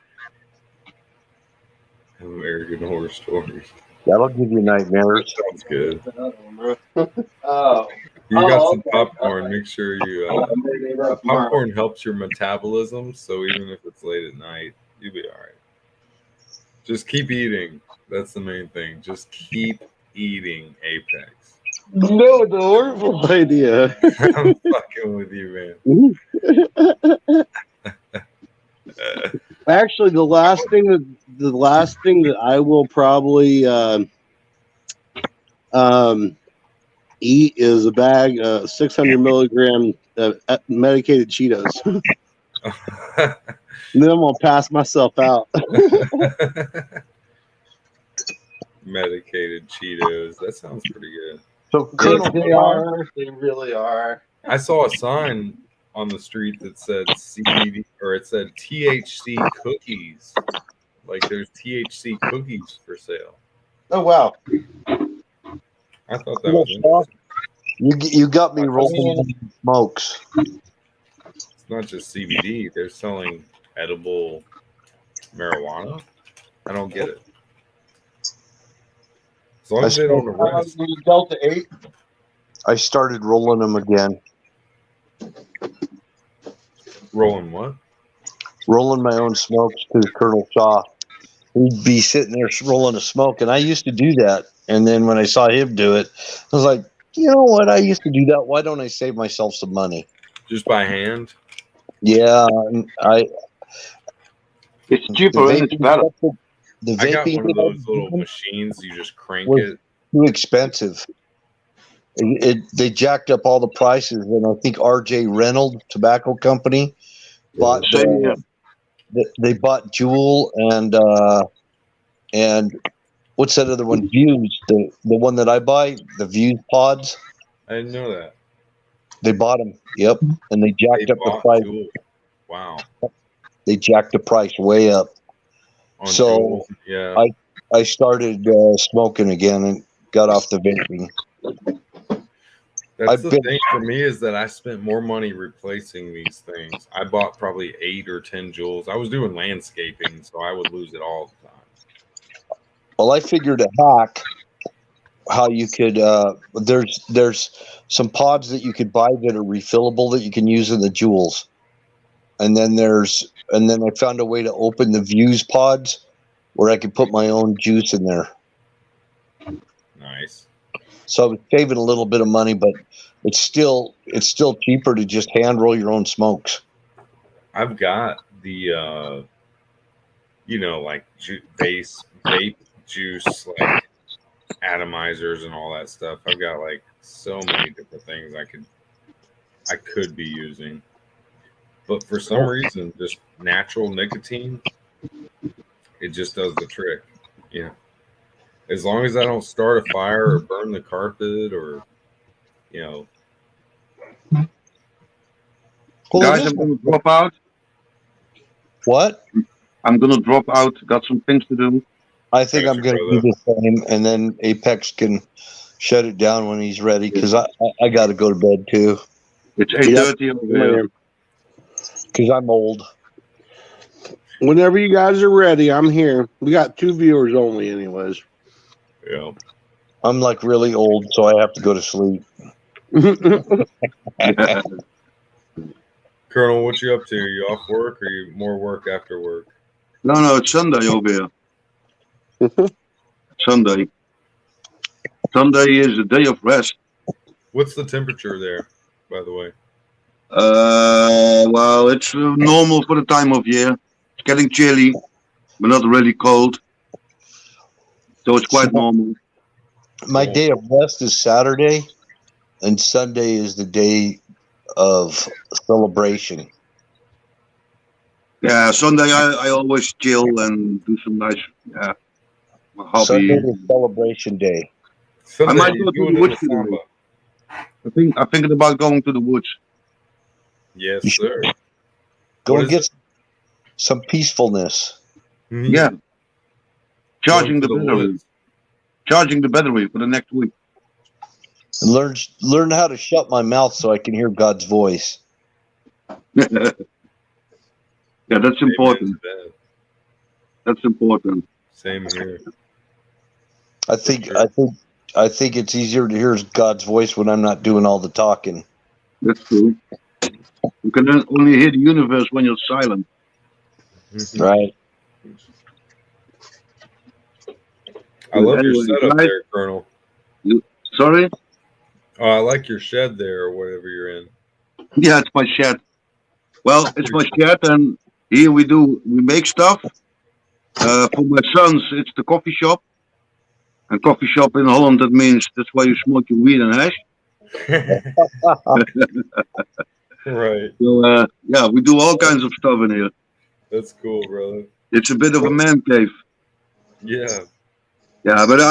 American Horror Stories. That'll give you nightmares. Sounds good. Oh. You got some popcorn. Make sure you. Popcorn helps your metabolism, so even if it's late at night, you'll be all right. Just keep eating. That's the main thing. Just keep eating, Apex. No, it's a horrible idea. I'm fucking with you, man. Actually, the last thing that I will probably eat is a bag of 600 milligram medicated Cheetos. And then I'm gonna pass myself out. Medicated Cheetos. That sounds pretty good. So they really are. I saw a sign on the street that said CBD, or it said THC cookies. Like there's THC cookies for sale. Oh wow! I thought that was interesting. You got me rolling smokes. It's not just CBD. They're selling edible marijuana. I don't get it. As long as they don't arrest. Delta 8. I started rolling them again. Rolling what? Rolling my own smokes because Colonel Shaw, he'd be sitting there rolling a smoke, and I used to do that. And then when I saw him do it, I was like, you know what? I used to do that. Why don't I save myself some money? Just by hand? Yeah, it's cheaper and it's better. I got one of those little machines. You just crank it. Too expensive. They jacked up all the prices, and I think R.J. Reynolds Tobacco Company bought. They bought Juul and what's that other one? Views. The one that I buy, the Views pods. I didn't know that. They bought them. Yep, and they jacked up the price. Juul. Wow. They jacked the price way up. On so Juul, yeah. I started smoking again and got off the vaping. That's the thing for me is that I spent more money replacing these things. I bought probably 8 or 10 Juuls. I was doing landscaping, so I would lose it all the time. Well, I figured a hack how you could. There's some pods that you could buy that are refillable that you can use in the Juuls, and then I found a way to open the Views pods where I could put my own juice in there. Nice. So I was saving a little bit of money, but it's still cheaper to just hand roll your own smokes. I've got the like vape juice, like atomizers and all that stuff. I've got like so many different things I could I could be using. But for some reason, just natural nicotine, it just does the trick. Yeah. As long as I don't start a fire or burn the carpet or, you know. Well, Guys, I'm going to drop out. What? I'm going to drop out. Got some things to do. I think I'm going to do the same, and then Apex can shut it down when he's ready because I got to go to bed too. It's 8:30 over here. Because I'm old. Whenever you guys are ready, I'm here. We got 2 viewers only, anyways. Yeah. I'm like really old, so I have to go to sleep. Colonel, what you up to? Are you off work or you more work after work? No, it's Sunday over here. Sunday. Sunday is a day of rest. What's the temperature there, by the way? Well, it's normal for the time of year. It's getting chilly, but not really cold. So it's quite normal. My day of rest is Saturday, and Sunday is the day of celebration. Yeah, Sunday I always chill and do some nice hobby. Sunday is celebration day. I might go to the woods today. I'm thinking about going to the woods. Yes, sir. Go and get some peacefulness. Yeah. Charging the battery. Charging the battery for the next week. And learn how to shut my mouth so I can hear God's voice. Yeah, that's important. That's important. Same here. I think it's easier to hear God's voice when I'm not doing all the talking. That's true. You can only hear the universe when you're silent. Right. I love your Anyway, setup guys, there, Colonel. Sorry? Oh, I like your shed there or whatever you're in. Yeah, it's my shed. Well, it's my shed, and here we make stuff. For my sons, it's the coffee shop. And coffee shop in Holland, that means that's why you smoke your weed and hash. Right. So, yeah, we do all kinds of stuff in here. That's cool, brother. It's a bit of a man cave. Yeah. Yeah, but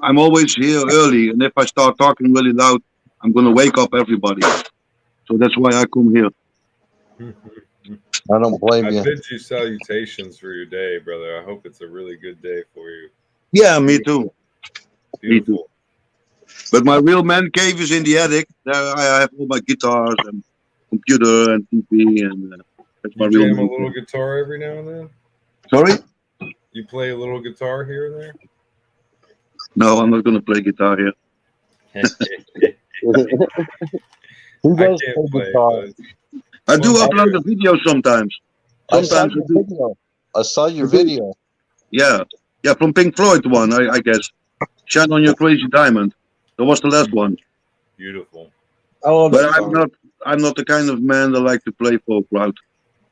I'm always here early, and if I start talking really loud, I'm going to wake up everybody. So that's why I come here. I don't blame I you. bid you salutations for your day, brother. I hope it's a really good day for you. Yeah, me too. Beautiful. Me too. But my real man cave is in the attic. There I have all my guitars and computer and TV, and that's my You real jam a man little cave. guitar every now and then? Sorry? You play a little guitar here and there? No, I'm not going to play guitar here. Who I does can't play play. guitar? I do upload a video sometimes. I saw Sometimes I your do. video. I saw your video. Yeah, from Pink Floyd one, I guess. Shine on Your Crazy Diamond. That was the last one. Beautiful. I love But that song. I'm not the kind of man that like to play folk route.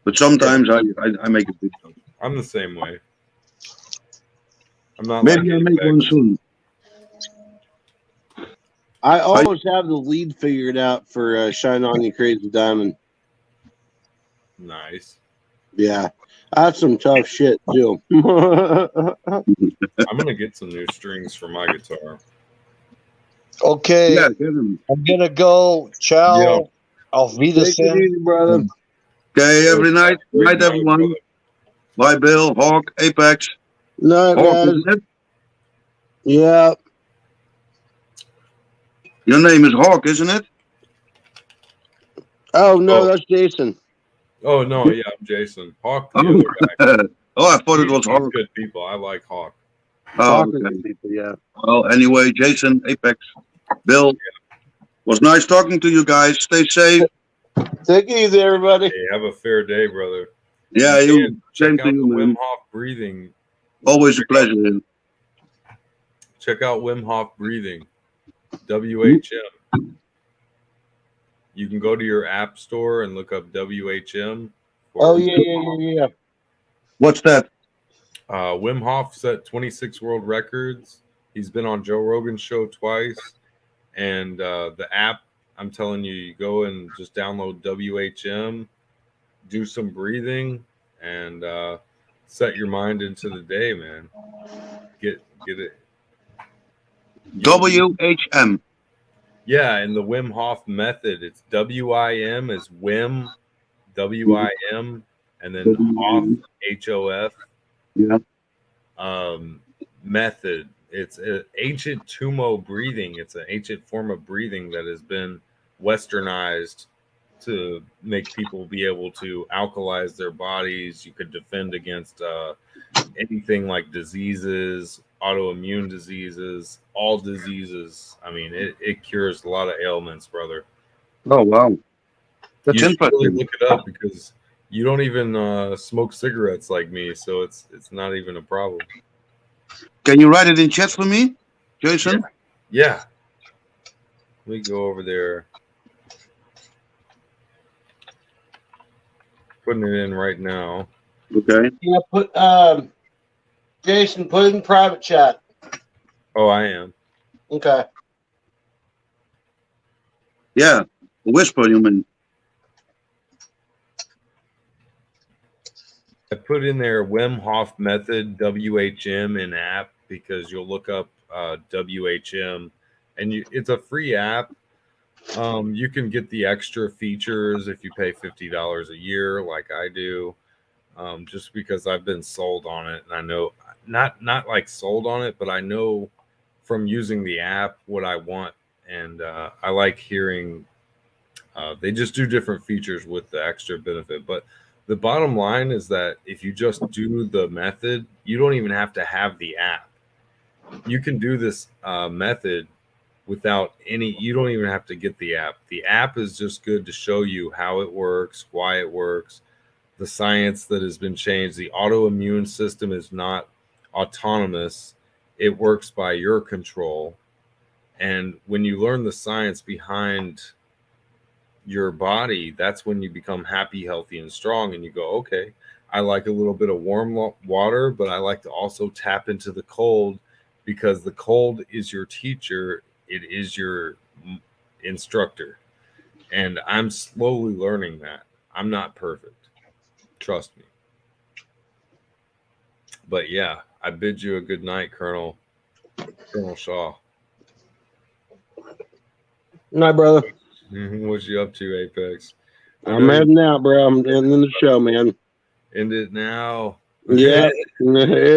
But sometimes I make a video. I'm the same way. I'm not Maybe like I'll make one soon. I always have the lead figured out for Shine On You Crazy Diamond. Nice. Yeah. That's some tough shit, too. I'm gonna get some new strings for my guitar. Okay. Yeah, get him. I'm going to go. Ciao. Yeah. Auf Take it Wiedersehen. easy, brother. Okay, every night. Good Night, night, everyone. brother. Bye, Bill, Hawk, Apex. Night, Hawk, guys. isn't it? Yeah. Your name is Hawk, isn't it? Oh, no, Oh. that's Jason. Oh no, yeah, I'm Jason. Hawk, the other guy. Oh, I thought it He's was Hawk. good people. I like Hawk. Oh, Talking okay. to people, yeah. Well, anyway, Jason, Apex, Bill, was nice talking to you guys. Stay safe. Take it easy, everybody. Hey, have a fair day, brother. Yeah, You you. can check Same out to the you, Wim man. Hof breathing. Always a pleasure. Check out Wim Hof breathing. WHM. You can go to your app store and look up WHM. Oh, yeah. What's that? Wim Hof set 26 world records. He's been on Joe Rogan's show twice, and the app I'm telling you, you go and just download WHM, do some breathing, and set your mind into the day, man. Get it. WHM. Yeah, and the Wim Hof method. It's WIM is Wim, WIM, and then Hof, HOF. Yeah. Method. It's an ancient Tumo breathing. It's an ancient form of breathing that has been westernized to make people be able to alkalize their bodies. You could defend against anything like diseases, autoimmune diseases, all diseases. I mean, it cures a lot of ailments, brother. Oh, wow. That's You should really interesting. look it up because you don't even smoke cigarettes like me, so it's not even a problem. Can you write it in chat for me, Jason? Yeah. Let me go over there. Putting it in right now. Okay. Yeah, put Jason, put it in private chat. Oh, I am. Okay. Yeah. Whisper, you mean? I put in there Wim Hof method WHM in app because you'll look up WHM and it's a free app. You can get the extra features if you pay $50 a year, like I do. Just because I've been sold on it, and I know not like sold on it, but I know from using the app what I want, and I like hearing. They just do different features with the extra benefit, but the bottom line is that if you just do the method, you don't even have to have the app. You can do this method without any, you don't even have to get the app. The app is just good to show you how it works, why it works, the science that has been changed. The autoimmune system is not autonomous. It works by your control. And when you learn the science behind your body, that's when you become happy, healthy, and strong. And you go, okay, I like a little bit of warm water, but I like to also tap into the cold because the cold is your teacher. It is your instructor. And I'm slowly learning that. I'm not perfect. Trust me. But yeah, I bid you a good night, Colonel Shaw. Night, brother. What you up to, Apex? I'm heading out, bro. I'm ending the show, man. End it now. Yeah.